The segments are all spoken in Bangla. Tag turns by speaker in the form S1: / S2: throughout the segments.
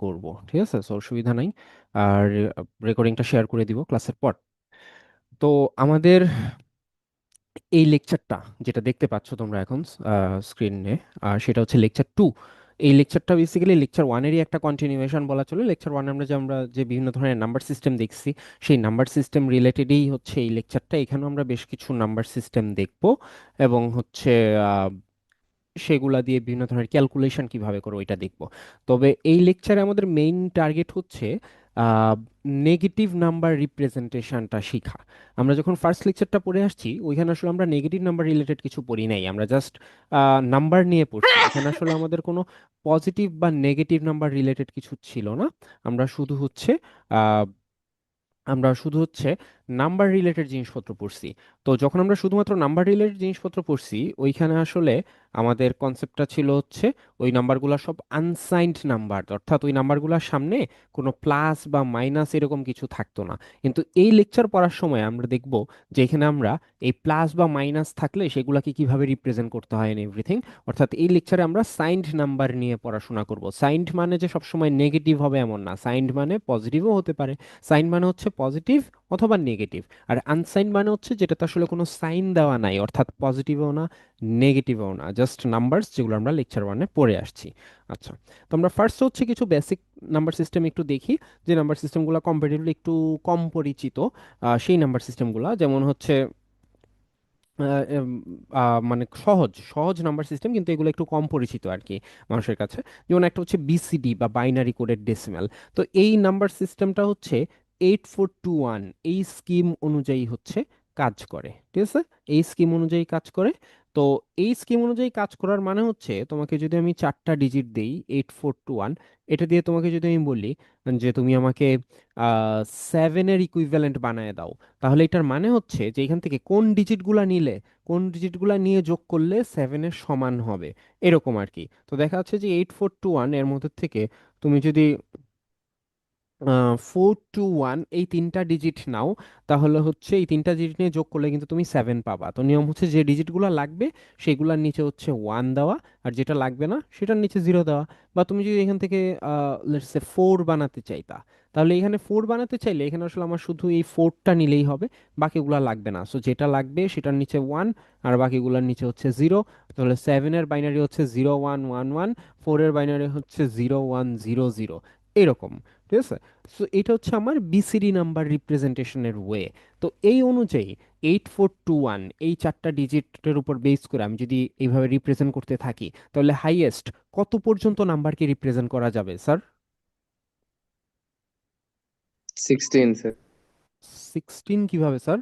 S1: করব, ঠিক আছে? সো অসুবিধা নাই। আর রেকর্ডিংটা শেয়ার করে দিব ক্লাসের পর। তো আমাদের এই লেকচারটা যেটা দেখতে পাচ্ছ তোমরা এখন স্ক্রিনে, সেটা হচ্ছে লেকচার 2। এই লেকচারটা বেসিক্যালি লেকচার 1-এরই একটা কন্টিনিউয়েশন বলা চলে। লেকচার 1 আমরা যে বিভিন্ন ধরনের নাম্বার সিস্টেম দেখছি, সেই নাম্বার সিস্টেম রিলেটেডই হচ্ছে এই লেকচারটা। এখানেও আমরা বেশ কিছু নাম্বার সিস্টেম দেখব এবং হচ্ছে সেগুলা দিয়ে বিভিন্ন ধরনের ক্যালকুলেশন কিভাবে করো ওইটা দেখব। তবে এই লেকচারে আমাদের মেইন টার্গেট হচ্ছে নেগেটিভ নাম্বার রিপ্রেজেন্টেশনটা শেখা। আমরা যখন ফার্স্ট লেকচারটা পড়ে আসছি, ওইখানে আসলে আমরা নেগেটিভ নাম্বার রিলেটেড কিছু পড়ি নাই, আমরা জাস্ট নাম্বার নিয়ে পড়ছি। এখানে আসলে আমাদের কোনো পজিটিভ বা নেগেটিভ নাম্বার রিলেটেড কিছু ছিল না। আমরা শুধু হচ্ছে আমরা শুধু হচ্ছে নাম্বার রিলেটেড জিনিসপত্র পড়ছি। তো যখন আমরা শুধুমাত্র নাম্বার রিলেটেড জিনিসপত্র পড়ছি, ওইখানে আসলে আমাদের কনসেপ্টটা ছিল হচ্ছে ওই নাম্বারগুলো সব আনসাইন্ড নাম্বার, অর্থাৎ ওই নাম্বারগুলোর সামনে কোনো প্লাস বা মাইনাস এরকম কিছু থাকতো না। কিন্তু এই লেকচার পড়ার সময় আমরা দেখব যে এখানে আমরা এই প্লাস বা মাইনাস থাকলে সেগুলোকে কিভাবে রিপ্রেজেন্ট করতে হয় এন্ড এভরিথিং। অর্থাৎ এই লেকচারে আমরা সাইন্ড নাম্বার নিয়ে পড়াশোনা করব। সাইন্ড মানে যে সবসময় নেগেটিভ হবে এমন না, সাইন্ড মানে পজিটিভও হতে পারে। সাইন মানে হচ্ছে পজিটিভ অথবা নেগেটিভ। আর আনসাইন মানে হচ্ছে যেটাতে আসলে কোনো সাইন দেওয়া নাই, অর্থাৎ পজিটিভও না নেগেটিভও না, জাস্ট নাম্বারস, যেগুলো আমরা লেকচার 1-এ পড়ে আসছি। আচ্ছা, তো আমরা ফার্স্ট হচ্ছে কিছু বেসিক নাম্বার সিস্টেম একটু দেখি, যে নাম্বার সিস্টেমগুলো কম্পারেটিভলি একটু কম পরিচিত। সেই নাম্বার সিস্টেমগুলো যেমন হচ্ছে আহ, এম, মানে সহজ সহজ নাম্বার সিস্টেম, কিন্তু এগুলো একটু কম পরিচিত আর কি মানুষের কাছে। যেমন একটা হচ্ছে বিসিডি বা বাইনারি কোডেড ডেসিমাল। তো এই নাম্বার সিস্টেমটা হচ্ছে 8421 এই স্কিম অনুযায়ী হচ্ছে কাজ করে, ঠিক আছে? এই স্কিম অনুযায়ী কাজ করে। তো এই স্কিম অনুযায়ী কাজ করার মানে হচ্ছে, তোমাকে যদি আমি 4টা ডিজিট দেই 8421, এটা দিয়ে তোমাকে যদি আমি বলি যে তুমি আমাকে 7-এর ইকুইভ্যালেন্ট বানায় দাও, তাহলে এটার মানে হচ্ছে যে এখান থেকে কোন ডিজিটগুলা নিয়ে যোগ করলে 7-এর সমান হবে, এরকম আর কি। তো দেখা যাচ্ছে যে 8421 এর মধ্যে থেকে তুমি যদি 421 এই 3টা ডিজিট নাও, তাহলে হচ্ছে এই 3টা ডিজিট নিয়ে যোগ করলে কিন্তু তুমি 7 পাবা। তো নিয়ম হচ্ছে যে ডিজিটগুলো লাগবে সেগুলোর নিচে হচ্ছে 1 দেওয়া, আর যেটা লাগবে না সেটার নিচে 0 দেওয়া। বা তুমি যদি এখান থেকে লেটস সে 4 বানাতে চাইতা, তাহলে এখানে 4 বানাতে চাইলে এখানে আসলে আমার শুধু এই 4টা নিলেই হবে, বাকিগুলো লাগবে না। সো যেটা লাগবে সেটার নিচে 1, আর বাকিগুলোর নিচে হচ্ছে 0। তাহলে 7-এর বাইনারি হচ্ছে 0111, 4-এর বাইনারি হচ্ছে 0100, এরকম, ঠিক আছে? সো এটা হচ্ছে আমার বিসিডি নাম্বার রিপ্রেজেন্টেশনের ওয়ে। তো এই অনুযায়ী 8421 এই 4টা ডিজিটের উপর বেস করে আমি যদি এইভাবে রিপ্রেজেন্ট করতে থাকি, তাহলে হাইয়েস্ট কত পর্যন্ত নাম্বারকে রিপ্রেজেন্ট করা যাবে স্যার?
S2: 16 স্যার।
S1: 16 কিভাবে স্যার?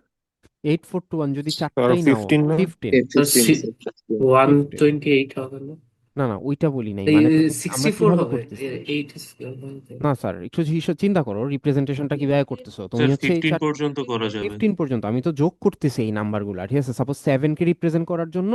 S1: 8421 যদি
S3: আরো
S1: চারটাই নাও,
S3: 15 না?
S1: 15।
S2: এ
S4: sir
S2: 15 sir 15।
S4: One
S1: 15,
S4: twenty eight হবে না?
S1: না না ওইটা বলি নাই,
S4: এই
S1: মানে তুমি আমরা
S4: 64
S1: কিভাবে
S4: হবে।
S1: করতেছি।
S4: এইট।
S1: না স্যার, একটু চিন্তা করো রিপ্রেজেন্টেশনটা কিভাবে করতেছো তুমি।
S3: স্যার
S1: হচ্ছে এই
S3: 15 পর্যন্ত করা যাবে।
S1: 15 পর্যন্ত আমি তো যোগ করতেছি এই নাম্বারগুলো, ঠিক আছে? সাপোজ 7-কে রিপ্রেজেন্ট করার জন্য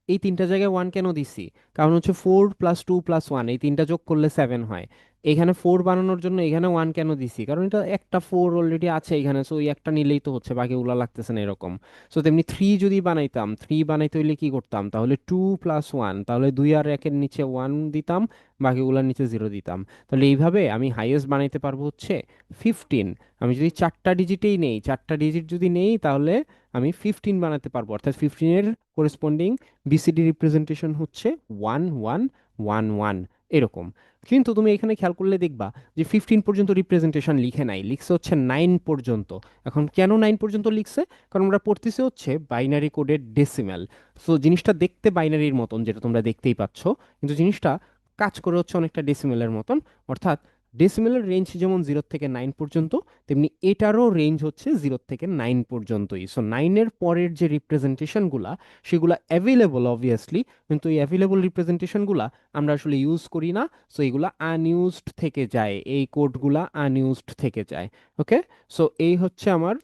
S1: এই 3টা জায়গায় 1 কেন দিছি? কারণ হচ্ছে 4 + 2 + 1 এই 3টা যোগ করলে 7 হয়। এখানে 4 বানানোর জন্য এখানে 1 কেন দিছি? কারণ এটা একটা 4 অলরেডি আছে এখানে, সো ওই একটা নিলেই তো হচ্ছে, বাকিগুলো লাগতেছে না এরকম। সো তেমনি 3 যদি বানাইতাম, 3 বানাইতে হইলে কি করতাম? তাহলে 2 + 1, তাহলে 2 আর 1-এর নিচে 1 দিতাম, বাকিগুলোর নিচে 0 দিতাম। তাহলে এইভাবে আমি হাইয়েস্ট বানাইতে পারবো হচ্ছে 15। আমি যদি 4টা ডিজিটেই নেই, 4টা ডিজিট যদি নেই, তাহলে আমি 15 বানাতে পারবো। অর্থাৎ 15-এর করেসপন্ডিং বিসিডি রিপ্রেজেন্টেশন হচ্ছে 1111, এরকম। কিন্তু তুমি এখানে খেয়াল করলে দেখবা যে 15 পর্যন্ত রিপ্রেজেন্টেশন লিখে নাই, লিখছে হচ্ছে 9 পর্যন্ত। এখন কেন 9 পর্যন্ত লিখছে? কারণ আমরা পড়তেছি হচ্ছে বাইনারি কোডের ডেসিমেল। সো জিনিসটা দেখতে বাইনারির মতন, যেটা তোমরা দেখতেই পাচ্ছ, কিন্তু জিনিসটা কাজ করে হচ্ছে অনেকটা ডেসিমেলের মতন। অর্থাৎ ডেসিমেলের রেঞ্জ যেমন 0 থেকে 9 পর্যন্ত, তেমনি এটারও রেঞ্জ হচ্ছে 0 থেকে 9 পর্যন্তই। সো 9-এর পরের যে রিপ্রেজেন্টেশনগুলা, সেগুলা অ্যাভেলেবল অবভিয়াসলি, কিন্তু এই অ্যাভেলেবল রিপ্রেজেন্টেশনগুলা আমরা আসলে ইউজ করি না। সো এগুলা আনইউজড থেকে যায়, এই কোডগুলা আনইউজড থেকে যায়। ওকে, সো এই হচ্ছে আমার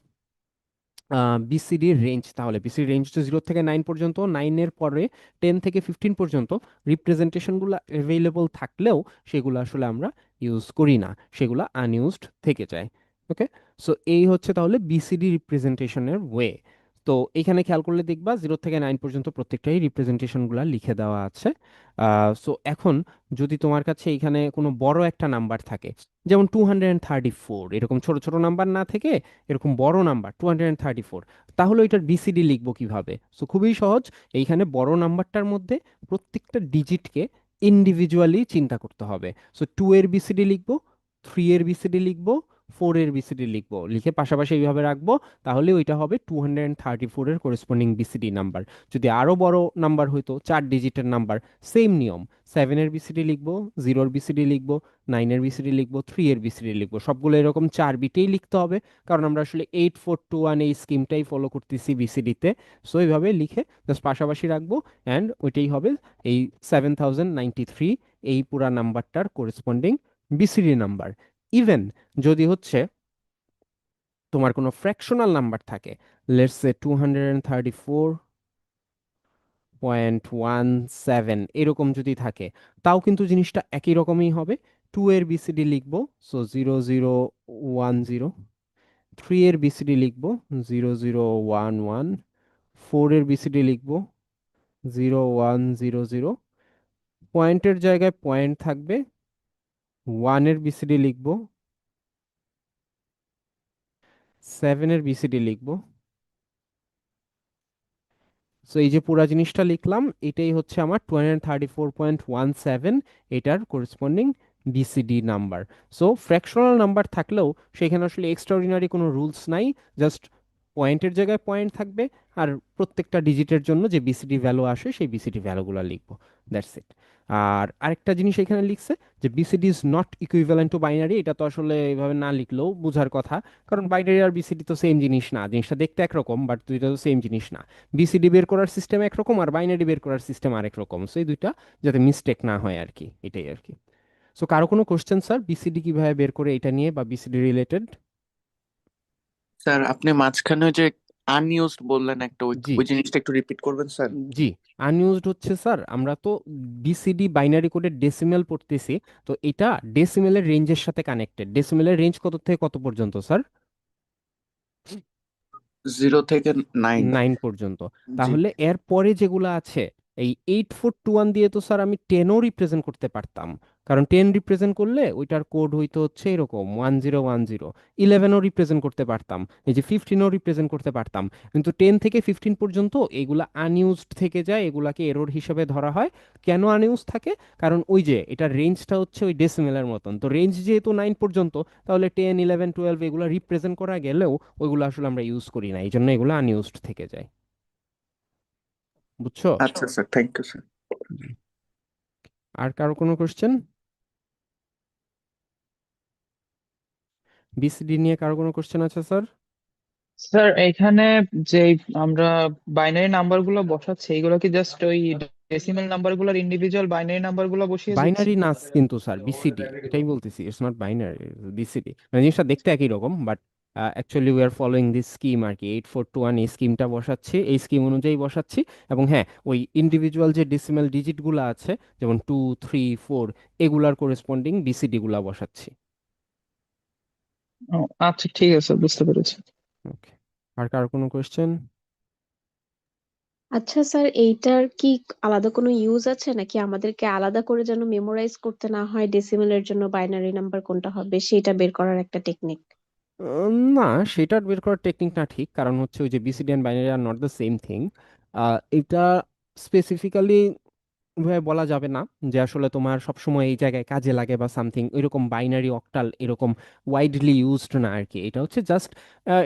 S1: বিসিডির রেঞ্জ। তাহলে বিসিডি রেঞ্জ হচ্ছে 0 থেকে 9 পর্যন্ত, 9-এর পরে 10 থেকে 15 পর্যন্ত রিপ্রেজেন্টেশনগুলো অ্যাভেলেবল থাকলেও সেগুলো আসলে আমরা ইউজ করি না, সেগুলো আনইউজড থেকে যায়। ওকে, সো এই হচ্ছে তাহলে বিসিডি রিপ্রেজেন্টেশনের ওয়ে। তো এখানে খেয়াল করলে দেখবা 0 থেকে 9 পর্যন্ত প্রত্যেকটাই রিপ্রেজেন্টেশন গুলা লিখে দেওয়া আছে। সো এখন যদি তোমার কাছে এখানে কোনো বড় একটা নাম্বার থাকে, যেমন 234, এরকম ছোট ছোট নাম্বার না থেকে এরকম বড় নাম্বার 234, তাহলে এটার বিসিডি লিখবো কিভাবে? সো খুবই সহজ। এইখানে বড় নাম্বারটার মধ্যে প্রত্যেকটা ডিজিটকে ইন্ডিভিজুয়ালি চিন্তা করতে হবে। সো 2 এর বিসিডি লিখবো, 3 এর বিসিডি লিখবো, 4 এর বিসিডি লিখবো, লিখে পাশাপাশি এইভাবে রাখবো। তাহলে ওইটা হবে 234 এর করেসপন্ডিং বিসিডি নাম্বার। যদি আরো বড় নাম্বার হইতো, 4 ডিজিটের নাম্বার, সেম নিয়ম, 7 এর বিসিডি লিখবো, 0 এর বিসিডি লিখবো, 9 এর বিসিডি লিখবো, 3 এর বিসিডি লিখবো, সবগুলো এরকম 4 বিটেই লিখতে হবে। কারণ আমরা আসলে 8421 এই স্কিমটাই ফলো করতেছি বিসিডিতে। সো এইভাবে লিখে জাস্ট পাশাপাশি রাখবো, অ্যান্ড ওইটাই হবে এই 7093 এই পুরা নাম্বারটার করেসপন্ডিং বিসিডি নাম্বার। ইভেন যদি হচ্ছে তোমার কোনো ফ্র্যাকশনাল নাম্বার থাকে, লেটস সে 234.17 এরকম যদি থাকে, তাও কিন্তু জিনিসটা একই রকমই হবে। 2 এর বিসিডি লিখবো, সো 0010, 3 এর বিসিডি লিখবো 0011, 4 এর বিসিডি লিখবো 0100, পয়েন্টের জায়গায় পয়েন্ট থাকবে, 1 এর বিসিডি লিখবো, 7 এর বিসিডি লিখবো। সো এই যে পুরা জিনিসটা লিখলাম, এটাই হচ্ছে আমার 234.17, এটার corresponding BCD number. So fractional number থাকলেও সেখানে আসলে এক্সট্রাঅর্ডিনারি কোনো রুলস নাই, জাস্ট পয়েন্টের জায়গায় পয়েন্ট থাকবে, আর প্রত্যেকটা ডিজিটের জন্য যে বিসিডি ভ্যালু আসে সেই বিসিডি ভ্যালুগুলো লিখবো, দ্যাটস ইট। আর আরেকটা জিনিস এখানে লিখছে যে BCD is not equivalent to binary, এটা তো আসলে এভাবে না লিখলেও বোঝার কথা, কারণ বাইনারি আর বিসিডি তো সেম জিনিস না, জিনিসটা দেখতে একরকম বাট দুইটা তো সেম জিনিস না। বিসিডি বের করার সিস্টেম একরকম আর বাইনারি বের করার সিস্টেম আরেক রকম, সো এই দুইটা যাতে মিস্টেক না হয় আর কি, এটাই আর কি। সো কারো কোনো কোশ্চেন স্যার বিসিডি কিভাবে বের করে এটা নিয়ে বা বিসিডি রিলেটেড?
S3: স্যার আপনি মাঝখানে ওই যে আনইউজড বললেন একটা, ওই
S1: জি।
S3: ওই জিনিসটা একটু রিপিট করবেন স্যার?
S1: জি, আনইউজড হচ্ছে স্যার, আমরা তো বিসিডি বাইনারি কোডের ডেসিমেল পড়তেছি, তো এটা ডেসিমেলের রেঞ্জের সাথে কানেক্টেড। ডেসিমেলের রেঞ্জ কত থেকে কত পর্যন্ত স্যার?
S3: 0 থেকে 9।
S1: 9 পর্যন্ত।
S3: জি।
S1: তাহলে এর পরে যেগুলো আছে, এই 8421 দিয়ে তো স্যার আমি 10ও রিপ্রেজেন্ট করতে পারতাম, কারণ 10 রিপ্রেজেন্ট করলে ওইটার কোড হইতো হচ্ছে এরকম 1010। 11ও রিপ্রেজেন্ট করতে পারতাম, এই যে 15ও রিপ্রেজেন্ট করতে পারতাম। কিন্তু 10 থেকে 15 পর্যন্ত এগুলা আনইউজড থেকে যায়, এগুলাকে এরর হিসেবে ধরা হয়। কেন আনইউজ থাকে? কারণ ওই যে এটার রেঞ্জটা হচ্ছে ওই ডেসিমেলের মতন, তো রেঞ্জ যেহেতু 9 পর্যন্ত, তাহলে 10 11 12 এগুলো রিপ্রেজেন্ট করা গেলেও ওইগুলো আসলে আমরা ইউজ করি না, এই জন্য এগুলো আনইউজড থেকে যায়। বুঝছো?
S3: আচ্ছা স্যার, থ্যাংক ইউ স্যার।
S1: জি। আর কারো কোনো কোশ্চেন বিসিডি নিয়ে? কারো কোনো কোশ্চেন আছে স্যার?
S4: স্যার এখানে যে আমরা বাইনারি নাম্বার গুলো বসাচ্ছি এগুলো কি জাস্ট ওই ডেসিমাল নাম্বার গুলোর ইন্ডিভিজুয়াল বাইনারি নাম্বার গুলো বসিয়ে দিচ্ছি?
S1: বাইনারি না কিন্তু স্যার, বিসিডি, এটাই বলতেছি, ইটস নট বাইনারি, বিসিডি। মানে জিনিসটা দেখতে একই রকম but actually we are following this scheme আর কি, 8421 এই স্কিমটা বসাচ্ছি, এই স্কিম অনুযায়ী বসাচ্ছি। এবং হ্যাঁ, ওই ইন্ডিভিজুয়াল যে ডেসিমাল ডিজিটগুলো আছে, যেমন 2 3 4, এগুলার করেসপন্ডিং বিসিডি গুলা বসাচ্ছি।
S4: ও, আচ্ছা ঠিক আছে, বুঝতে পেরেছি।
S1: ওকে। আর কারো কোনো কোশ্চেন?
S5: আচ্ছা স্যার, এইটার কি আলাদা কোনো ইউজ আছে নাকি আমাদেরকে আলাদা করে যেন মেমোরাইজ করতে না হয় ডেসিমেলের জন্য বাইনারি নাম্বার কোনটা হবে সেটা বের করার একটা টেকনিক?
S1: না, সেটা বের করার টেকনিক না ঠিক, কারণ হচ্ছে ওই যে BCD and binary are not the same thing. এটা স্পেসিফিক্যালি ভাবে বলা যাবে না যে আসলে তোমার সবসময় এই জায়গায় কাজে লাগে বা সামথিং, এরকম বাইনারি অক্টাল এরকম ওয়াইডলি ইউজড না আর কি। এটা হচ্ছে জাস্ট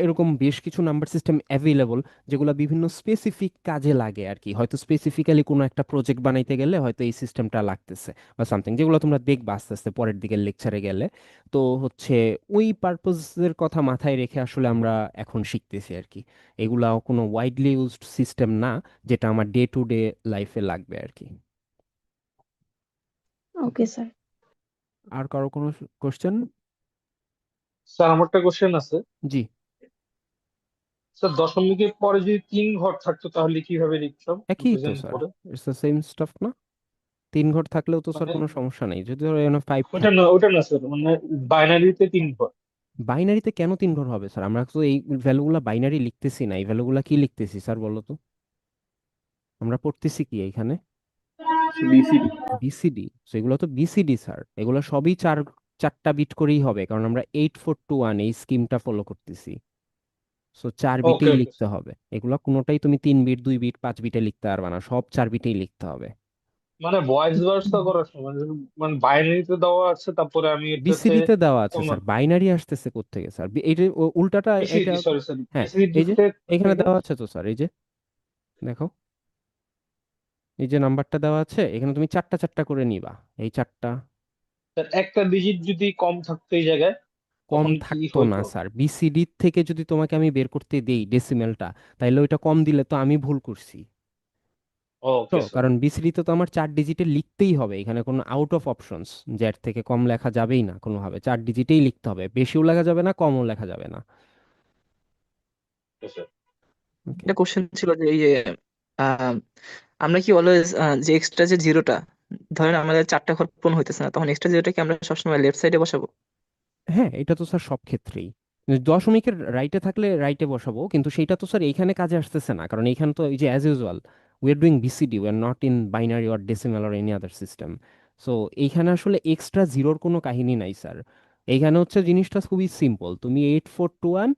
S1: এরকম বেশ কিছু নাম্বার সিস্টেম অ্যাভেলেবল যেগুলো বিভিন্ন স্পেসিফিক কাজে লাগে আর কি, হয়তো স্পেসিফিক্যালি কোনো একটা প্রজেক্ট বানাইতে গেলে হয়তো এই সিস্টেমটা লাগতেছে বা সামথিং, যেগুলো তোমরা দেখবা আস্তে আস্তে পরের দিকের লেকচারে গেলে। তো হচ্ছে ওই পারপোজের কথা মাথায় রেখে আসলে আমরা এখন শিখতেছি আর কি। এগুলা কোনো ওয়াইডলি ইউজড সিস্টেম না যেটা আমার ডে টু ডে লাইফে লাগবে আর কি।
S5: Okay sir.
S1: আর কারো কোনো কোশ্চেন?
S6: স্যার আমার একটা কোশ্চেন আছে।
S1: জি।
S6: স্যার দশমিকের পরে যদি 3 ঘর থাকতো তাহলে কিভাবে লিখতাম
S1: একই তো
S6: রিপ্রেজেন্ট
S1: স্যার,
S6: করে?
S1: ইটস দ্য সেম স্টাফ না? 3 ঘর থাকলেও তো স্যার
S6: মানে
S1: কোনো সমস্যা নেই, যদি ধরো এখানে 5
S6: ওটা
S1: থাকে।
S6: না, ওটা না স্যার, মানে বাইনারিতে 3 ঘর।
S1: বাইনারিতে কেন 3 ঘর হবে স্যার? আমরা তো এই ভ্যালুগুলা বাইনারি লিখতেছি না, এই ভ্যালুগুলা কি লিখতেছি স্যার বলো তো? আমরা পড়তেছি কি এইখানে?
S6: বিসিডি।
S1: বিসিডি। এগুলো তো বিসিডি স্যার, এগুলো সবই 4টা বিট করেই হবে, কারণ আমরা 8421 এই স্কিমটা ফলো করতেছি। 4 বিটেই
S6: ওকে ওকে
S1: লিখতে হবে এগুলো, কোনোটাই তুমি 3 বিট 2 বিট 5 বিটে লিখতে পারবে না, সব 4 বিটেই লিখতে হবে।
S6: মানে ভয়েস ভার্সা করার সময় মানে বাইনারিতে দেওয়া আছে, তারপরে আমি এটাতে
S1: বিসিডিতে দেওয়া আছে
S6: কমা
S1: স্যার, বাইনারি আসতেছে কোত্থেকে স্যার? এইটা উল্টাটা এটা।
S6: বিসিডি, সরি সরি,
S1: হ্যাঁ, এই যে
S6: বিসিডিতে
S1: এখানে
S6: থেকে
S1: দেওয়া আছে তো স্যার, এই যে দেখো, এই যে নাম্বারটা দেওয়া আছে এখানে, তুমি 4টা 4টা করে নিবা, এই 4টা।
S6: একটা ডিজিট যদি কম থাকতো এই জায়গায়
S1: কম
S6: তখন কি
S1: থাকতো না
S6: হতো?
S1: স্যার, বিসিডি থেকে যদি তোমাকে আমি বের করতে দেই ডেসিমেলটা, তাইলে ওইটা কম দিলে তো আমি ভুল করছি। তো
S6: ওকে স্যার।
S1: কারণ বিসিডিতে তো আমার 4 ডিজিটে লিখতেই হবে, এখানে কোনো আউট অফ অপশনস যে এর থেকে কম লেখা যাবেই না কোনোভাবে, 4 ডিজিটেই লিখতে হবে, বেশিও লেখা যাবে না কমও লেখা যাবে না।
S6: Okay sir.
S1: ওকে।
S4: একটা কোশ্চেন ছিল যে এই যে আহ, আমরা কি অলওয়েজ যে এক্সট্রা যে জিরোটা, ধরেন আমাদের 4টা ঘর পূরণ হইতেছে না, তখন এক্সট্রা জিরোটা কি আমরা সবসময় লেফট সাইডে বসাবো?
S1: হ্যাঁ, এটা তো স্যার সব ক্ষেত্রেই দশমিকের রাইটে থাকলে রাইটে বসাবো, কিন্তু সেইটা তো স্যার এইখানে কাজে আসতেছে না, কারণ এইখানে তো এই যে as usual we are doing BCD, we are not in binary or decimal or any other system. So এইখানে আসলে এক্সট্রা জিরোর কোনো কাহিনী নাই স্যার। এইখানে হচ্ছে জিনিসটা খুবই সিম্পল, তুমি 8421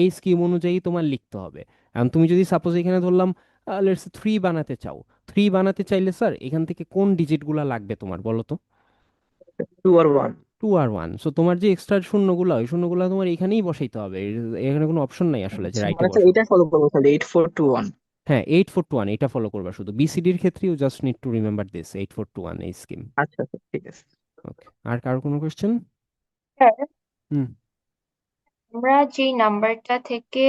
S1: এই স্কিম অনুযায়ী তোমার লিখতে হবে। এখন তুমি যদি সাপোজ এখানে ধরলাম লেটস 3 বানাতে চাও, 3 বানাতে চাইলে স্যার এখান থেকে কোন ডিজিটগুলা লাগবে তোমার বলো তো?
S4: 2 আর 1।
S1: 2 আর 1, সো তোমার যে এক্সট্রা শূন্যগুলো, ওই শূন্যগুলো তোমার এখানেই বসাইতে হবে, এখানে কোনো অপশন নাই আসলে যে
S4: আচ্ছা,
S1: রাইটে
S4: মানে তো
S1: বসাও।
S4: এটা ফলো করবো তাহলে 8421।
S1: হ্যাঁ, 8421 এটা ফলো করবা শুধু, বিসিডির ক্ষেত্রে you just need to remember this 8421 এই স্কিম।
S4: আচ্ছা আচ্ছা, ঠিক আছে।
S1: ওকে, আর কারো কোনো কোয়েশ্চেন?
S7: স্যার,
S1: হুম।
S7: আমরা যেই নাম্বারটা থেকে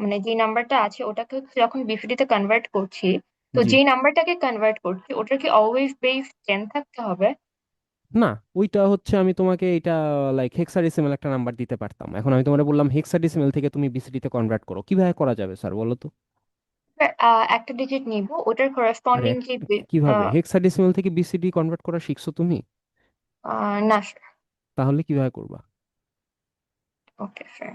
S7: মানে যেই নাম্বারটা আছে ওটাকে যখন বিপিডি তে কনভার্ট করছি, তো
S1: জি।
S7: যেই নাম্বারটাকে কনভার্ট করছি ওটার কি অলওয়েজ বেস 10 থাকতে হবে?
S1: না, ওইটা হচ্ছে আমি তোমাকে এটা লাইক হেক্সাডেসিমাল একটা নাম্বার দিতে পারতাম, এখন আমি তোমাকে বললাম হেক্সাডেসিমাল থেকে তুমি বিসিডি তে কনভার্ট করো, কিভাবে করা যাবে স্যার বলো তো?
S7: স্যার, একটা ডিজিট নিব, ওটার
S1: আরে
S7: করেসপন্ডিং যে
S1: কিভাবে হেক্সাডেসিমাল থেকে বিসিডি কনভার্ট করা শিখছো তুমি?
S7: না স্যার।
S1: তাহলে কিভাবে করবা?
S7: Okay sir.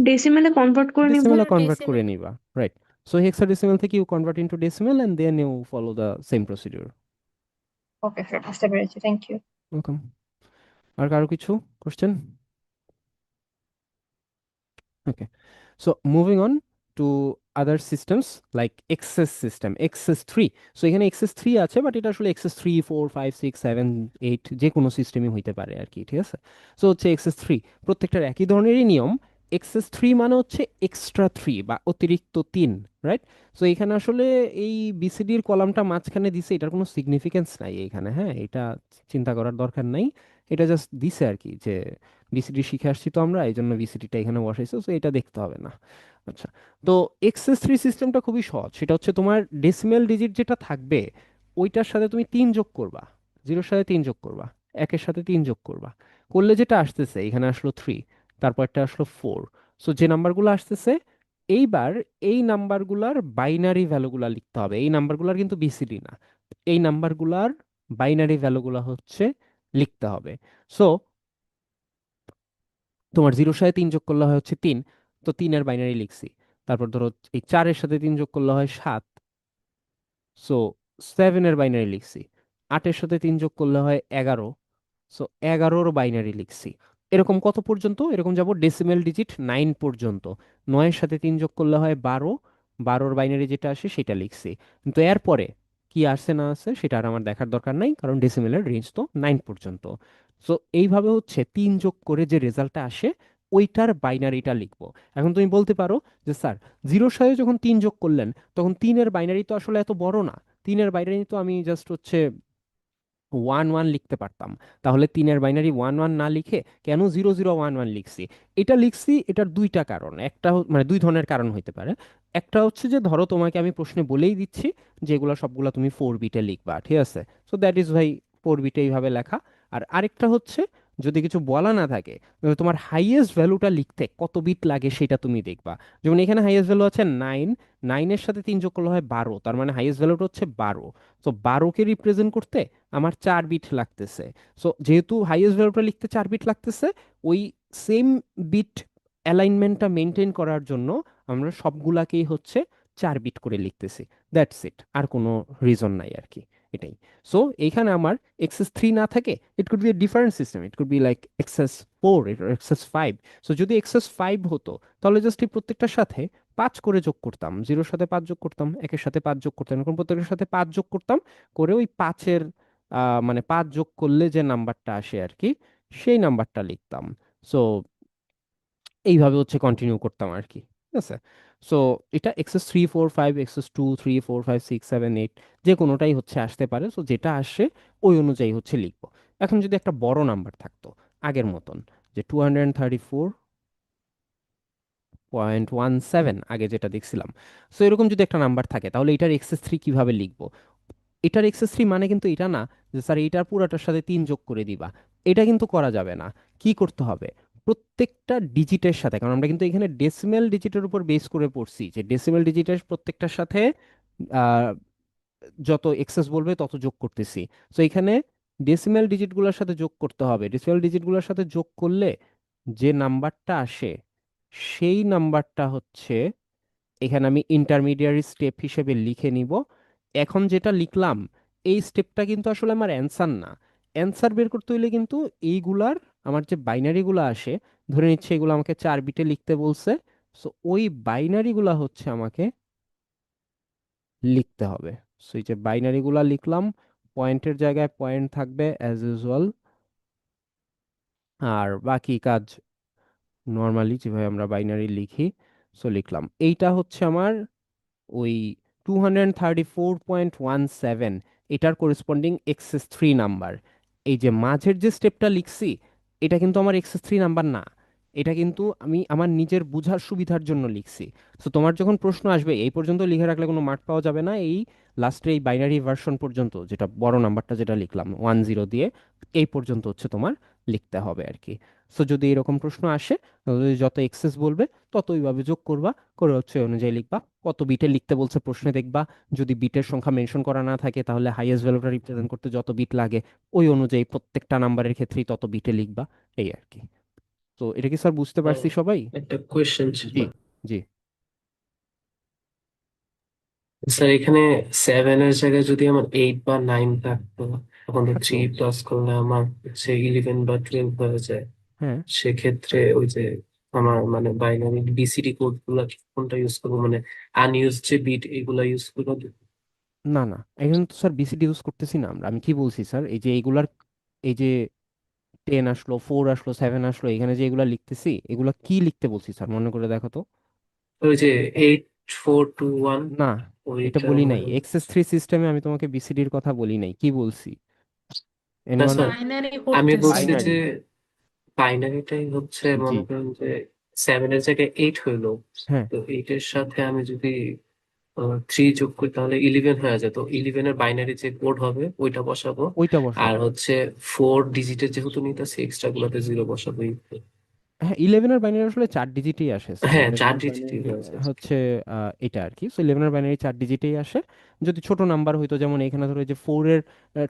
S5: ডেসিমেলে কনভার্ট করে নিব।
S1: ডেসিমেলে কনভার্ট করে নিবা, রাইট? সো হেক্সাডেসিমাল থেকে you convert into decimal and then you follow the same procedure.
S7: Okay sir, বুঝতে পেরেছি, থ্যাংক ইউ।
S1: ওয়েলকাম। আর কারো কিছু question? Okay. So moving on to other systems like XS system, XS3. So এখানে XS3 আছে, বাট এটা আসলে XS3 4 5 6 7 8 যে কোনো সিস্টেমই হইতে পারে আর কি, ঠিক আছে? সো হচ্ছে XS3 প্রত্যেকটার একই ধরনেরই নিয়ম। XS3 মানে হচ্ছে এক্সট্রা 3 বা অতিরিক্ত 3, রাইট? সো এখানে আসলে এই বিসিডির কলামটা মাঝখানে দিছে, এটার কোনো সিগনিফিকেন্স নাই এখানে, হ্যাঁ, এটা চিন্তা করার দরকার নাই। এটা জাস্ট দিছে আর কি, যে বিসিডি শিখে আসছি তো আমরা, এই জন্য বিসিডিটা এখানে বসাইছো, তো এটা দেখতে হবে না। আচ্ছা, তো XS3 সিস্টেমটা খুবই সহজ, সেটা হচ্ছে তোমার ডেসিমেল ডিজিট যেটা থাকবে ওইটার সাথে তুমি 3 যোগ করবা, 0-এর সাথে 3 যোগ করবা, 1-এর সাথে 3 যোগ করবা, করলে যেটা আসতেছে এখানে আসলো 3, তারপর একটা আসলো 4। সো যে নাম্বারগুলো আসতেছে এইবার, এই নাম্বারগুলার বাইনারি ভ্যালুগুলা লিখতে হবে, এই নাম্বারগুলার কিন্তু বিসিডি না, এই নাম্বারগুলার বাইনারি ভ্যালুগুলা হচ্ছে লিখতে হবে। সো তোমার 0-এর সাথে 3 যোগ করলে হয় হচ্ছে 3, তো 3-এর বাইনারি লিখছি। তারপর ধরো এই 4-এর সাথে 3 যোগ করলে হয় 7, সো 7-এর বাইনারি লিখছি। 8-এর সাথে 3 যোগ করলে হয় 11, সো 11-র বাইনারি লিখছি। এরকম কত পর্যন্ত? এরকম যাব ডেসিমেল ডিজিট 9 পর্যন্ত। 9-এর সাথে 3 যোগ করলে হয় 12, 12-র বাইনারি যেটা আসে সেটা লিখছি। কিন্তু এরপরে কি আসছে না আছে সেটা আর আমার দেখার দরকার নাই, কারণ ডেসিমেলের রেঞ্জ তো 9 পর্যন্ত। সো এইভাবে হচ্ছে 3 যোগ করে যে রেজাল্টটা আসে ওইটার বাইনারিটা লিখবো। এখন তুমি বলতে পারো যে স্যার, 0-এর সাথে যখন 3 যোগ করলেন তখন 3-এর বাইনারি তো আসলে এত বড় না, 3-এর বাইনারি তো আমি জাস্ট হচ্ছে 1-1 লিখতে পারতাম, তাহলে 3-এর বাইনারি 1-1 না লিখে কেন 0-0-1-1 লিখছি? এটা লিখছি, এটার দুইটা কারণ, একটা মানে দুই ধরনের কারণ হইতে পারে। একটা হচ্ছে যে ধরো তোমাকে আমি প্রশ্নে বলেই দিচ্ছি যে এগুলো সবগুলা তুমি 4 বিটে লিখবা, ঠিক আছে? সো দ্যাট ইজ ভাই 4 বিটে এইভাবে লেখা। আর আরেকটা হচ্ছে যদি কিছু বলা না থাকে, তাহলে তোমার হাইয়েস্ট ভ্যালুটা লিখতে কত বিট লাগে সেটা তুমি দেখবা। যেমন এখানে হাইয়েস্ট ভ্যালু আছে 9, 9-এর সাথে 3 যোগ করলে হয় 12, তার মানে হাইয়েস্ট ভ্যালুটা হচ্ছে 12। তো 12কে রিপ্রেজেন্ট করতে আমার 4 বিট লাগতেছে। সো যেহেতু হাইয়েস্ট ভ্যালুটা লিখতে 4 বিট লাগতেছে, ওই সেম বিট অ্যালাইনমেন্টটা মেনটেন করার জন্য আমরা সবগুলাকেই হচ্ছে 4 বিট করে লিখতেছি। দ্যাটস ইট, আর কোনো রিজন নাই আর কি, এটাই। সো এইখানে আমার এক্সেস 3 না থাকে, it could be a different system, it could be like excess 4, excess 5। So যদি এক্সেস 5 হতো, তাহলে জাস্ট এই প্রত্যেকটার সাথে 5 করে যোগ করতাম, 0-এর সাথে 5 যোগ করতাম, 1-এর সাথে 5 যোগ করতাম, এরকম প্রত্যেকের সাথে 5 যোগ করতাম, করে ওই 5-এর মানে 5 যোগ করলে যে নাম্বারটা আসে আর কি, সেই নাম্বারটা লিখতাম। সো এইভাবে হচ্ছে কন্টিনিউ করতাম আর কি, ঠিক আছে। সো এটা এক্সেস 3, 4, 5, এক্সেস 2, 3, 4, 5, 6, 7, 8 যে কোনোটাই হচ্ছে আসতে পারে। সো যেটা আসে ওই অনুযায়ী হচ্ছে লিখবো। এখন যদি একটা বড় নাম্বার থাকতো আগের মতন, যে 234.17 আগে যেটা দেখছিলাম, সো এরকম যদি একটা নাম্বার থাকে, তাহলে এটার এক্সেস 3 কিভাবে লিখবো? এটার এক্সেস 3 মানে কিন্তু এটা না যে স্যার এইটার পুরাটার সাথে 3 যোগ করে দিবা, এটা কিন্তু করা যাবে না। কি করতে হবে? প্রত্যেকটা ডিজিটের সাথে, কারণ আমরা কিন্তু এখানে ডেসিমেল ডিজিটের উপর বেস করে পড়ছি, যে ডেসিমেল ডিজিটের প্রত্যেকটার সাথে আহ, যত এক্সেস বলবে তত যোগ করতেছি। তো এখানে ডেসিমেল ডিজিটগুলোর সাথে যোগ করতে হবে। ডেসিমেল ডিজিটগুলোর সাথে যোগ করলে যে নাম্বারটা আসে, সেই নাম্বারটা হচ্ছে এখানে আমি ইন্টারমিডিয়ারি স্টেপ হিসেবে লিখে নিব। এখন যেটা লিখলাম, এই স্টেপটা কিন্তু আসলে আমার অ্যান্সার না। অ্যান্সার বের করতে হইলে কিন্তু এইগুলার, আমার যে বাইনারিগুলো আসে, ধরে নিচ্ছে এগুলো আমাকে 4 বিটে লিখতে বলছে, সো ওই বাইনারিগুলা হচ্ছে আমাকে লিখতে হবে। সো এই যে বাইনারিগুলা লিখলাম, পয়েন্টের জায়গায় পয়েন্ট থাকবে অ্যাজ ইউজুয়াল, আর বাকি কাজ নর্মালি যেভাবে আমরা বাইনারি লিখি, সো লিখলাম। এইটা হচ্ছে আমার ওই 234.17, এটার করেসপন্ডিং এক্সেস 3 নাম্বার। এই যে মাঝের যে স্টেপটা লিখছি, এটা কিন্তু আমার এক্সেস 3 নাম্বার না, এটা কিন্তু আমি আমার নিজের বুঝার সুবিধার জন্য লিখছি। তো তোমার যখন প্রশ্ন আসবে, এই পর্যন্ত লিখে রাখলে কোনো মার্ক পাওয়া যাবে না, এই লাস্টে এই বাইনারি ভার্সন পর্যন্ত, যেটা বড় নাম্বারটা যেটা লিখলাম 10 দিয়ে, এই পর্যন্ত হচ্ছে তোমার লিখতে হবে আর কি। সো যদি এরকম প্রশ্ন আসে, তাহলে যত এক্সেস বলবে তত ওইভাবে যোগ করবা, করে হচ্ছে ওই অনুযায়ী লিখবা। কত বিটে লিখতে বলছে প্রশ্নে দেখবা, যদি বিটের সংখ্যা মেনশন করা না থাকে, তাহলে হাইয়েস্ট ভ্যালুটা রিপ্রেজেন্ট করতে যত বিট লাগে, ওই অনুযায়ী প্রত্যেকটা নাম্বারের ক্ষেত্রেই তত বিটে লিখবা, এই আর কি। তো এটা কি স্যার বুঝতে
S8: ও,
S1: পারছি সবাই?
S8: একটা কোয়েশ্চেন ছিল
S1: জি, জি।
S8: স্যার। এখানে 7-এর জায়গায় যদি আমার 8 বা 9 থাকতো, তখন তো
S1: থাকতো।
S8: 3 প্লাস করলে আমার হচ্ছে 11 বা 12 হয়ে যায়।
S1: হ্যাঁ।
S8: সেক্ষেত্রে ওই যে আমার মানে বাইনারি বিসিডি কোড গুলা কোনটা ইউজ করবো, মানে আনইউজ যে বিট এগুলা ইউজ করবো?
S1: না, না, এখানে তো স্যার বিসিডি ইউজ করতেছি না আমরা। আমি কি বলছি স্যার, এই যে এইগুলার, এই যে 10 আসলো 4 আসলো 7 আসলো, এখানে যে এগুলা লিখতেছি, এগুলা কি লিখতে বলছি স্যার, মনে করে দেখো তো।
S8: ওই যে 8421
S1: না, এটা
S8: ওইটা
S1: বলি নাই।
S8: মানে।
S1: এক্সেস 3 সিস্টেমে আমি তোমাকে বিসিডির কথা বলি নাই, কি বলছি?
S8: না
S1: এনিওয়ান?
S8: স্যার,
S9: বাইনারি
S8: আমি
S9: করতেছি।
S8: বলছি যে
S1: বাইনারি।
S8: বাইনারিটাই হচ্ছে
S1: জি।
S8: মনে করেন যে 7-এর জায়গায় 8 হইলো,
S1: হ্যাঁ,
S8: তো 8-এর সাথে আমি যদি 3 যোগ করি তাহলে 11 হয়ে যায়। তো 11-এর বাইনারি যে কোড হবে ওইটা বসাবো।
S1: ওইটা
S8: আর
S1: বসাবো।
S8: হচ্ছে 4 ডিজিটের যেহেতু নিতেছি, এক্সট্রা গুলোতে 0 বসাবো।
S1: হ্যাঁ, 11-এর বাইনারি আসলে 4 ডিজিটেই আসে স্যার।
S8: হ্যাঁ,
S1: 11-এর
S8: 4 ডিজিটই
S1: বাইনারি
S8: হয়েছে।
S1: হচ্ছে এটা আর কি। সো 11-এর বাইনারি 4 ডিজিটেই আসে। যদি ছোট নাম্বার হইতো, যেমন এখানে ধরো এই যে 4-এর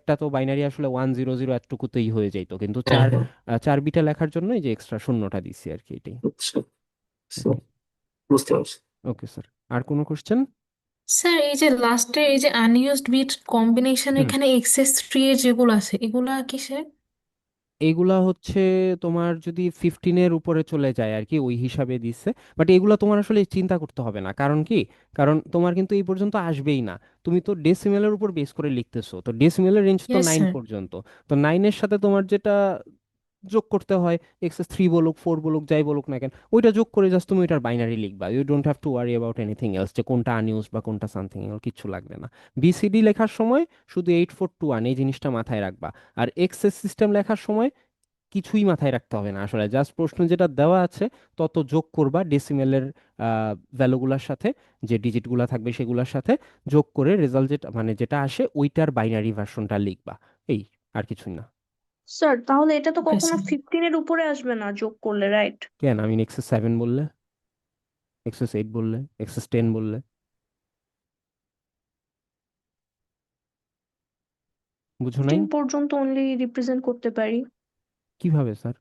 S1: টা তো বাইনারি আসলে 100 এতটুকুতেই হয়ে যাইতো, কিন্তু
S8: হ্যাঁ, হ্যাঁ।
S1: 4 বিটা লেখার জন্য এই যে এক্সট্রা শূন্যটা দিছি আর কি, এটাই।
S8: আচ্ছা, আচ্ছা,
S1: ওকে।
S8: বুঝতে পারছি।
S1: ওকে স্যার, আর কোনো কোশ্চেন?
S9: স্যার এই যে লাস্টে এই যে আনইউজড বিট কম্বিনেশন,
S1: হুম।
S9: এখানে এক্সেস 3 এর যেগুলো আছে এগুলা কিসের?
S1: এইগুলা হচ্ছে তোমার যদি 15-এর উপরে চলে যায় আর কি, ওই হিসাবে দিচ্ছে। বাট এগুলা তোমার আসলে চিন্তা করতে হবে না, কারণ কি, কারণ তোমার কিন্তু এই পর্যন্ত আসবেই না। তুমি তো ডেসিমেলের উপর বেস করে লিখতেছো, তো ডেসিমেলের রেঞ্জ তো
S9: ইয়েস
S1: 9
S9: স্যার।
S1: পর্যন্ত। তো 9-এর সাথে তোমার যেটা যোগ করতে হয়, এক্সেস 3 বলুক 4 বলুক যাই বলুক না কেন, ওইটা যোগ করে জাস্ট তুমি ওইটার বাইনারি লিখবা। You don't have to worry about anything else, যে কোনটা আনইউজ বা কোনটা সামথিং এলস, কিচ্ছু লাগবে না। বিসিডি লেখার সময় শুধু 8421 এই জিনিসটা মাথায় রাখবা। আর এক্সেস সিস্টেম লেখার সময় কিছুই মাথায় রাখতে হবে না আসলে, জাস্ট প্রশ্ন যেটা দেওয়া আছে তত যোগ করবা ডেসিমেলের ভ্যালুগুলোর সাথে, যে ডিজিটগুলো থাকবে সেগুলোর সাথে যোগ করে রেজাল্ট যেটা মানে যেটা আসে ওইটার বাইনারি ভার্সনটা লিখবা, এই, আর কিছুই না।
S10: স্যার তাহলে এটা তো
S9: ওকে
S10: কখনো
S9: স্যার।
S10: 15-এর উপরে আসবে না যোগ করলে, রাইট?
S1: কেন, আমি এক্সেস 7 বললে, এক্সেস 8 বললে, এক্সেস 10 বললে, বুঝো নাই?
S10: 15 পর্যন্ত অনলি রিপ্রেজেন্ট করতে পারি।
S1: কিভাবে স্যার?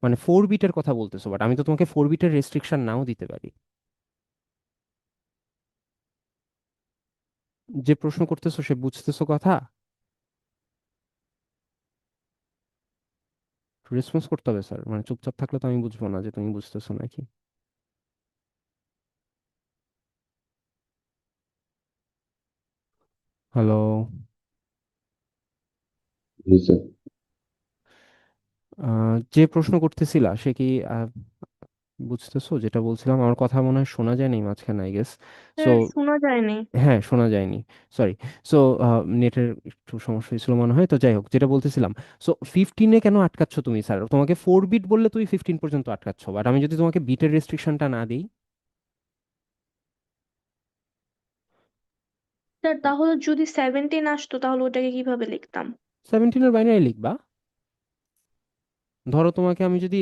S1: মানে 4 বিটের কথা বলতেছো, বাট আমি তো তোমাকে 4 বিটের রেস্ট্রিকশন নাও দিতে পারি। যে প্রশ্ন করতেছো সে বুঝতেছো কথা, রেসপন্স করতে হবে স্যার, মানে চুপচাপ থাকলে তো আমি বুঝবো না যে তুমি বুঝতেছো নাকি। হ্যালো।
S11: জি স্যার।
S1: যে প্রশ্ন করতেছিলা সে কি বুঝতেছো যেটা বলছিলাম? আমার কথা মনে হয় শোনা যায়নি মাঝখানে, আই গেস। সো
S10: স্যার শোনা যায়নি।
S1: হ্যাঁ, শোনা যায়নি, সরি। সো নেটের একটু সমস্যা হয়েছিল মনে হয়। তো যাই হোক, যেটা বলতেছিলাম, সো 15-এ কেন আটকাচ্ছ তুমি স্যার? তোমাকে 4 বিট বললে তুমি 15 পর্যন্ত আটকাচ্ছ, বাট আমি যদি তোমাকে বিটের রেস্ট্রিকশনটা না দিই।
S10: স্যার তাহলে যদি 17 আসতো তাহলে ওটাকে কিভাবে লিখতাম?
S1: 17-এর বাইনারি লিখবা। ধরো তোমাকে আমি যদি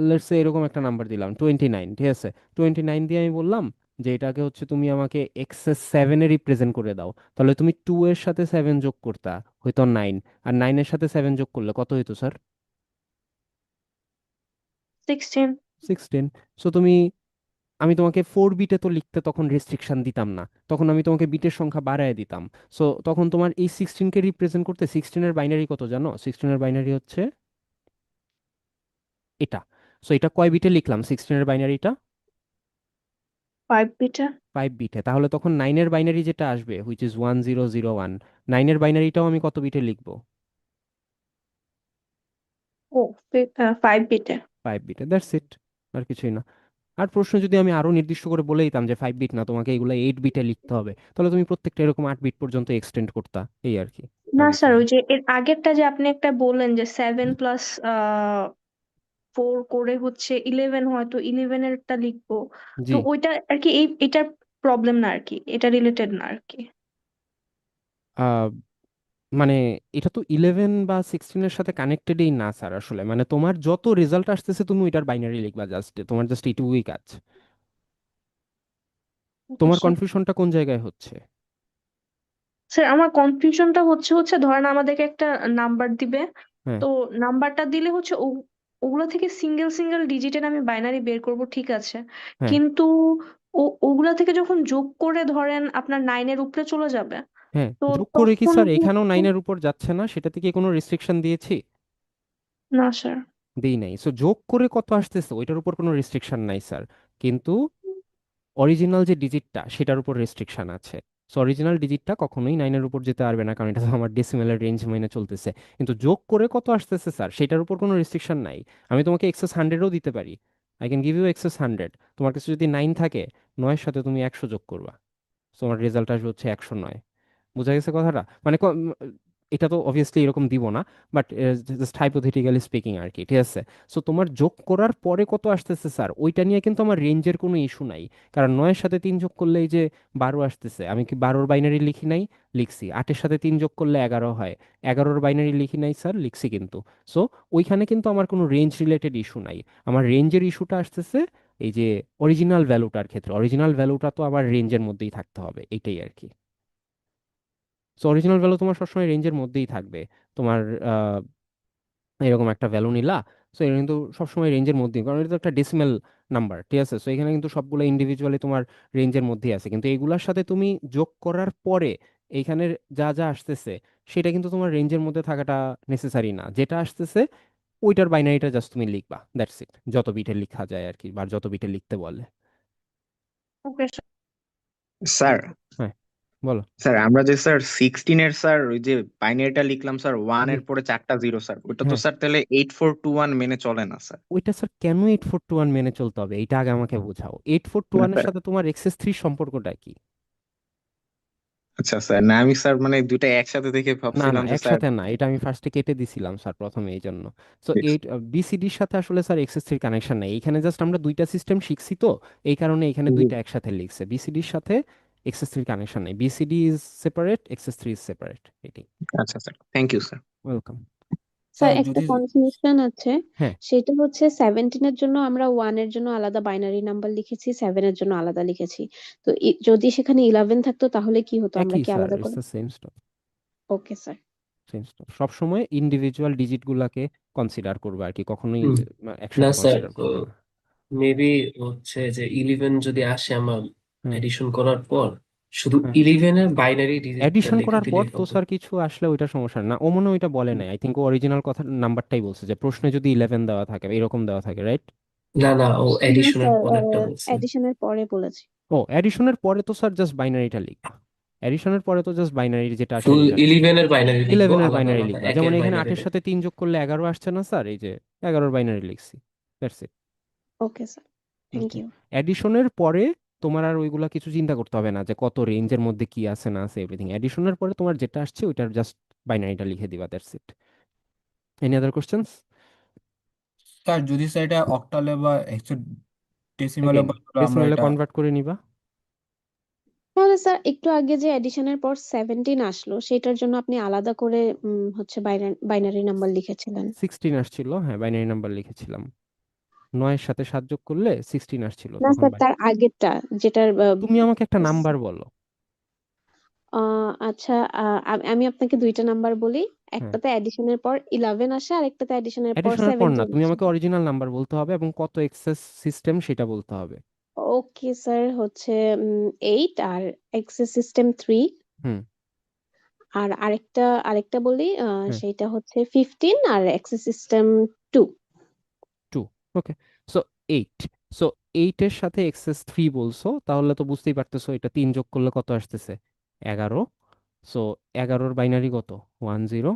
S1: লেটস সে এরকম একটা নাম্বার দিলাম 29, ঠিক আছে? 29 দিয়ে আমি বললাম যে এটাকে হচ্ছে তুমি আমাকে এক্সেস 7-এ রিপ্রেজেন্ট করে দাও, তাহলে তুমি 2 এর সাথে 7 যোগ করতা, হয়তো 9। আর 9-এর সাথে 7 যোগ করলে কত হইতো স্যার?
S10: 16।
S1: 16। সো তুমি, আমি তোমাকে 4 বিটে তো লিখতে তখন রেস্ট্রিকশন দিতাম না, তখন আমি তোমাকে বিটের সংখ্যা বাড়ায় দিতাম। সো তখন তোমার এই 16-কে রিপ্রেজেন্ট করতে 16-এর বাইনারি কত জানো? 16-এর বাইনারি হচ্ছে এটা। সো এটা কয় বিটে লিখলাম 16-এর বাইনারিটা?
S10: 5 বিটা।
S1: 5 বিটে। তাহলে তখন 9-এর বাইনারি যেটা আসবে, হুইচ ইজ 1001, 9-এর বাইনারিটাও আমি কত বিটে লিখবো?
S10: ও 5 বিটে।
S1: 5 বিটে, দ্যাটস ইট। আর কিছুই না। আর প্রশ্ন যদি আমি আরো নির্দিষ্ট করে বলে দিতাম যে 5 বিট না, তোমাকে এগুলো 8 বিটে লিখতে হবে, তাহলে তুমি প্রত্যেকটা এরকম 8 বিট পর্যন্ত এক্সটেন্ড করতা, এই আর কি। আর
S10: না স্যার,
S1: কিছুই না।
S10: ওই যে এর আগেরটা যে আপনি একটা বললেন যে 7 প্লাস 4 করে হচ্ছে 11, হয়তো 11-এরটা লিখবো।
S1: জি।
S10: তো ওইটা আর কি এটার প্রবলেম না আর কি, এটা রিলেটেড না আর কি।
S1: আহ, মানে এটা তো 11 বা 16-এর সাথে কানেক্টেডই না স্যার, আসলে মানে তোমার যত রেজাল্ট আসতেছে তুমি ওইটার বাইনারি লিখবা, জাস্ট তোমার জাস্ট এইটুকুই কাজ।
S10: ওকে
S1: তোমার
S10: স্যার।
S1: কনফিউশনটা কোন জায়গায় হচ্ছে?
S10: স্যার আমার কনফিউশনটা হচ্ছে ধরেন আমাদেরকে একটা নাম্বার দিবে,
S1: হ্যাঁ,
S10: তো নাম্বারটা দিলে হচ্ছে ওগুলো থেকে সিঙ্গেল সিঙ্গেল ডিজিটের আমি বাইনারি বের করব, ঠিক আছে,
S1: হ্যাঁ,
S10: কিন্তু ওগুলা থেকে যখন যোগ করে ধরেন আপনার 9-এর উপরে চলে যাবে,
S1: হ্যাঁ।
S10: তো
S1: যোগ করে কি
S10: তখন
S1: স্যার এখানেও
S10: হচ্ছে
S1: 9-এর উপর যাচ্ছে না? সেটা থেকে কোনো রেস্ট্রিকশন দিয়েছি?
S10: না স্যার।
S1: দেই নাই। সো যোগ করে কত আসতেছে ওইটার উপর কোনো রেস্ট্রিকশন নাই স্যার, কিন্তু অরিজিনাল যে ডিজিটটা সেটার উপর রেস্ট্রিকশন আছে। সো অরিজিনাল ডিজিটটা কখনোই 9-এর উপর যেতে পারবে না, কারণ এটা তো আমার ডেসিমেলের রেঞ্জ মেনে চলতেছে। কিন্তু যোগ করে কত আসতেছে স্যার সেটার উপর কোনো রেস্ট্রিকশন নাই। আমি তোমাকে এক্সেস 100-ও দিতে পারি, I can give you excess 100। তোমার কাছে যদি 9 থাকে, 9-এর সাথে তুমি 100 যোগ করবা, সো আমার রেজাল্ট আসবে হচ্ছে 109। বোঝা গেছে কথাটা? মানে এটা তো অবভিয়াসলি এরকম দিব না, বাট জাস্ট হাইপোথেটিক্যালি স্পিকিং আর কি, ঠিক আছে? সো তোমার যোগ করার পরে কত আসতেছে স্যার ওইটা নিয়ে কিন্তু আমার রেঞ্জের কোনো ইস্যু নাই। কারণ 9-এর সাথে 3 যোগ করলে এই যে 12 আসতেছে, আমি কি 12-র বাইনারি লিখি নাই? লিখছি। 8-এর সাথে 3 যোগ করলে 11 হয়, 11-র বাইনারি লিখি নাই স্যার? লিখছি কিন্তু। সো ওইখানে কিন্তু আমার কোনো রেঞ্জ রিলেটেড ইস্যু নাই। আমার রেঞ্জের ইস্যুটা আসতেছে এই যে অরিজিনাল ভ্যালুটার ক্ষেত্রে। অরিজিনাল ভ্যালুটা তো আবার রেঞ্জের মধ্যেই থাকতে হবে, এইটাই আর কি। সো অরিজিনাল ভ্যালু তোমার সবসময় রেঞ্জের মধ্যেই থাকবে। তোমার আহ, এরকম একটা ভ্যালু নিলা, সো এটা কিন্তু সবসময় রেঞ্জের মধ্যেই, কারণ এটা তো একটা ডেসিমেল নাম্বার, ঠিক আছে? সো এখানে কিন্তু সবগুলো ইন্ডিভিজুয়ালি তোমার রেঞ্জের মধ্যেই আছে, কিন্তু এইগুলোর সাথে তুমি যোগ করার পরে এইখানে যা যা আসতেছে সেটা কিন্তু তোমার রেঞ্জের মধ্যে থাকাটা নেসেসারি না। যেটা আসতেছে ওইটার বাইনারিটা জাস্ট তুমি লিখবা, দ্যাটস ইট। যত বিটে লেখা যায় আর কি, বা যত বিটে লিখতে বলে।
S10: Okay sir.
S2: স্যার
S1: হ্যাঁ, বলো।
S2: স্যার আমরা যে স্যার 16-এর স্যার ওই যে বাইনারিটা লিখলাম স্যার, ওয়ান
S1: জি।
S2: এর পরে 4টা জিরো স্যার, ওটা তো
S1: হ্যাঁ,
S2: স্যার তাহলে 8421 মেনে চলে না স্যার।
S1: ওইটা স্যার কেন 8-4-2-1 মেনে চলতে হবে এটা আগে আমাকে বোঝাও। এইট ফোর টু
S2: না
S1: ওয়ানের
S2: স্যার।
S1: সাথে তোমার এক্সেস 3 সম্পর্কটা কি?
S2: আচ্ছা স্যার, না আমি স্যার মানে দুইটা একসাথে দেখে
S1: না না,
S2: ভাবছিলাম যে স্যার।
S1: একসাথে না, এটা আমি ফার্স্টে কেটে দিছিলাম স্যার প্রথমে, এই জন্য। সো এইট বিসিডির সাথে আসলে স্যার এক্সেস 3 কানেকশন নেই এইখানে, জাস্ট আমরা দুইটা সিস্টেম শিখছি তো, এই কারণে এখানে
S2: জি।
S1: দুইটা একসাথে লিখছে। বিসিডির সাথে এক্সেস 3 কানেকশন নেই, BCD is separate, excess 3 is separate, এটাই।
S2: আচ্ছা sir, thank you sir.
S1: Welcome.
S5: Sir
S1: sir
S5: একটা
S1: যদি,
S5: কনফিউশন আছে,
S1: হ্যাঁ,
S5: সেটা হচ্ছে 17-এর জন্য আমরা 1-এর জন্য আলাদা বাইনারি নাম্বার লিখেছি, 7-এর জন্য আলাদা লিখেছি। তো যদি সেখানে 11 থাকতো তাহলে কি হতো, আমরা
S1: একই
S5: কি
S1: স্যার,
S5: আলাদা
S1: ইটস
S5: করে?
S1: The same stop.
S5: Okay sir.
S1: সবসময় ইন্ডিভিজুয়াল ডিজিট গুলাকে কনসিডার করবে আর কি, কখনোই
S8: হুম। না
S1: একসাথে
S8: স্যার,
S1: কনসিডার করবে না।
S8: মেবি হচ্ছে যে 11 যদি আসে আমার
S1: হুম।
S8: এডিশন করার পর, শুধু
S1: হ্যাঁ,
S8: 11-এর বাইনারি ডিজিটটা
S1: এডিশন
S8: লিখে
S1: করার পর
S8: দিলেই
S1: তো
S8: হবে।
S1: স্যার কিছু আসলে ওইটা সমস্যা না, ও মনে হয় ওইটা বলে নাই, আই থিঙ্ক ও অরিজিনাল কথা নাম্বারটাই বলছে যে প্রশ্নে যদি 11 দেওয়া থাকে এরকম দেওয়া থাকে, রাইট?
S8: না না, ও
S5: না
S8: এডিশনের
S5: স্যার,
S8: পরেরটা বলছে।
S5: এডিশনের পরে বলেছি।
S1: ও এডিশনের পরে তো স্যার জাস্ট বাইনারিটা লিখবা, এডিশনের পরে তো জাস্ট বাইনারি যেটা আসে
S8: ফুল
S1: রিটার্ন
S8: 11-এর বাইনারি লিখবো,
S1: 11-এর
S8: আলাদা
S1: বাইনারি
S8: আলাদা
S1: লিখবা, যেমন
S8: একের
S1: এখানে
S8: বাইনারি
S1: 8-এর সাথে 3 যোগ করলে 11 আসছে না স্যার, এই যে 11-এর বাইনারি লিখছি, that's it.
S5: Okay sir, thank you.
S1: এডিশনের পরে তোমার আর ওইগুলা কিছু চিন্তা করতে হবে না যে কত রেঞ্জের মধ্যে কি আছে না আছে এভরিথিং, এডিশনের পরে তোমার যেটা আসছে ওইটার জাস্ট বাইনারিটা লিখে দিবা, that's it. Any other questions?
S11: Sir যদি স্যার এটা অক্টালে বা হেক্সাডেসিমালে
S1: এগেইন
S11: বলে আমরা
S1: ডেসিমেলে
S11: এটা
S1: কনভার্ট করে নিবা।
S5: তাহলে স্যার একটু আগে যে এডিশনের পর 17 আসলো সেটার জন্য আপনি আলাদা করে হচ্ছে বাইনারি নাম্বার লিখেছিলেন।
S1: 16 আসছিল, হ্যাঁ বাইনারি নাম্বার লিখেছিলাম, 9-এর সাথে 7 যোগ করলে 16 আসছিল
S5: না
S1: তখন
S5: স্যার, তার আগেরটা যেটার
S1: তুমি আমাকে একটা নাম্বার বলো।
S5: আচ্ছা, আমি আপনাকে দুইটা নাম্বার বলি।
S1: হ্যাঁ,
S5: একটাতে এডিশনের পর 11 আসে আর একটাতে এডিশনের পর
S1: এডিশনের পর না,
S5: 17
S1: তুমি
S5: আসে।
S1: আমাকে অরিজিনাল নাম্বার বলতে হবে এবং কত এক্সেস সিস্টেম সেটা বলতে হবে।
S5: ওকে স্যার, হচ্ছে 8 আর এক্সেস সিস্টেম 3।
S1: হুম।
S5: আর আরেকটা বলি,
S1: হ্যাঁ,
S5: সেটা হচ্ছে 15 আর এক্সেস সিস্টেম 2।
S1: 2। ওকে, সো 8, সো 8-এর সাথে এক্সেস 3 বলছো, তাহলে তো বুঝতেই পারতেছো এটা 3 যোগ করলে কত আসতেছে, 11। সো 11-র বাইনারি কত, 1011।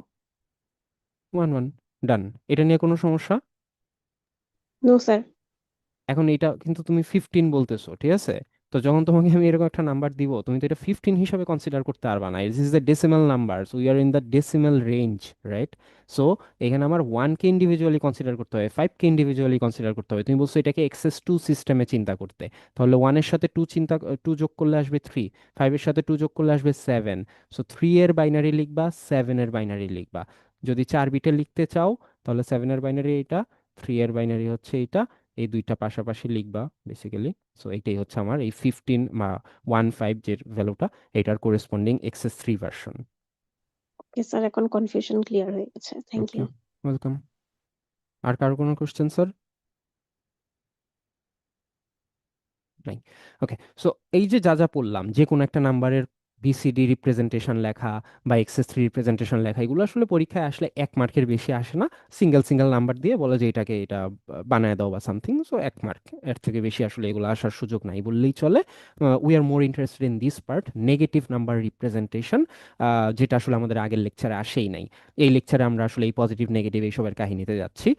S1: ডান, এটা নিয়ে কোনো সমস্যা?
S5: No sir.
S1: এখন এটা কিন্তু তুমি 15 বলতেছো, ঠিক আছে? তো যখন তোমাকে আমি এরকম একটা নাম্বার দিব, তুমি তো এটা 15 হিসাবে কনসিডার করতে পারবা না, this is the decimal number, so we are in the decimal range, right? So এখানে আমার 1-কে ইন্ডিভিজুয়ালি কনসিডার করতে হবে, 5-কে ইন্ডিভিজুয়ালি কনসিডার করতে হবে। তুমি বলছো এটাকে এক্সেস 2 সিস্টেমে চিন্তা করতে, তাহলে 1-এর সাথে 2 যোগ করলে আসবে 3, 5-এর সাথে 2 যোগ করলে আসবে 7। সো 3-এর বাইনারি লিখবা, 7-এর বাইনারি লিখবা। যদি 4 বিটে লিখতে চাও তাহলে 7-এর বাইনারি এটা, 3-এর বাইনারি হচ্ছে এটা, এই দুইটা পাশাপাশি লিখবা বেসিক্যালি। সো এইটাই হচ্ছে আমার এই 15 বা 15 যে ভ্যালুটা, এটার corresponding XS 3 version.
S5: Okay sir, এখন কনফিউশন ক্লিয়ার হয়ে গেছে, থ্যাংক
S1: ওকে,
S5: ইউ।
S1: ওয়েলকাম। আর কারো কোনো কোশ্চেন স্যার? নাই। ওকে, সো এই যে যা যা পড়লাম, যে কোনো একটা নাম্বারের বিসিডি রিপ্রেজেন্টেশন লেখা বা এক্সেস 3 রিপ্রেজেন্টেশন লেখা, এগুলো আসলে পরীক্ষায় আসলে 1 মার্কের বেশি আসে না। সিঙ্গেল সিঙ্গেল নাম্বার দিয়ে বলে যে এটাকে এটা বানায় দাও বা সামথিং, সো 1 মার্ক, এর থেকে বেশি আসলে এগুলো আসার সুযোগ নাই বললেই চলে। We are more interested in this part, negative number representation, যেটা আসলে আমাদের আগের লেকচারে আসেই নাই। এই লেকচারে আমরা আসলে এই পজিটিভ নেগেটিভ এইসবের কাহিনীতে যাচ্ছি।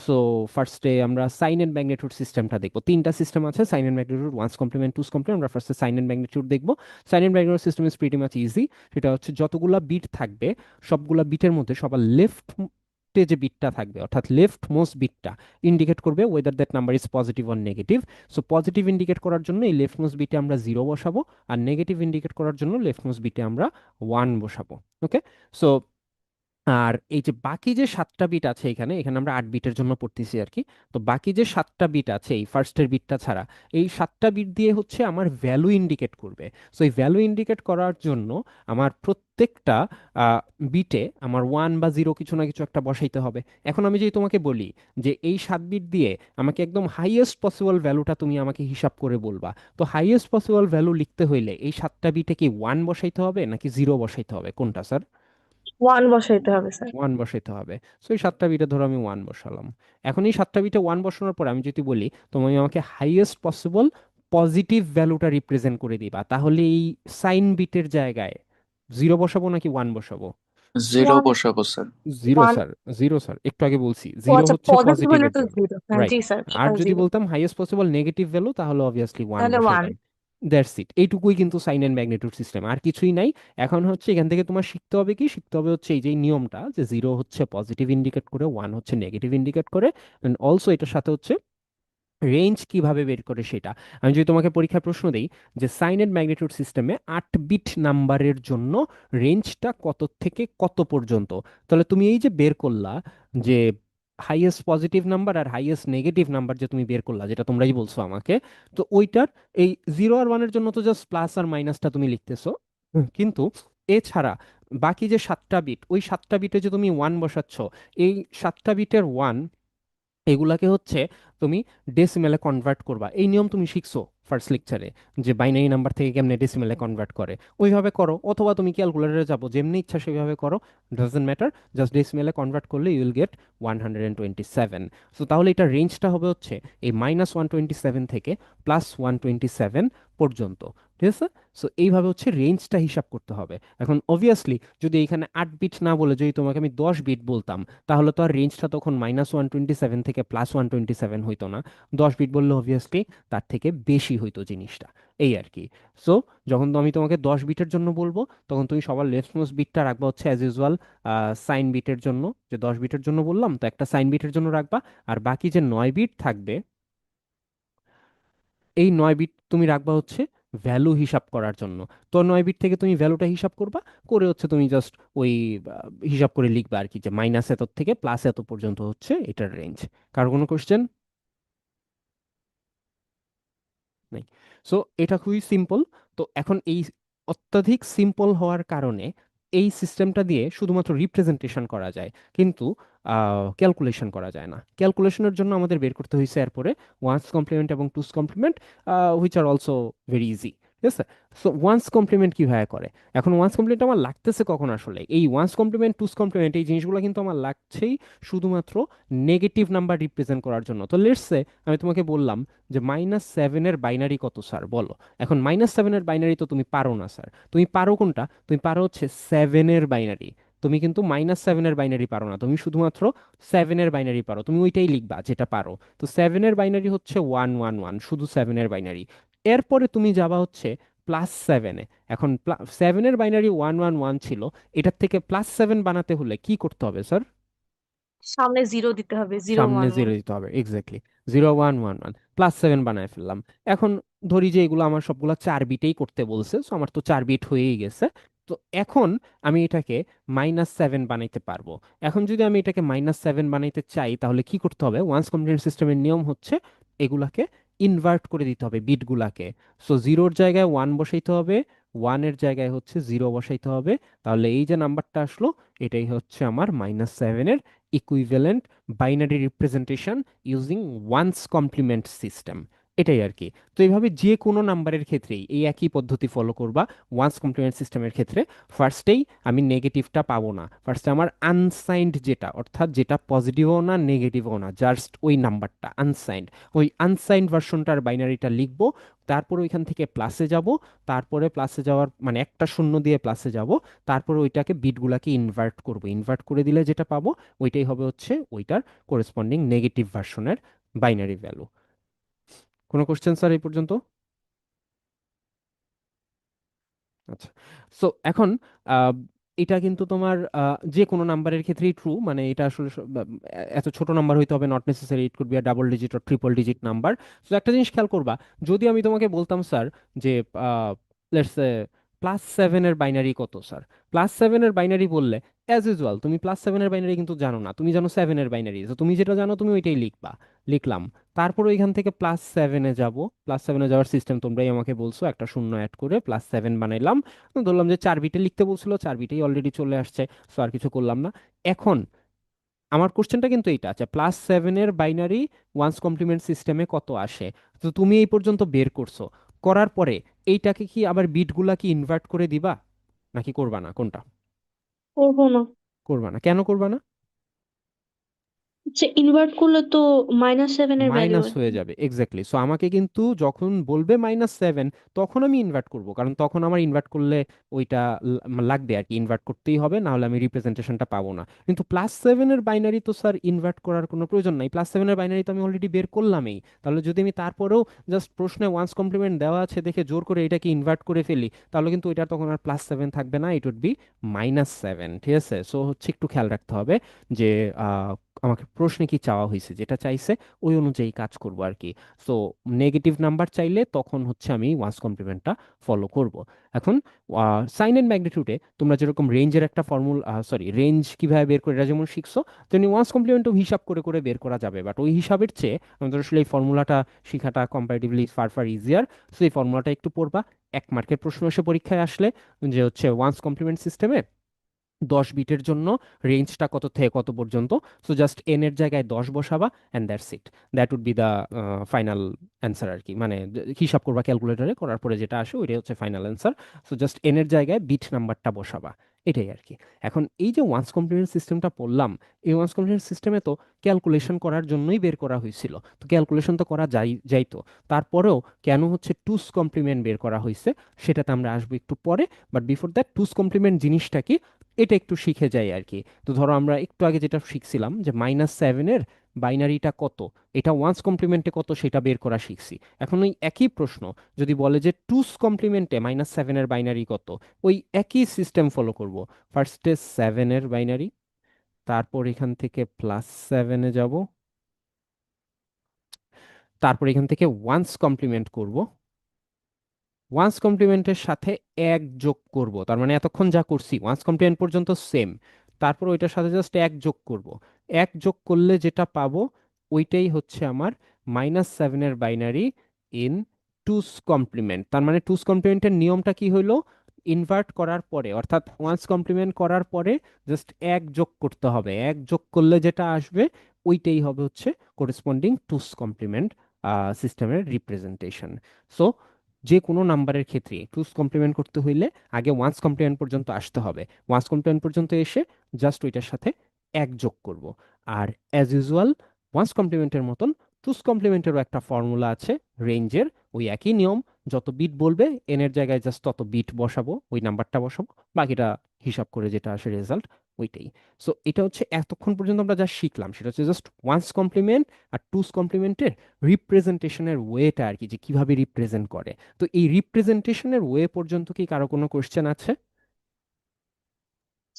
S1: সো ফার্স্টে আমরা সাইন এন্ড ম্যাগনিটিউড সিস্টেমটা দেখবো। 3টা সিস্টেম আছে, sign and magnitude, one's complement, two's complement. আমরা ফার্স্টে সাইন এন্ড ম্যাগনিটিউড দেখবো। Sign and magnitude system is pretty much easy. সেটা হচ্ছে যতগুলা বিট থাকবে সবগুলা বিটের মধ্যে সবার লেফট যে বিটটা থাকবে, অর্থাৎ লেফট মোস্ট বিটটা ইন্ডিকেট করবে weather that number is positive or negative. So positive indicate করার জন্য এই লেফট মোস্ট বিটে আমরা 0 বসাবো, আর নেগেটিভ ইন্ডিকেট করার জন্য লেফট মোস্ট বিটে আমরা 1 বসাবো। ওকে, সো আর এই যে বাকি যে 7টা বিট আছে, এখানে এখানে আমরা 8 বিটের জন্য পড়তেছি আর কি। তো বাকি যে 7টা বিট আছে এই ফার্স্টের বিটটা ছাড়া, এই 7টা বিট দিয়ে হচ্ছে আমার ভ্যালু ইন্ডিকেট করবে। সো এই ভ্যালু ইন্ডিকেট করার জন্য আমার প্রত্যেকটা বিটে আমার 1 বা 0 কিছু না কিছু একটা বসাইতে হবে। এখন আমি যদি তোমাকে বলি যে এই 7 বিট দিয়ে আমাকে একদম হাইয়েস্ট পসিবল ভ্যালুটা তুমি আমাকে হিসাব করে বলবা, তো হাইয়েস্ট পসিবল ভ্যালু লিখতে হইলে এই 7টা বিটে কি 1 বসাইতে হবে নাকি 0 বসাইতে হবে, কোনটা স্যার?
S10: 1 বসাইতে হবে স্যার।
S1: 1 বসাইতে হবে। সো এই 7টা বিটে ধরো আমি 1 বসালাম। এখন এই 7টা বিটে 1 বসানোর পর আমি যদি বলি তুমি আমাকে হাইয়েস্ট পসিবল পজিটিভ ভ্যালুটা রিপ্রেজেন্ট করে দিবা, তাহলে এই সাইন বিটের জায়গায় 0 বসাবো নাকি 1 বসাবো?
S3: 0
S10: 1
S3: বসাবো স্যার।
S1: 0
S10: 1
S1: স্যার, 0 স্যার, একটু আগে বলছি
S10: ও
S1: 0
S10: আচ্ছা,
S1: হচ্ছে
S10: পজিটিভ হলে
S1: পজিটিভের
S10: তো
S1: জন্য,
S10: 0, হ্যাঁ জি
S1: রাইট?
S10: স্যার,
S1: আর যদি
S10: জিরো
S1: বলতাম হাইয়েস্ট পসিবল নেগেটিভ ভ্যালু, তাহলে অবভিয়াসলি 1
S10: তাহলে 1।
S1: বসাইতাম। দ্যাটস ইট, এইটুকুই কিন্তু সাইন এন্ড ম্যাগনিটিউড সিস্টেম, আর কিছুই নাই। এখন হচ্ছে এখান থেকে তোমার শিখতে হবে কি, শিখতে হবে হচ্ছে এই যে নিয়মটা যে 0 হচ্ছে পজিটিভ ইন্ডিকেট করে, 1 হচ্ছে নেগেটিভ ইন্ডিকেট করে, এন্ড অলসো এটার সাথে হচ্ছে রেঞ্জ কিভাবে বের করে সেটা। আমি যদি তোমাকে পরীক্ষায় প্রশ্ন দেই যে সাইন এন্ড ম্যাগনিটিউড সিস্টেমে 8 বিট নাম্বারের জন্য রেঞ্জটা কত থেকে কত পর্যন্ত, তাহলে তুমি এই যে বের করলা যে হাইয়েস্ট পজিটিভ নাম্বার আর হাইয়েস্ট নেগেটিভ নাম্বার যে তুমি বের করলা, যেটা তোমরাই বলছো আমাকে, তো ওইটার এই 0 আর 1-এর জন্য তো জাস্ট প্লাস আর মাইনাসটা তুমি লিখতেছো। কিন্তু এছাড়া বাকি যে 7টা বিট, ওই 7টা বিটে যে তুমি ওয়ান বসাচ্ছ, এই 7টা বিটের ওয়ান এগুলাকে হচ্ছে তুমি ডেসিমেলে কনভার্ট করবা। এই নিয়ম তুমি শিখছো ফার্স্ট লেকচারে, যে বাইনারি নাম্বার থেকে কেমনে ডেসিমেলে কনভার্ট করে, ওইভাবে করো, অথবা তুমি ক্যালকুলেটরে যাবো, যেমনি ইচ্ছা সেভাবে করো, ডাজেন্ট ম্যাটার, জাস্ট ডেসিমেলে কনভার্ট করলে ইউ উইল গেট 127। সো তাহলে এটা রেঞ্জটা হবে হচ্ছে এই -127 থেকে +127 পর্যন্ত, ঠিক আছে? সো এইভাবে হচ্ছে রেঞ্জটা হিসাব করতে হবে। এখন অবভিয়াসলি যদি এখানে 8 বিট না বলে যদি তোমাকে আমি 10 বিট বলতাম, তাহলে তো আর রেঞ্জটা তখন -127 থেকে +127 হইতো না। 10 বিট বললে অবভিয়াসলি তার থেকে বেশি হইতো জিনিসটা, এই আর কি। সো যখন তো আমি তোমাকে 10 বিটের জন্য বলবো, তখন তুমি সবার লেফটমোস্ট বিটটা রাখবা হচ্ছে অ্যাজ ইউজুয়াল সাইন বিটের জন্য। যে 10 বিটের জন্য বললাম, তো একটা সাইন বিটের জন্য রাখবা, আর বাকি যে 9 বিট থাকবে, এই 9 বিট তুমি রাখবা হচ্ছে ভ্যালু হিসাব করার জন্য। তো 9 বিট থেকে তুমি ভ্যালুটা হিসাব করবা, করে হচ্ছে তুমি জাস্ট ওই হিসাব করে লিখবা আর কি, যে মাইনাস এত থেকে প্লাস এত পর্যন্ত হচ্ছে এটার রেঞ্জ। কার কোনো কোশ্চেন নেই? সো এটা খুবই সিম্পল। তো এখন এই অত্যাধিক সিম্পল হওয়ার কারণে এই সিস্টেমটা দিয়ে শুধুমাত্র রিপ্রেজেন্টেশন করা যায়, কিন্তু ক্যালকুলেশন করা যায় না। ক্যালকুলেশনের জন্য আমাদের বের করতে হয়েছে এরপরে ওয়ান্স কমপ্লিমেন্ট এবং two's complement, which are also very easy, ঠিক আছে? সো ওয়ান্স কমপ্লিমেন্ট কিভাবে করে? এখন ওয়ান্স কমপ্লিমেন্ট আমার লাগতেছে কখন? আসলে এই ওয়ান্স কমপ্লিমেন্ট, টুস কমপ্লিমেন্ট, এই জিনিসগুলো কিন্তু আমার লাগছেই শুধুমাত্র নেগেটিভ নাম্বার রিপ্রেজেন্ট করার জন্য। তো লেটস সে আমি তোমাকে বললাম যে -7-এর বাইনারি কত স্যার বলো। এখন -7-এর বাইনারি তো তুমি পারো না স্যার। তুমি পারো কোনটা? তুমি পারো হচ্ছে 7-এর বাইনারি। তুমি কিন্তু -7-এর বাইনারি পারো না, তুমি শুধুমাত্র 7-এর বাইনারি পারো। তুমি ওইটাই লিখবা যেটা পারো। তো 7-এর বাইনারি হচ্ছে 111, শুধু 7-এর বাইনারি। এরপরে তুমি যাবা হচ্ছে +7-এ। এখন 7-এর বাইনারি 111 ছিল, এটার থেকে +7 বানাতে হলে কি করতে হবে স্যার?
S10: সামনে জিরো দিতে হবে, জিরো
S1: সামনে
S10: ওয়ান ওয়ান।
S1: জিরো দিতে হবে, এক্স্যাক্টলি। 0111 +7 বানায় ফেললাম। এখন ধরি যে এগুলো আমার সবগুলো 4 বিটেই করতে বলছে, সো আমার তো 4 বিট হয়েই গেছে। তো এখন আমি এটাকে -7 বানাইতে পারবো। এখন যদি আমি এটাকে -7 বানাইতে চাই, তাহলে কি করতে হবে? ওয়ান্স কমপ্লিট সিস্টেমের নিয়ম হচ্ছে এগুলাকে ইনভার্ট করে দিতে হবে বিটগুলাকে। সো জিরোর জায়গায় ওয়ান বসাইতে হবে, ওয়ানের জায়গায় হচ্ছে জিরো বসাইতে হবে। তাহলে এই যে নাম্বারটা আসলো, এটাই হচ্ছে আমার -7-এর equivalent binary representation using one's complement system, এটাই আর কি। তো এইভাবে যে কোনো নাম্বারের ক্ষেত্রেই এই একই পদ্ধতি ফলো করবা। ওয়ান্স কমপ্লিমেন্ট সিস্টেমের ক্ষেত্রে ফার্স্টেই আমি নেগেটিভটা পাবো না, ফার্স্টে আমার আনসাইন্ড যেটা, অর্থাৎ যেটা পজিটিভও না নেগেটিভও না, জাস্ট ওই নাম্বারটা আনসাইন্ড, ওই আনসাইন্ড ভার্সনটার বাইনারিটা লিখবো। তারপর ওইখান থেকে প্লাসে যাব, তারপরে প্লাসে যাওয়ার মানে একটা শূন্য দিয়ে প্লাসে যাব, তারপরে ওইটাকে বিটগুলাকে ইনভার্ট করব, ইনভার্ট করে দিলে যেটা পাবো ওইটাই হবে হচ্ছে ওইটার করেসপন্ডিং নেগেটিভ ভার্সনের বাইনারি ভ্যালু। কোনো কোশ্চেন স্যার এই পর্যন্ত? আচ্ছা। সো এখন আহ, এটা কিন্তু তোমার যে কোনো নাম্বারের ক্ষেত্রেই ট্রু, মানে এটা আসলে এত ছোট নাম্বার হইতে হবে not necessary, it could be a double digit or triple digit number. তো একটা জিনিস খেয়াল করবা, যদি আমি তোমাকে বলতাম স্যার যে লেটস +7-এর বাইনারি কত স্যার, +7-এর বাইনারি বললে অ্যাজ ইউজুয়াল তুমি +7-এর বাইনারি কিন্তু জানো না, তুমি জানো 7-এর বাইনারি। তো তুমি যেটা জানো তুমি ওইটাই লিখবা, লিখলাম। তারপর ওইখান থেকে +7-এ যাব, +7-এ যাওয়ার সিস্টেম তোমরাই আমাকে বলছো, একটা শূন্য অ্যাড করে +7 বানাইলাম। ধরলাম যে 4 বিটে লিখতে বলছিল, 4 বিটেই অলরেডি চলে আসছে, সো আর কিছু করলাম না। এখন আমার কোশ্চেনটা কিন্তু এইটা, আচ্ছা +7-এর বাইনারি ওয়ান্স কমপ্লিমেন্ট সিস্টেমে কত আসে? তো তুমি এই পর্যন্ত বের করছো, করার পরে এইটাকে কি আবার বিটগুলা কি ইনভার্ট করে দিবা নাকি করবা না? কোনটা
S10: করবো না।
S1: করবা না? কেন করবা না?
S10: যে ইনভার্ট করলে তো -7 এর ভ্যালু
S1: মাইনাস হয়ে
S10: আসবে।
S1: যাবে, এক্স্যাক্টলি। সো আমাকে কিন্তু যখন বলবে -7, তখন আমি ইনভার্ট করব, কারণ তখন আমার ইনভার্ট করলে ওইটা লাগবে আর কি, ইনভার্ট করতেই হবে, না হলে আমি রিপ্রেজেন্টেশনটা পাবো না। কিন্তু +7-এর বাইনারি তো স্যার ইনভার্ট করার কোনো প্রয়োজন নাই, +7-এর বাইনারি তো আমি অলরেডি বের করলামই। তাহলে যদি আমি তারপরেও জাস্ট প্রশ্নে ওয়ান্স কমপ্লিমেন্ট দেওয়া আছে দেখে জোর করে এটাকে ইনভার্ট করে ফেলি, তাহলে কিন্তু ওইটা তখন আর +7 থাকবে না, ইট উড বি -7, ঠিক আছে? সো হচ্ছে একটু খেয়াল রাখতে হবে যে আমাকে প্রশ্নে কি চাওয়া হয়েছে, যেটা চাইছে ওই অনুযায়ী কাজ করব আর কি। সো নেগেটিভ নাম্বার চাইলে তখন হচ্ছে আমি ওয়ান্স কমপ্লিমেন্টটা ফলো করব। এখন সাইন এন্ড ম্যাগনিটিউডে তোমরা যেরকম রেঞ্জের একটা ফর্মুলা, সরি রেঞ্জ কিভাবে বের করে এটা যেমন শিখছো, তেমনি ওয়ান্স কমপ্লিমেন্টও হিসাব করে করে বের করা যাবে, বাট ওই হিসাবের চেয়ে আমাদের আসলে এই ফর্মুলাটা শেখাটা comparatively far far easier. So এই ফর্মুলাটা একটু পড়বা, 1 মার্কের প্রশ্ন এসে পরীক্ষায় আসলে, যে হচ্ছে ওয়ান্স কমপ্লিমেন্ট সিস্টেমে 10 বিটের জন্য রেঞ্জটা কত থেকে কত পর্যন্ত। সো জাস্ট এন এর জায়গায় 10 বসাবা and that's it. That would be the final answer আর কি, মানে হিসাব করবা ক্যালকুলেটরে, করার পরে যেটা আসে ওইটাই হচ্ছে final answer. So just N এর জায়গায় বিট নাম্বারটা বসাবা, এটাই আর কি। এখন এই যে ওয়ান্স কমপ্লিমেন্ট সিস্টেমটা পড়লাম, এই ওয়ান্স কমপ্লিমেন্ট সিস্টেমে তো ক্যালকুলেশন করার জন্যই বের করা হয়েছিল, তো ক্যালকুলেশন তো করা যাইতো। তারপরেও কেন হচ্ছে টুস কমপ্লিমেন্ট বের করা হয়েছে সেটাতে আমরা আসবো একটু পরে। But before that two's complement জিনিসটা কি এটা একটু শিখে যাই আর কি। তো ধরো আমরা একটু আগে যেটা শিখছিলাম যে -7-এর বাইনারিটা কত, এটা ওয়ান্স কমপ্লিমেন্টে কত সেটা বের করা শিখছি। এখন ওই একই প্রশ্ন যদি বলে যে টুস কমপ্লিমেন্টে -7-এর বাইনারি কত, ওই একই সিস্টেম ফলো করব। ফার্স্টে 7-এর বাইনারি, তারপর এখান থেকে +7-এ যাব, তারপর এখান থেকে ওয়ান্স কমপ্লিমেন্ট করব, ওয়ান্স কমপ্লিমেন্টের সাথে এক যোগ করব, তার মানে এতক্ষণ যা করছি ওয়ান্স কমপ্লিমেন্ট পর্যন্ত সেম, তারপর ওইটার সাথে জাস্ট এক যোগ করব। এক যোগ করলে যেটা পাবো ওইটাই হচ্ছে আমার -7-এর বাইনারি ইন টুস কমপ্লিমেন্ট। তার মানে টুস কমপ্লিমেন্টের নিয়মটা কি হইলো, ইনভার্ট করার পরে অর্থাৎ ওয়ান্স কমপ্লিমেন্ট করার পরে জাস্ট এক যোগ করতে হবে, এক যোগ করলে যেটা আসবে ওইটাই হবে হচ্ছে করেসপন্ডিং টুস কমপ্লিমেন্ট সিস্টেমের রিপ্রেজেন্টেশন। সো যে কোনো নাম্বারের ক্ষেত্রে টুস কমপ্লিমেন্ট করতে হইলে আগে ওয়ান্স কমপ্লিমেন্ট পর্যন্ত আসতে হবে, ওয়ান্স কমপ্লিমেন্ট পর্যন্ত এসে জাস্ট ওইটার সাথে এক যোগ করব। আর অ্যাজ ইউজুয়াল ওয়ান্স কমপ্লিমেন্টের মতন টুস কমপ্লিমেন্টেরও একটা ফর্মুলা আছে রেঞ্জের, ওই একই নিয়ম, যত বিট বলবে এন এর জায়গায় জাস্ট তত বিট বসাবো, ওই নাম্বারটা বসাবো, বাকিটা হিসাব করে যেটা আসে রেজাল্ট ওইটাই। সো এটা হচ্ছে এতক্ষণ পর্যন্ত আমরা যা শিখলাম সেটা হচ্ছে জাস্ট ওয়ান্স কমপ্লিমেন্ট আর টুস কমপ্লিমেন্টের রিপ্রেজেন্টেশনের ওয়েটা আর কি, যে কিভাবে রিপ্রেজেন্ট করে। তো এই রিপ্রেজেন্টেশনের ওয়ে পর্যন্ত কি কারো কোনো কোশ্চেন আছে?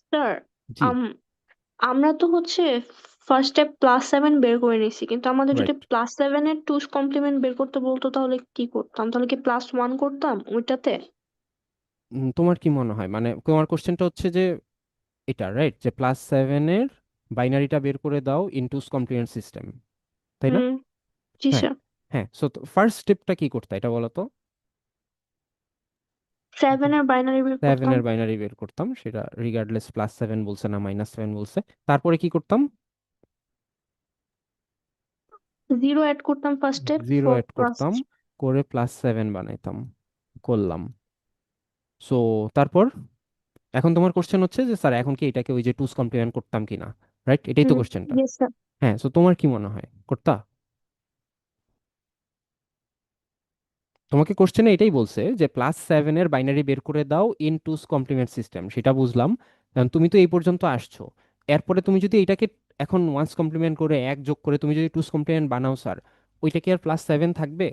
S10: স্যার
S1: জি।
S10: আমরা তো হচ্ছে ফার্স্টে +7 বের করে নিছি, কিন্তু আমাদের যদি
S1: রাইট।
S10: +7 এর টুস কমপ্লিমেন্ট বের করতে বলতো তাহলে কি করতাম? তাহলে কি +1 করতাম ওইটাতে?
S1: তোমার কি মনে হয়, মানে তোমার কোশ্চেনটা হচ্ছে যে এটা রাইট, যে +7-এর বাইনারিটা বের করে দাও ইন টুস কমপ্লিমেন্ট সিস্টেম, তাই না?
S10: হুম, জি
S1: হ্যাঁ।
S10: স্যার।
S1: হ্যাঁ, সো ফার্স্ট স্টেপটা কি করতে এটা বলো তো।
S10: 7 এর বাইনারি বের
S1: 7
S10: করতাম,
S1: এর বাইনারি বের করতাম, সেটা রিগার্ডলেস +7 বলছে না -7 বলছে। তারপরে কি করতাম?
S10: 0 অ্যাড করতাম ফার্স্টে,
S1: 0
S10: 4
S1: অ্যাড
S10: প্লাস
S1: করতাম, করে +7 বানাইতাম, করলাম। সো তারপর এখন তোমার কোশ্চেন হচ্ছে যে স্যার এখন কি এটাকে ওই যে টুস কমপ্লিমেন্ট করতাম কিনা, রাইট? এটাই তো
S10: হুম,
S1: কোশ্চেনটা।
S10: Yes sir.
S1: হ্যাঁ, সো তোমার কি মনে হয় করতা? তোমাকে কোশ্চেনে এটাই বলছে যে +7-এর বাইনারি বের করে দাও ইন টুস কমপ্লিমেন্ট সিস্টেম, সেটা বুঝলাম। কারণ তুমি তো এই পর্যন্ত আসছো, এরপরে তুমি যদি এটাকে এখন ওয়ান্স কমপ্লিমেন্ট করে এক যোগ করে তুমি যদি টুস কমপ্লিমেন্ট বানাও স্যার, ওইটা কি আর +7 থাকবে?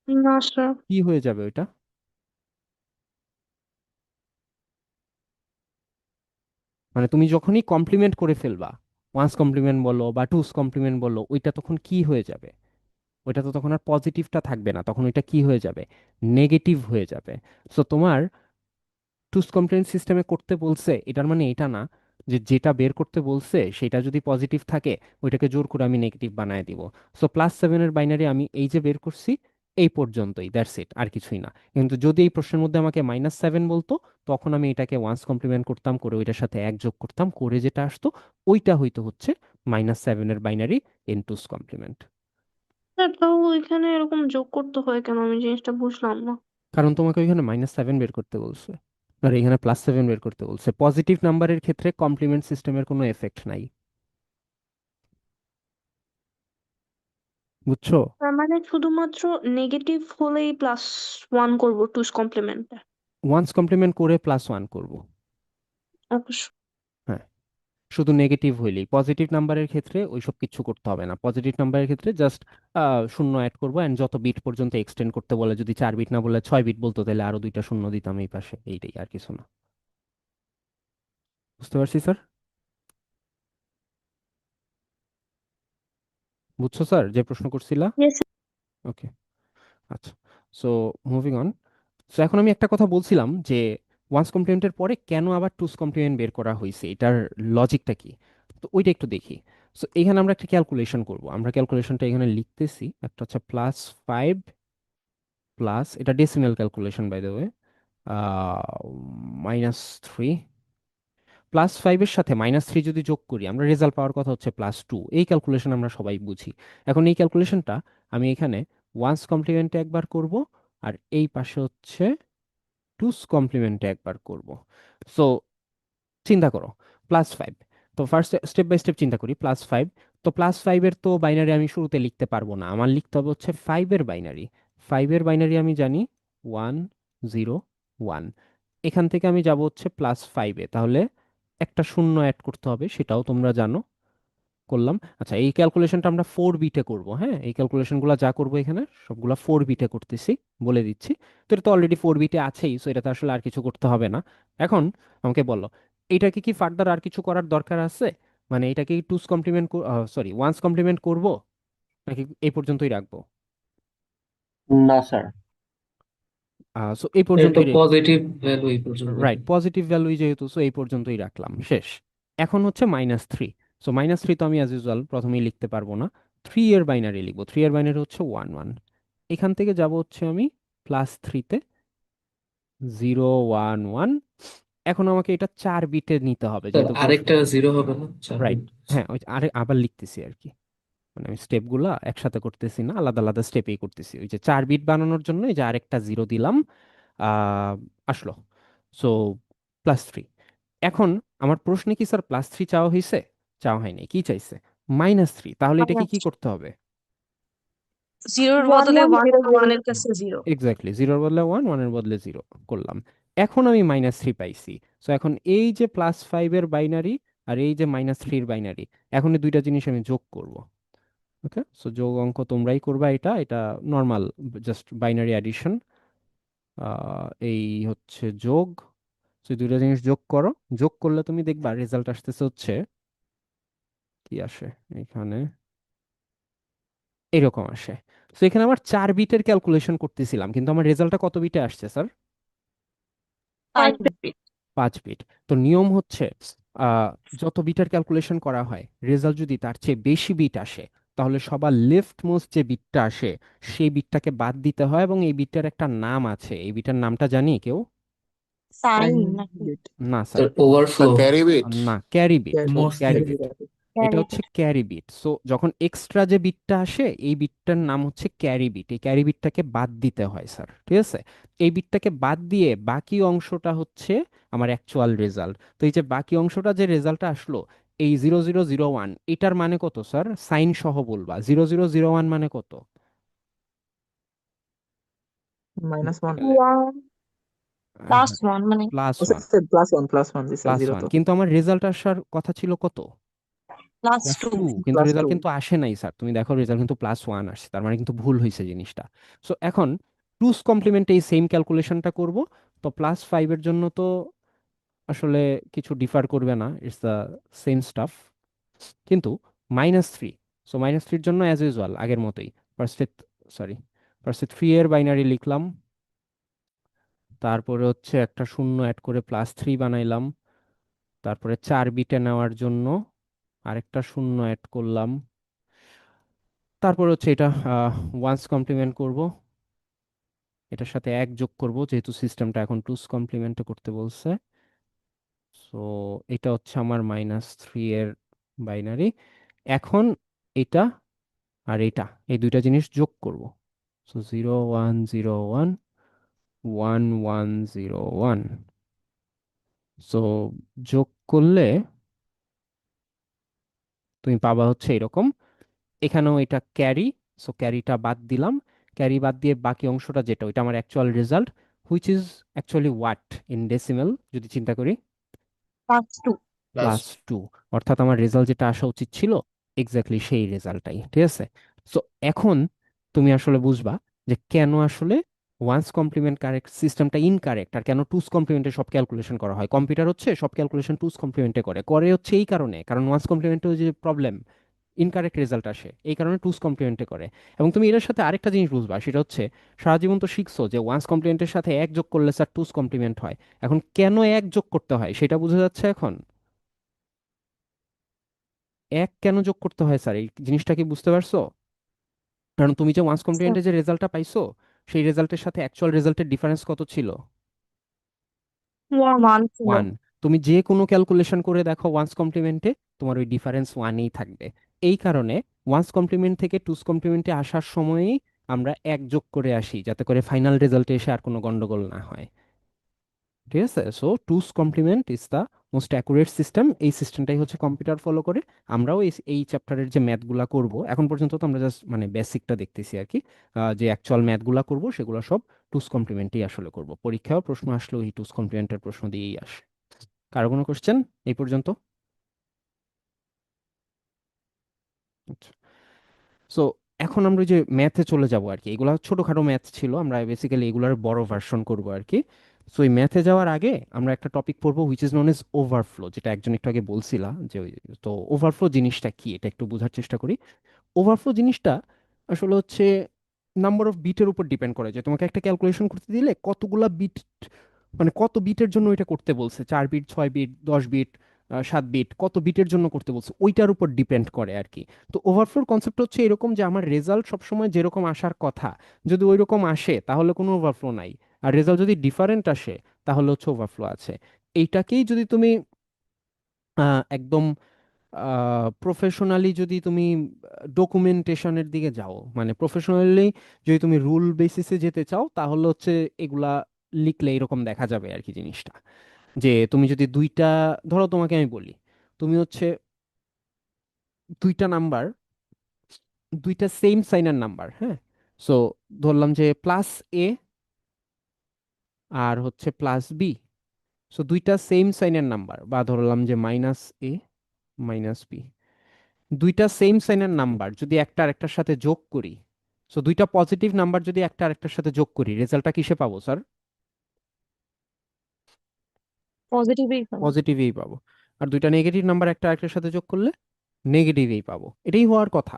S10: না স্যার।
S1: কি হয়ে যাবে ওইটা? মানে তুমি যখনই কমপ্লিমেন্ট করে ফেলবা, ওয়ান্স কমপ্লিমেন্ট বলো বা টুস কমপ্লিমেন্ট বলো, ওইটা তখন কি হয়ে যাবে? ওইটা তো তখন আর পজিটিভটা থাকবে না, তখন ওইটা কি হয়ে যাবে? নেগেটিভ হয়ে যাবে। সো তোমার টুস কমপ্লেন্ট সিস্টেমে করতে বলছে এটার মানে এটা না যে যেটা বের করতে বলছে সেটা যদি পজিটিভ থাকে ওইটাকে জোর করে আমি নেগেটিভ বানায় দিব। সো +7-এর বাইনারি আমি এই যে বের করছি এই পর্যন্তই, দ্যাটস ইট, আর কিছুই না। কিন্তু যদি এই প্রশ্নের মধ্যে আমাকে -7 বলতো, তখন আমি এটাকে ওয়ান্স কমপ্লিমেন্ট করতাম, করে ওইটার সাথে এক যোগ করতাম, করে যেটা আসতো ওইটা হইতো হচ্ছে -7-এর binary in two's complement.
S10: Sir তাও এখানে এরকম যোগ করতে হয় কেন, আমি জিনিসটা বুঝলাম না।
S1: কারণ তোমাকে ওইখানে -7 বের করতে বলছে আর এখানে +7 বের করতে বলছে। পজিটিভ নাম্বারের ক্ষেত্রে কমপ্লিমেন্ট সিস্টেমের কোনো এফেক্ট নাই, বুঝছো?
S10: তার মানে শুধুমাত্র নেগেটিভ হলেই +1 করবো টুস কমপ্লিমেন্টে?
S1: ওয়ান্স কমপ্লিমেন্ট করে +1 করব।
S10: অবশ্য।
S1: হ্যাঁ, শুধু নেগেটিভ হইলেই, পজিটিভ নাম্বারের ক্ষেত্রে ওইসব কিছু করতে হবে না। পজিটিভ নাম্বারের ক্ষেত্রে জাস্ট শূন্য অ্যাড করবো, অ্যান্ড যত বিট পর্যন্ত এক্সটেন্ড করতে বলে, যদি 4 বিট না বলে 6 বিট বলতো তাহলে আরো 2টা শূন্য দিতাম এই পাশে, এইটাই আর কিছু না। বুঝতে পারছি স্যার? বুঝছো স্যার যে প্রশ্ন করছিলা?
S10: ইয়েস।
S1: ওকে, আচ্ছা। So moving on. সো এখন আমি একটা কথা বলছিলাম যে ওয়ান্স কমপ্লিমেন্টের পরে কেন আবার টুস কমপ্লিমেন্ট বের করা হয়েছে, এটার লজিকটা কি, তো ওইটা একটু দেখি। সো এখানে আমরা একটা ক্যালকুলেশন করব, আমরা ক্যালকুলেশনটা এখানে লিখতেছি, একটা হচ্ছে +5 প্লাস, এটা decimal calculation by the way, -3 +5 এর সাথে -3 যদি যোগ করি আমরা রেজাল্ট পাওয়ার কথা হচ্ছে +2। এই ক্যালকুলেশন আমরা সবাই বুঝি। এখন এই ক্যালকুলেশনটা আমি এখানে ওয়ান্স কমপ্লিমেন্টে একবার করব, আর এই পাশে হচ্ছে টুস কমপ্লিমেন্টে একবার করব। সো চিন্তা করো +5। তো ফার্স্ট স্টেপ বাই স্টেপ চিন্তা করি। +5, তো +5-এর তো বাইনারি আমি শুরুতে লিখতে পারবো না, আমার লিখতে হবে হচ্ছে 5-এর বাইনারি। 5-এর বাইনারি আমি জানি 1 0 1। এখান থেকে আমি যাব হচ্ছে +5-এ, তাহলে একটা শূন্য অ্যাড করতে হবে, সেটাও তোমরা জানো। করলাম। আচ্ছা, এই ক্যালকুলেশনটা আমরা 4 বিটে করব। হ্যাঁ, এই ক্যালকুলেশনগুলো যা করবো এখানে সবগুলা 4 বিটে করতেছি, বলে দিচ্ছি। তো এটা তো অলরেডি 4 বিটে আছেই, সো এটাতে আসলে আর কিছু করতে হবে না। এখন আমাকে বলো, এটাকে কি ফার্দার আর কিছু করার দরকার আছে? মানে এটাকে টুস কমপ্লিমেন্ট, সরি ওয়ান্স কমপ্লিমেন্ট করব, নাকি এই পর্যন্তই রাখবো?
S3: না স্যার।
S1: সো এই
S8: এটা তো
S1: পর্যন্তই
S8: পজিটিভ ভ্যালু এই পর্যন্ত।
S1: রাইট, পজিটিভ ভ্যালুই যেহেতু, সো এই পর্যন্তই রাখলাম, শেষ। এখন হচ্ছে -3। সো -3 তো আমি অ্যাজ ইউজুয়াল প্রথমেই লিখতে পারবো না, 3-এর বাইনারি লিখবো। 3-এর বাইনারি হচ্ছে 1 1। এখান থেকে যাব হচ্ছে আমি +3-তে 0 1 1। এখন আমাকে এটা 4 বিটে নিতে হবে,
S8: স্যার
S1: যেহেতু
S8: আরেকটা জিরো হবে না 4 বিট?
S1: রাইট। হ্যাঁ, ওই আরে আবার লিখতেছি আর কি, মানে আমি স্টেপগুলো একসাথে করতেছি না, আলাদা আলাদা স্টেপেই করতেছি। ওই যে 4 বিট বানানোর জন্য এই যে আরেকটা 0 দিলাম, আহ, আসলো। সো +3। এখন আমার প্রশ্নে কি স্যার +3 চাওয়া হয়েছে? চাওয়া হয়নি, কি চাইছে? -3। তাহলে এটাকে কি করতে হবে?
S10: জিরোর বদলে ওয়ান, ওয়ানের কাছে জিরো।
S1: এক্স্যাক্টলি, 0-এর বদলে 1, 1-এর বদলে 0 করলাম। এখন আমি -3 পাইছি। সো এখন এই যে +5-এর বাইনারি আর এই যে -3-এর বাইনারি, এখন এই দুইটা জিনিস আমি যোগ করব। ওকে, সো যোগ অঙ্ক তোমরাই করবা, এটা এটা নর্মাল, জাস্ট বাইনারি অ্যাডিশন। এই হচ্ছে যোগ। সো দুইটা জিনিস যোগ করো, যোগ করলে তুমি দেখবা রেজাল্ট আসতেছে হচ্ছে কি আসে এখানে, এরকম আসে। তো এখানে আমার 4 বিটের ক্যালকুলেশন করতেছিলাম, কিন্তু আমার রেজাল্টটা কত বিটে আসছে স্যার?
S10: 5 বিট।
S1: 5 বিট। তো নিয়ম হচ্ছে আহ, যত বিটের ক্যালকুলেশন করা হয়, রেজাল্ট যদি তার চেয়ে বেশি বিট আসে, তাহলে সবার লেফট মোস্ট যে বিটটা আসে সেই বিটটাকে বাদ দিতে হয়, এবং এই বিটটার একটা নাম আছে। এই বিটটার নামটা জানি কেউ?
S10: সাইন
S12: সাইন
S10: নাকি?
S12: বিট,
S1: না sir,
S8: sir overflow.
S13: Carry bit.
S1: না, carry bit.
S11: Most
S1: carry
S11: carry
S1: bit,
S11: bit.
S1: এটা হচ্ছে ক্যারি বিট। সো যখন এক্সট্রা যে বিটটা আসে, এই বিটটার নাম হচ্ছে ক্যারি বিট। এই ক্যারি বিটটাকে বাদ দিতে হয় স্যার, ঠিক আছে? এই বিটটাকে বাদ দিয়ে বাকি অংশটা হচ্ছে আমার অ্যাকচুয়াল রেজাল্ট। তো এই যে বাকি অংশটা যে রেজাল্টটা আসলো, এই 0001, এটার মানে কত স্যার? সাইন সহ বলবা, 0001 মানে কত?
S12: -1।
S10: ওয়ান প্লাস ওয়ান মানে
S1: প্লাস
S12: ও
S1: ওয়ান।
S12: স্যার +1 জি স্যার,
S1: প্লাস
S12: জিরো
S1: ওয়ান,
S12: তো।
S1: কিন্তু আমার রেজাল্ট আসার কথা ছিল কত?
S10: +2।
S1: +2, কিন্তু রেজাল্ট
S12: +2।
S1: কিন্তু আসে নাই স্যার। তুমি দেখো রেজাল্ট কিন্তু +1 আসছে, তার মানে কিন্তু ভুল হয়েছে জিনিসটা। সো এখন টুস কমপ্লিমেন্টে এই সেম ক্যালকুলেশনটা করব। তো +5-এর জন্য তো আসলে কিছু ডিফার করবে না, ইটস দ্য সেম স্টাফ। কিন্তু -3, সো -3-এর জন্য অ্যাজ ইউজুয়াল আগের মতোই ফার্স্টে, সরি, ফার্স্টে 3-এর বাইনারি লিখলাম, তারপরে হচ্ছে একটা শূন্য অ্যাড করে +3 বানাইলাম, তারপরে 4 বিটে নেওয়ার জন্য আরেকটা শূন্য অ্যাড করলাম, তারপর হচ্ছে এটা ওয়ান্স কমপ্লিমেন্ট করব, এটার সাথে 1 যোগ করব, যেহেতু সিস্টেমটা এখন টুস কমপ্লিমেন্টে করতে বলছে। সো এটা হচ্ছে আমার -3-এর বাইনারি। এখন এটা আর এটা, এই দুইটা জিনিস যোগ করব। সো 0101 1101। সো যোগ করলে তুমি পাবা হচ্ছে এরকম। এখানেও এটা ক্যারি, সো ক্যারিটা বাদ দিলাম। ক্যারি বাদ দিয়ে বাকি অংশটা যেটা, ওইটা আমার actual result, which is actually what in decimal যদি চিন্তা করি?
S10: +2।
S1: +2। অর্থাৎ আমার রেজাল্ট যেটা আসা উচিত ছিল, এক্স্যাক্টলি সেই রেজাল্টটাই, ঠিক আছে? সো এখন তুমি আসলে বুঝবা যে কেন আসলে ওয়ান্স কমপ্লিমেন্ট কারেক্ট সিস্টেমটা ইনকারেক্ট, আর কেন টুস কমপ্লিমেন্টে সব ক্যালকুলেশন করা হয়। কম্পিউটার হচ্ছে সব ক্যালকুলেশন টুস কমপ্লিমেন্টে করে করে হচ্ছে এই কারণে, কারণ ওয়ান্স কমপ্লিমেন্টে যে প্রবলেম, ইনকারেক্ট রেজাল্ট আসে, এই কারণে টুস কমপ্লিমেন্টে করে। এবং তুমি এটার সাথে আরেকটা জিনিস বুঝবা, সেটা হচ্ছে সারা জীবন তো শিখছো যে ওয়ান্স কমপ্লিমেন্টের সাথে 1 যোগ করলে স্যার টুস কমপ্লিমেন্ট হয়। এখন কেন 1 যোগ করতে হয় সেটা বোঝা যাচ্ছে এখন। 1 কেন যোগ করতে হয় স্যার, এই জিনিসটা কি বুঝতে পারছো? কারণ তুমি যে ওয়ান্স কমপ্লিমেন্টে যে রেজাল্টটা পাইছো, সেই রেজাল্টের সাথে অ্যাকচুয়াল রেজাল্টের ডিফারেন্স কত ছিল?
S10: ওয়ান ছিল।
S1: ওয়ান। তুমি যে কোনো ক্যালকুলেশন করে দেখো ওয়ান্স কমপ্লিমেন্টে তোমার ওই ডিফারেন্স ওয়ানই থাকবে। এই কারণে ওয়ান্স কমপ্লিমেন্ট থেকে টুস কমপ্লিমেন্টে আসার সময়ই আমরা এক যোগ করে আসি, যাতে করে ফাইনাল রেজাল্টে এসে আর কোনো গন্ডগোল না হয়। ঠিক আছে, so two's complement is the most accurate system. এই সিস্টেমটাই হচ্ছে কম্পিউটার ফলো করে। আমরাও এই চ্যাপ্টারের যে ম্যাথগুলা করব, এখন পর্যন্ত তো আমরা জাস্ট মানে বেসিকটা দেখতেছি আর কি। যে অ্যাকচুয়াল ম্যাথগুলা করব সেগুলো সব টুস কমপ্লিমেন্টই আসলে করব। পরীক্ষাও প্রশ্ন আসলেও এই টুস কমপ্লিমেন্টের প্রশ্ন দিয়েই আসে। কারো কোনো কোশ্চেন এই পর্যন্ত? আচ্ছা, সো এখন আমরা ওই যে ম্যাথে চলে যাব আর কি। এগুলা ছোটখাটো ম্যাথ ছিল, আমরা বেসিক্যালি এগুলার বড় ভার্সন করব আর কি। সো এই ম্যাথে যাওয়ার আগে আমরা একটা টপিক পড়বো which is known as overflow, যেটা একজন একটু আগে বলছিলা যে তো ওভারফ্লো জিনিসটা কি এটা একটু বোঝার চেষ্টা করি। ওভারফ্লো জিনিসটা আসলে হচ্ছে নাম্বার অফ বিটের উপর ডিপেন্ড করে, যে তোমাকে একটা ক্যালকুলেশন করতে দিলে কতগুলা বিট, মানে কত বিটের জন্য এটা করতে বলছে, 4 বিট, 6 বিট, 10 বিট, 7 বিট, কত বিটের জন্য করতে বলছে ওইটার উপর ডিপেন্ড করে আর কি। তো ওভারফ্লোর কনসেপ্ট হচ্ছে এরকম যে আমার রেজাল্ট সবসময় যেরকম আসার কথা যদি ওই রকম আসে তাহলে কোনো ওভারফ্লো নাই, আর রেজাল্ট যদি ডিফারেন্ট আসে তাহলে হচ্ছে ওভারফ্লো আছে। এইটাকেই যদি তুমি একদম প্রফেশনালি যদি তুমি ডকুমেন্টেশনের দিকে যাও, মানে প্রফেশনালি যদি তুমি রুল বেসিসে যেতে চাও, তাহলে হচ্ছে এগুলা লিখলে এরকম দেখা যাবে আর কি জিনিসটা। যে তুমি যদি দুইটা, ধরো তোমাকে আমি বলি, তুমি হচ্ছে দুইটা নাম্বার, দুইটা সেম সাইনের নাম্বার, হ্যাঁ। সো ধরলাম যে প্লাস এ আর হচ্ছে প্লাস বি। সো দুইটা সেম সাইনের নাম্বার, বা ধরলাম যে মাইনাস এ মাইনাস বি, দুইটা সেম সাইনের নাম্বার যদি একটা আরেকটার সাথে যোগ করি, সো দুইটা পজিটিভ নাম্বার যদি একটা আরেকটার সাথে যোগ করি, রেজাল্টটা কিসে পাবো স্যার?
S10: পজিটিভই পাবো।
S1: পজিটিভই পাবো। আর দুইটা নেগেটিভ নাম্বার একটা আরেকটার সাথে যোগ করলে নেগেটিভই পাবো। এটাই হওয়ার কথা,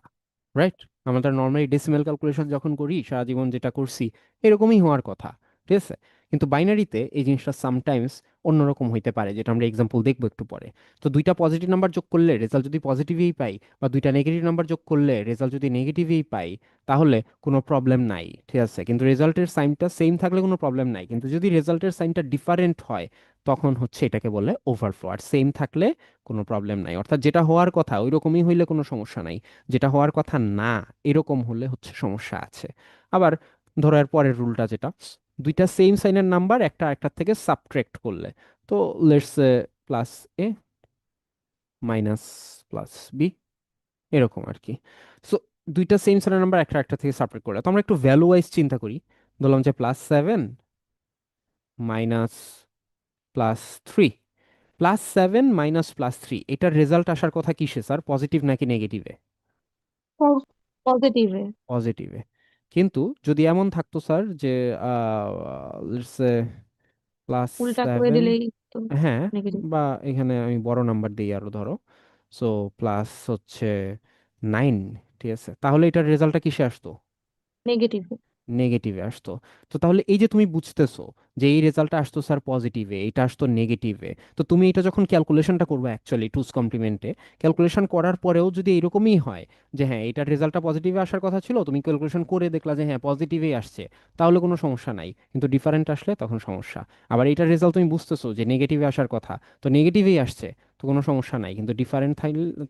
S1: রাইট? আমরা নর্মালি ডেসিমেল ক্যালকুলেশন যখন করি সারা জীবন যেটা করছি এরকমই হওয়ার কথা, ঠিক আছে। কিন্তু বাইনারিতে এই জিনিসটা সামটাইমস অন্যরকম হইতে পারে, যেটা আমরা এক্সাম্পল দেখবো একটু পরে। তো দুইটা পজিটিভ নাম্বার যোগ করলে রেজাল্ট যদি পজিটিভই পাই, বা দুইটা নেগেটিভ নাম্বার যোগ করলে রেজাল্ট যদি নেগেটিভই পাই, তাহলে কোনো প্রবলেম নাই, ঠিক আছে। কিন্তু রেজাল্টের সাইনটা সেম থাকলে কোনো প্রবলেম নাই, কিন্তু যদি রেজাল্টের সাইনটা ডিফারেন্ট হয় তখন হচ্ছে এটাকে বলে ওভারফ্লো। আর সেম থাকলে কোনো প্রবলেম নাই, অর্থাৎ যেটা হওয়ার কথা ওই রকমই হইলে কোনো সমস্যা নাই, যেটা হওয়ার কথা না এরকম হলে হচ্ছে সমস্যা আছে। আবার ধরো এর পরের রুলটা যেটা, দুইটা সেম সাইনের নাম্বার একটা আরেকটার থেকে সাবট্রাক্ট করলে, তো let's plus A minus plus B, এরকম আর কি। সো দুইটা সেম সাইনের নাম্বার একটা একটা থেকে সাবট্রাক্ট করলে তো আমরা একটু ভ্যালু ওয়াইজ চিন্তা করি। ধরলাম যে +7 মাইনাস +3, +7 মাইনাস +3, এটার রেজাল্ট আসার কথা কিসে স্যার, পজিটিভ নাকি নেগেটিভে?
S10: পজিটিভে।
S1: পজিটিভে। কিন্তু যদি এমন থাকতো স্যার যে লেটস সে প্লাস
S10: উল্টা করে
S1: সেভেন,
S10: দিলেই তো
S1: হ্যাঁ,
S10: নেগেটিভ।
S1: বা এখানে আমি বড় নাম্বার দিই আরো, ধরো সো প্লাস হচ্ছে 9, ঠিক আছে, তাহলে এটার রেজাল্টটা কিসে আসতো?
S10: নেগেটিভে।
S1: নেগেটিভে আসতো। তো তাহলে এই যে তুমি বুঝতেছো যে এই রেজাল্টটা আসতো স্যার পজিটিভে, এটা আসতো নেগেটিভে, তো তুমি এটা যখন ক্যালকুলেশনটা করবে অ্যাকচুয়ালি টুস কমপ্লিমেন্টে, ক্যালকুলেশন করার পরেও যদি এরকমই হয় যে হ্যাঁ এটার রেজাল্টটা পজিটিভে আসার কথা ছিল, তুমি ক্যালকুলেশন করে দেখলা যে হ্যাঁ পজিটিভেই আসছে, তাহলে কোনো সমস্যা নাই। কিন্তু ডিফারেন্ট আসলে তখন সমস্যা। আবার এটার রেজাল্ট তুমি বুঝতেছো যে নেগেটিভে আসার কথা, তো নেগেটিভেই আসছে, তো কোনো সমস্যা নাই। কিন্তু ডিফারেন্ট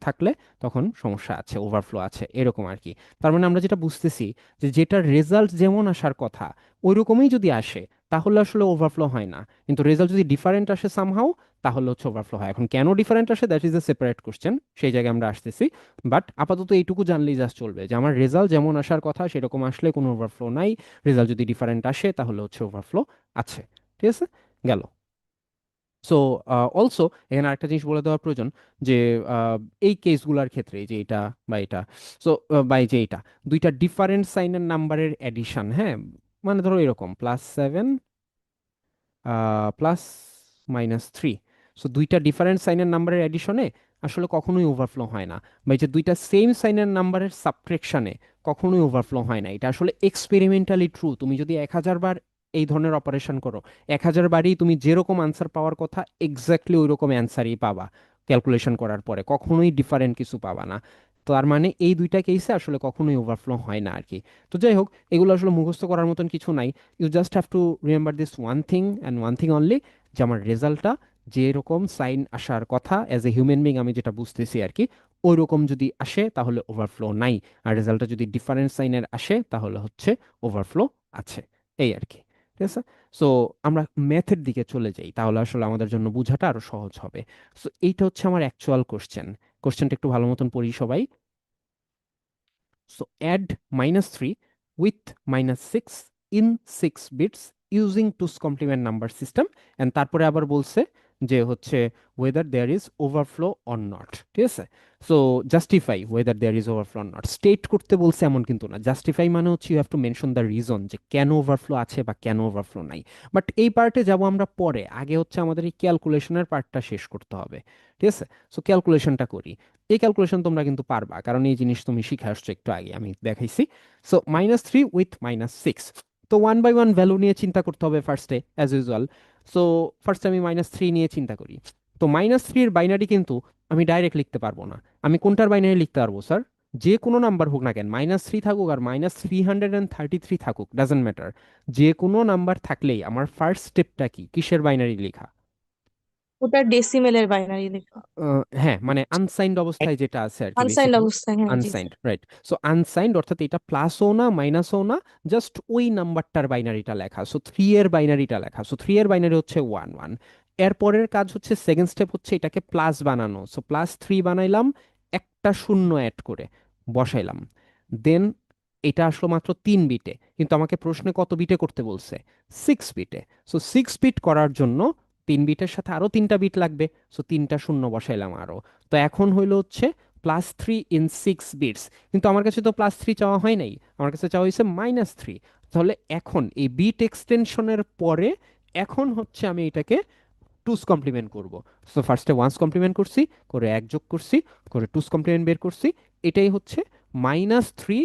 S1: থাকলে তখন সমস্যা আছে, ওভারফ্লো আছে, এরকম আর কি। তার মানে আমরা যেটা বুঝতেছি যে যেটার রেজাল্ট যেমন আসার কথা ওই রকমই যদি আসে তাহলে আসলে ওভারফ্লো হয় না, কিন্তু রেজাল্ট যদি ডিফারেন্ট আসে সামহাও তাহলে হচ্ছে ওভারফ্লো হয়। এখন কেন ডিফারেন্ট আসে that is a separate question, সেই জায়গায় আমরা আসতেছি। বাট আপাতত এইটুকু জানলেই জাস্ট চলবে যে আমার রেজাল্ট যেমন আসার কথা সেরকম আসলে কোনো ওভারফ্লো নাই, রেজাল্ট যদি ডিফারেন্ট আসে তাহলে হচ্ছে ওভারফ্লো আছে। ঠিক আছে, গেল। সো অলসো এখানে আরেকটা জিনিস বলে দেওয়া প্রয়োজন যে আহ, এই কেসগুলোর ক্ষেত্রে এই যে এটা বা এটা, সো বা এই যে এটা দুইটা ডিফারেন্ট সাইনের নাম্বারের এডিশন, হ্যাঁ, মানে ধরো এরকম +7 প্লাস -3, সো দুইটা ডিফারেন্ট সাইনের নাম্বারের এডিশনে আসলে কখনোই ওভারফ্লো হয় না, বা এই যে দুইটা সেম সাইনের নাম্বারের সাবট্রাকশনে কখনোই ওভারফ্লো হয় না। এটা আসলে এক্সপেরিমেন্টালি ট্রু। তুমি যদি 1000 বার এই ধরনের অপারেশন করো, 1000 বারই তুমি যেরকম আনসার পাওয়ার কথা এক্স্যাক্টলি ওই রকম অ্যান্সারই পাবা, ক্যালকুলেশন করার পরে কখনোই ডিফারেন্ট কিছু পাবা না। তো তার মানে এই দুইটা কেসে আসলে কখনোই ওভারফ্লো হয় না আর কি। তো যাই হোক, এগুলো আসলে মুখস্থ করার মতন কিছু নাই। You just have to remember this one thing and one thing only, যে আমার রেজাল্টটা যেরকম সাইন আসার কথা অ্যাজ এ হিউম্যান বিং আমি যেটা বুঝতেছি আর কি, ওই রকম যদি আসে তাহলে ওভারফ্লো নাই, আর রেজাল্টটা যদি ডিফারেন্ট সাইনের আসে তাহলে হচ্ছে ওভারফ্লো আছে, এই আর কি। ঠিক আছে, সো আমরা ম্যাথের দিকে চলে যাই, তাহলে আসলে আমাদের জন্য বোঝাটা আরো সহজ হবে। সো এইটা হচ্ছে আমার অ্যাকচুয়াল কোশ্চেনটা একটু ভালো মতন পড়ি সবাই। So add -3 with -6 in 6 bits using 2's complement number system, and তারপরে আবার বলছে যে হচ্ছে whether there is overflow or not। ঠিক আছে, so justify whether there is overflow or not, state করতে বলছে এমন কিন্তু না। জাস্টিফাই মানে হচ্ছে you have to mention the reason যে কেন ওভারফ্লো আছে বা কেন ওভারফ্লো নাই। বাট এই পার্টে যাব আমরা পরে, আগে হচ্ছে আমাদের এই ক্যালকুলেশনের পার্টটা শেষ করতে হবে। ঠিক আছে, সো ক্যালকুলেশনটা করি। এই ক্যালকুলেশন তোমরা কিন্তু পারবা, কারণ এই জিনিস তুমি শিখে আসছো একটু আগে, আমি দেখাইছি। সো -3 উইথ -6, তো 1 বাই 1 ভ্যালু নিয়ে চিন্তা করতে হবে ফার্স্টে অ্যাজ ইউজুয়াল। সো ফার্স্টে আমি -3 নিয়ে চিন্তা করি। তো -3 এর বাইনারি কিন্তু আমি ডাইরেক্ট লিখতে পারবো না। আমি কোনটার বাইনারি লিখতে পারবো স্যার? যে কোনো নাম্বার হোক না কেন, -3 থাকুক আর -333 থাকুক, ডাজেন্ট ম্যাটার, যে কোনো নাম্বার থাকলেই আমার ফার্স্ট স্টেপটা কি, কিসের বাইনারি লেখা?
S10: ওটা ডেসিমেলের বাইনারি লেখা,
S1: হ্যাঁ, মানে আনসাইন্ড অবস্থায় যেটা আছে আর কি,
S10: আনসাইন্ড
S1: বেসিক্যালি
S10: অবস্থায়, হ্যাঁ জি
S1: unsigned,
S10: sir.
S1: Right. So unsigned অর্থাৎ এটা প্লাসও না মাইনাসও না, জাস্ট ওই নাম্বারটার বাইনারিটা লেখা। সো 3 এর বাইনারিটা লেখা, সো 3 এর বাইনারি হচ্ছে 1 1। এর পরের কাজ হচ্ছে, সেকেন্ড স্টেপ হচ্ছে এটাকে প্লাস বানানো। সো +3 বানাইলাম, একটা শূন্য অ্যাড করে বসাইলাম, দেন এটা আসলো মাত্র 3 বিটে, কিন্তু আমাকে প্রশ্নে কত বিটে করতে বলছে? 6 বিটে। সো 6 বিট করার জন্য 3 বিটের সাথে আরো 3টা বিট লাগবে, সো 3টা শূন্য বসাইলাম আরো। তো এখন হইলো হচ্ছে +3 ইন 6 বিটস, কিন্তু আমার কাছে তো +3 চাওয়া হয় নাই, আমার কাছে চাওয়া হয়েছে -3। তাহলে এখন এই বিট এক্সটেনশনের পরে এখন হচ্ছে আমি এটাকে 2's কমপ্লিমেন্ট করব। সো ফার্স্টে 1's কমপ্লিমেন্ট করছি, করে 1 যোগ করছি, করে 2's কমপ্লিমেন্ট বের করছি। এটাই হচ্ছে -3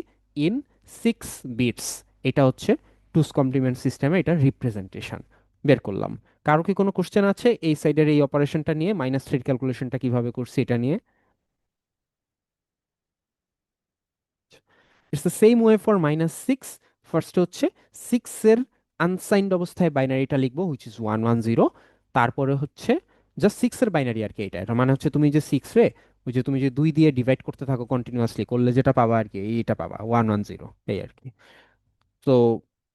S1: ইন 6 বিটস, এটা হচ্ছে 2's কমপ্লিমেন্ট সিস্টেমে এটা রিপ্রেজেন্টেশন বের করলাম। কারো কি কোনো কোশ্চেন আছে এই সাইডের এই অপারেশনটা নিয়ে, -3 ক্যালকুলেশনটা কিভাবে করছি এটা নিয়ে? It's the same way for -6। First হচ্ছে 6 এর আনসাইন্ড অবস্থায় বাইনারিটা লিখবো, হুইচ ইজ 1 1 0। তারপরে হচ্ছে জাস্ট 6 এর বাইনারি আর কি, এটা এটা মানে হচ্ছে তুমি যে 6 রে ওই যে তুমি যে 2 দিয়ে ডিভাইড করতে থাকো কন্টিনিউয়াসলি, করলে যেটা পাবা আর কি, এইটা পাবা 1 1 0, এই আর কি। তো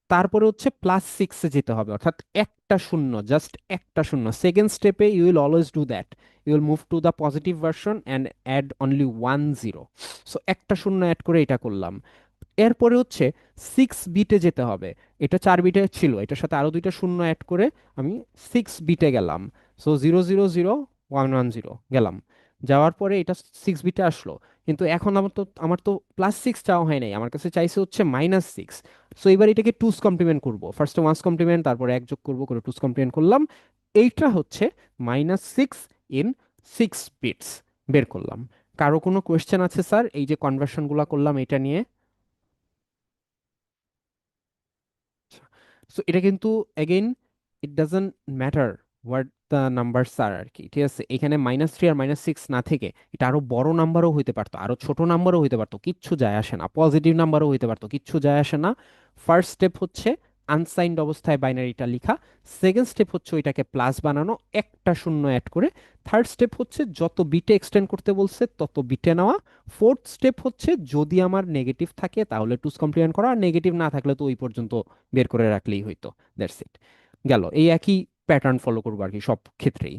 S1: তারপরে হচ্ছে +6-এ যেতে হবে, অর্থাৎ একটা শূন্য, জাস্ট একটা শূন্য। সেকেন্ড স্টেপে you will always do that, you will move to the positive version and add only 1 0। So একটা শূন্য অ্যাড করে এটা করলাম। এরপরে হচ্ছে 6 বিটে যেতে হবে, এটা 4 বিটে ছিল, এটার সাথে আরো 2টা শূন্য অ্যাড করে আমি 6 বিটে গেলাম। সো 0 0 0 1 1 0 গেলাম, যাওয়ার পরে এটা 6 বিটে আসলো। কিন্তু এখন আমার তো +6 চাওয়া হয় নাই, আমার কাছে চাইছে হচ্ছে -6। সো এবার এটাকে 2's কমপ্লিমেন্ট করবো, ফার্স্টে 1's কমপ্লিমেন্ট, তারপরে 1 যোগ করবো, করে 2's কমপ্লিমেন্ট করলাম। এইটা হচ্ছে -6 ইন 6 বিটস বের করলাম। কারো কোনো কোয়েশ্চেন আছে স্যার এই যে কনভার্সনগুলো করলাম এটা নিয়ে? সো এটা কিন্তু again it doesn't matter what the numbers are আর কি, ঠিক আছে? এখানে -3 আর -6 না থেকে এটা আরো বড় নাম্বারও হইতে পারতো, আরো ছোট নাম্বারও হইতে পারতো, কিচ্ছু যায় আসে না, পজিটিভ নাম্বারও হইতে পারতো, কিচ্ছু যায় আসে না। ফার্স্ট স্টেপ হচ্ছে আনসাইন্ড অবস্থায় বাইনারিটা লিখা, সেকেন্ড স্টেপ হচ্ছে ওইটাকে প্লাস বানানো, একটা শূন্য অ্যাড করে, থার্ড স্টেপ হচ্ছে যত বিটে এক্সটেন্ড করতে বলছে তত বিটে নেওয়া, ফোর্থ স্টেপ হচ্ছে যদি আমার নেগেটিভ থাকে তাহলে 2's কমপ্লিমেন্ট করা, আর নেগেটিভ না থাকলে তো ওই পর্যন্ত বের করে রাখলেই হইতো। দ্যাটস ইট, গেল। এই একই প্যাটার্ন ফলো করবো আর কি সব ক্ষেত্রেই।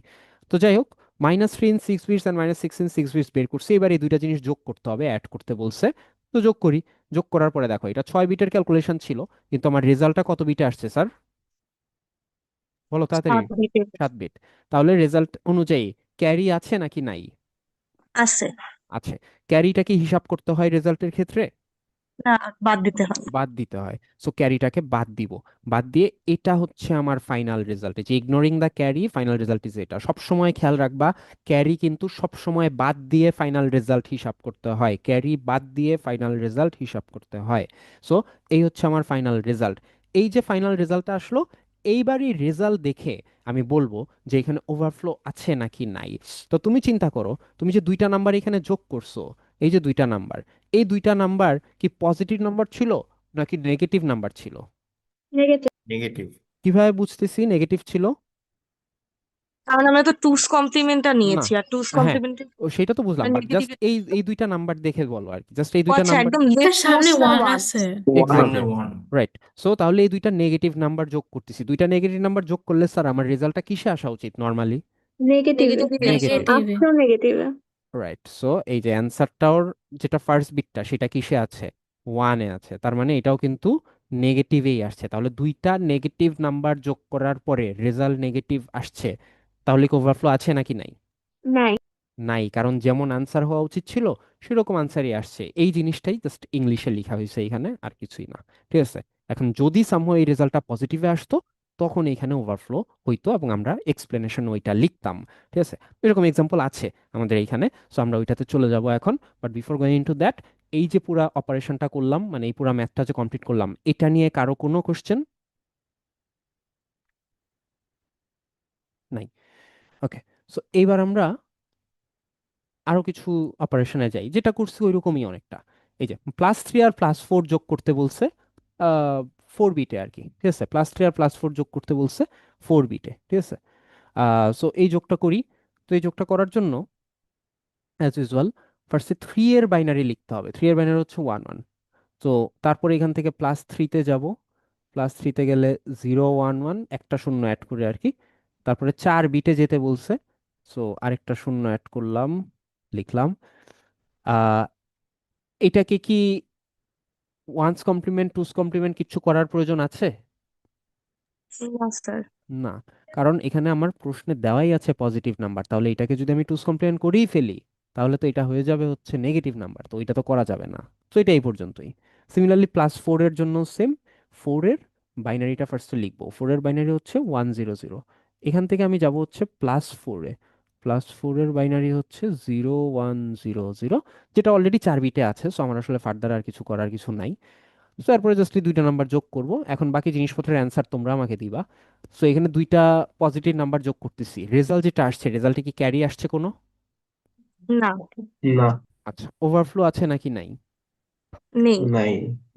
S1: তো যাই হোক, -3 in 6 bits and -6 in 6 bits বের করছি, এবার এই দুইটা জিনিস যোগ করতে হবে, অ্যাড করতে বলছে। তো যোগ করি, যোগ করার পরে দেখো এটা 6 বিটের ক্যালকুলেশন ছিল, কিন্তু আমার রেজাল্টটা কত বিটে আসছে স্যার? বলো তাড়াতাড়ি।
S10: 7 বিটে
S1: 7 বিট। তাহলে রেজাল্ট অনুযায়ী ক্যারি আছে নাকি নাই?
S10: আছে,
S1: আছে। ক্যারিটা কি হিসাব করতে হয় রেজাল্টের ক্ষেত্রে?
S10: না বাদ দিতে হয়।
S1: বাদ দিতে হয়। সো ক্যারিটাকে বাদ দিব, বাদ দিয়ে এটা হচ্ছে আমার ফাইনাল রেজাল্ট, যে ignoring the carry final result is এটা। সবসময় খেয়াল রাখবা, ক্যারি কিন্তু সবসময় বাদ দিয়ে ফাইনাল রেজাল্ট হিসাব করতে হয়, ক্যারি বাদ দিয়ে ফাইনাল রেজাল্ট হিসাব করতে হয়। সো এই হচ্ছে আমার ফাইনাল রেজাল্ট। এই যে ফাইনাল রেজাল্টটা আসলো, এইবারই রেজাল্ট দেখে আমি বলবো যে এখানে ওভারফ্লো আছে নাকি নাই। তো তুমি চিন্তা করো, তুমি যে দুইটা নাম্বার এখানে যোগ করছো, এই যে দুইটা নাম্বার, এই দুইটা নাম্বার কি পজিটিভ নাম্বার ছিল নাকি নেগেটিভ নাম্বার ছিল?
S10: নেগেটিভ।
S2: নেগেটিভ।
S1: কিভাবে বুঝতেছি নেগেটিভ ছিল?
S10: কারণ আমরা তো টুস কমপ্লিমেন্টটা
S1: না,
S10: নিয়েছি, আর টুস
S1: হ্যাঁ,
S10: কমপ্লিমেন্টে
S1: সেটা তো বুঝলাম, বাট জাস্ট
S10: নেগেটিভ।
S1: এই দুইটা নাম্বার দেখে বলো আর কি, জাস্ট এই
S10: ও
S1: দুইটা
S10: আচ্ছা,
S1: নাম্বার।
S10: একদম
S9: স্যার
S10: লেফট
S9: সামনে
S10: মোস্টটা
S9: ওয়ান
S10: 1।
S9: আছে।
S1: Exactly, right. সো তাহলে এই দুইটা নেগেটিভ নাম্বার যোগ করতেছি, দুইটা নেগেটিভ নাম্বার যোগ করলে স্যার আমার রেজাল্টটা কিসে আসা উচিত নর্মালি?
S5: নেগেটিভে,
S10: নেগেটিভই আসবে।
S1: নেগেটিভ,
S9: নেগেটিভে।
S5: আপনিও নেগেটিভে।
S1: রাইট। সো এই যে অ্যান্সারটাও, যেটা ফার্স্ট বিটটা সেটা কিসে আছে? ওয়ানে আছে, তার মানে এটাও কিন্তু নেগেটিভেই আসছে। তাহলে দুইটা নেগেটিভ নাম্বার যোগ করার পরে রেজাল্ট নেগেটিভ আসছে, তাহলে কি ওভারফ্লো আছে নাকি নাই?
S5: নাই।
S1: নাই, কারণ যেমন আনসার হওয়া উচিত ছিল সেরকম আনসারই আসছে। এই জিনিসটাই জাস্ট ইংলিশে লেখা হয়েছে এখানে, আর কিছুই না। ঠিক আছে, এখন যদি সামহাও এই রেজাল্টটা পজিটিভে আসতো তখন এখানে ওভারফ্লো হইতো এবং আমরা এক্সপ্লেনেশন ওইটা লিখতাম। ঠিক আছে, এরকম এক্সাম্পল আছে আমাদের এইখানে। সো আমরা ওইটাতে চলে যাব এখন, but before going to that, এই যে পুরা অপারেশনটা করলাম, মানে এই পুরা ম্যাথটা যে কমপ্লিট করলাম, এটা নিয়ে কারো কোনো কোশ্চেন নাই? ওকে, সো এইবার আমরা আরো কিছু অপারেশনে যাই, যেটা করছি ওইরকমই অনেকটা। এই যে +3 আর +4 যোগ করতে বলছে 4 বিটে আর কি। ঠিক আছে, +3 আর +4 যোগ করতে বলছে 4 বিটে। ঠিক আছে, সো এই যোগটা করি। তো এই যোগটা করার জন্য অ্যাজ ইউজুয়াল ফার্স্টে 3 এর বাইনারি লিখতে হবে। 3 এর বাইনারি হচ্ছে 1 1। তো তারপরে এখান থেকে +3-তে যাব, +3-তে গেলে 0 1 1, একটা শূন্য অ্যাড করে আর কি। তারপরে 4 বিটে যেতে বলছে, সো আরেকটা শূন্য অ্যাড করলাম, লিখলাম। আহ এটাকে কি ওয়ান্স কমপ্লিমেন্ট, টুস কমপ্লিমেন্ট কিছু করার প্রয়োজন আছে?
S10: না স্যার।
S1: না, কারণ এখানে আমার প্রশ্নে দেওয়াই আছে পজিটিভ নাম্বার, তাহলে এটাকে যদি আমি টুস কমপ্লিমেন্ট করেই ফেলি তাহলে তো এটা হয়ে যাবে হচ্ছে নেগেটিভ নাম্বার, তো এটা তো করা যাবে না। তো এটা এই পর্যন্তই। সিমিলারলি +4 এর জন্য সেম। 4 এর বাইনারিটা ফার্স্টে লিখবো, 4 এর বাইনারি হচ্ছে 1 0 0। এখান থেকে আমি যাব হচ্ছে +4-এ। +4 এর বাইনারি হচ্ছে 0 1 0 0, যেটা অলরেডি 4 বিটে আছে, সো আমার আসলে ফার্দার আর কিছু করার কিছু নাই। তো তারপরে জাস্ট দুইটা নাম্বার যোগ করব, এখন বাকি জিনিসপত্রের অ্যান্সার তোমরা আমাকে দিবা। সো এখানে দুইটা পজিটিভ নাম্বার যোগ করতেছি, রেজাল্ট যেটা আসছে, রেজাল্টে কি ক্যারি আসছে কোনো?
S10: না,
S6: না,
S1: আচ্ছা, ওভারফ্লো আছে নাকি নাই?
S10: নেই,
S6: নাই।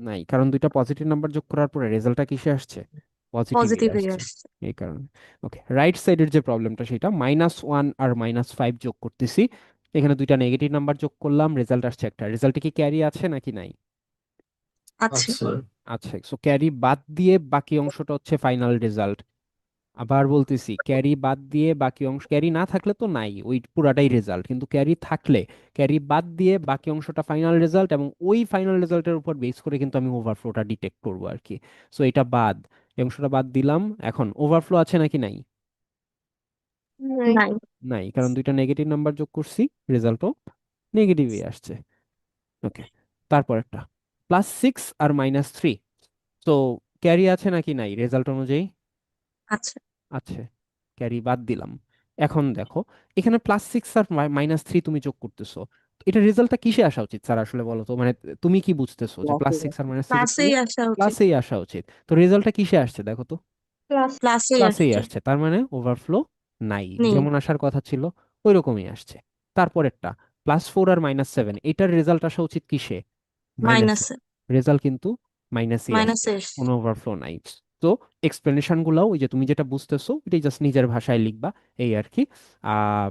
S1: নাই, কারণ দুইটা পজিটিভ নাম্বার যোগ করার পরে রেজাল্টটা কিসে আসছে? পজিটিভই
S10: পজিটিভই
S1: আসছে,
S10: আসছে।
S1: এই কারণে। ওকে, রাইট সাইডের যে প্রবলেমটা সেটা -1 আর -5 যোগ করতেছি। এখানে দুইটা নেগেটিভ নাম্বার যোগ করলাম, রেজাল্ট আসছে একটা। রেজাল্টে কি ক্যারি আছে নাকি নাই?
S10: আছে।
S6: আচ্ছা,
S1: আচ্ছা, সো ক্যারি বাদ দিয়ে বাকি অংশটা হচ্ছে ফাইনাল রেজাল্ট। আবার বলতেছি, ক্যারি বাদ দিয়ে বাকি অংশ, ক্যারি না থাকলে তো নাই, ওই পুরাটাই রেজাল্ট, কিন্তু ক্যারি থাকলে ক্যারি বাদ দিয়ে বাকি অংশটা ফাইনাল রেজাল্ট, এবং ওই ফাইনাল রেজাল্টের উপর বেস করে কিন্তু আমি ওভারফ্লোটা ডিটেক্ট করবো আর কি। সো এটা বাদ, এই অংশটা বাদ দিলাম। এখন ওভারফ্লো আছে নাকি নাই?
S5: নাই।
S10: নাই।
S1: নাই, কারণ দুইটা নেগেটিভ নাম্বার যোগ করছি, রেজাল্টও নেগেটিভই আসছে। ওকে, তারপর একটা +6 আর -3। তো ক্যারি আছে নাকি নাই রেজাল্ট অনুযায়ী?
S10: আছে।
S1: আছে, ক্যারি বাদ দিলাম। এখন দেখো, এখানে +6 আর -3 তুমি যোগ করতেছো, তো এটা রেজাল্টটা কিসে আসা উচিত স্যার আসলে বলো তো, মানে তুমি কি বুঝতেছো যে +6 আর -3 যোগ
S10: প্লাসেই
S1: করলে
S10: আসা উচিত।
S1: প্লাসেই আসা উচিত? তো রেজাল্টটা কিসে আসছে দেখো তো,
S5: প্লাস।
S10: প্লাসেই
S1: প্লাসেই
S10: আসছে।
S1: আসছে, তার মানে ওভারফ্লো নাই,
S10: নেই।
S1: যেমন আসার কথা ছিল ওই রকমই আসছে। তারপরেরটা +4 আর -7, এটার রেজাল্ট আসা উচিত কিসে? মাইনাসে।
S10: মাইনাসে।
S1: রেজাল্ট কিন্তু মাইনাসই আসছে,
S10: মাইনাসে এসছে।
S1: কোনো ওভারফ্লো নাই। তো এক্সপ্লেনেশন গুলাও ওই যে তুমি যেটা বুঝতেছো এটাই জাস্ট নিজের ভাষায় লিখবা, এই আর কি। আহ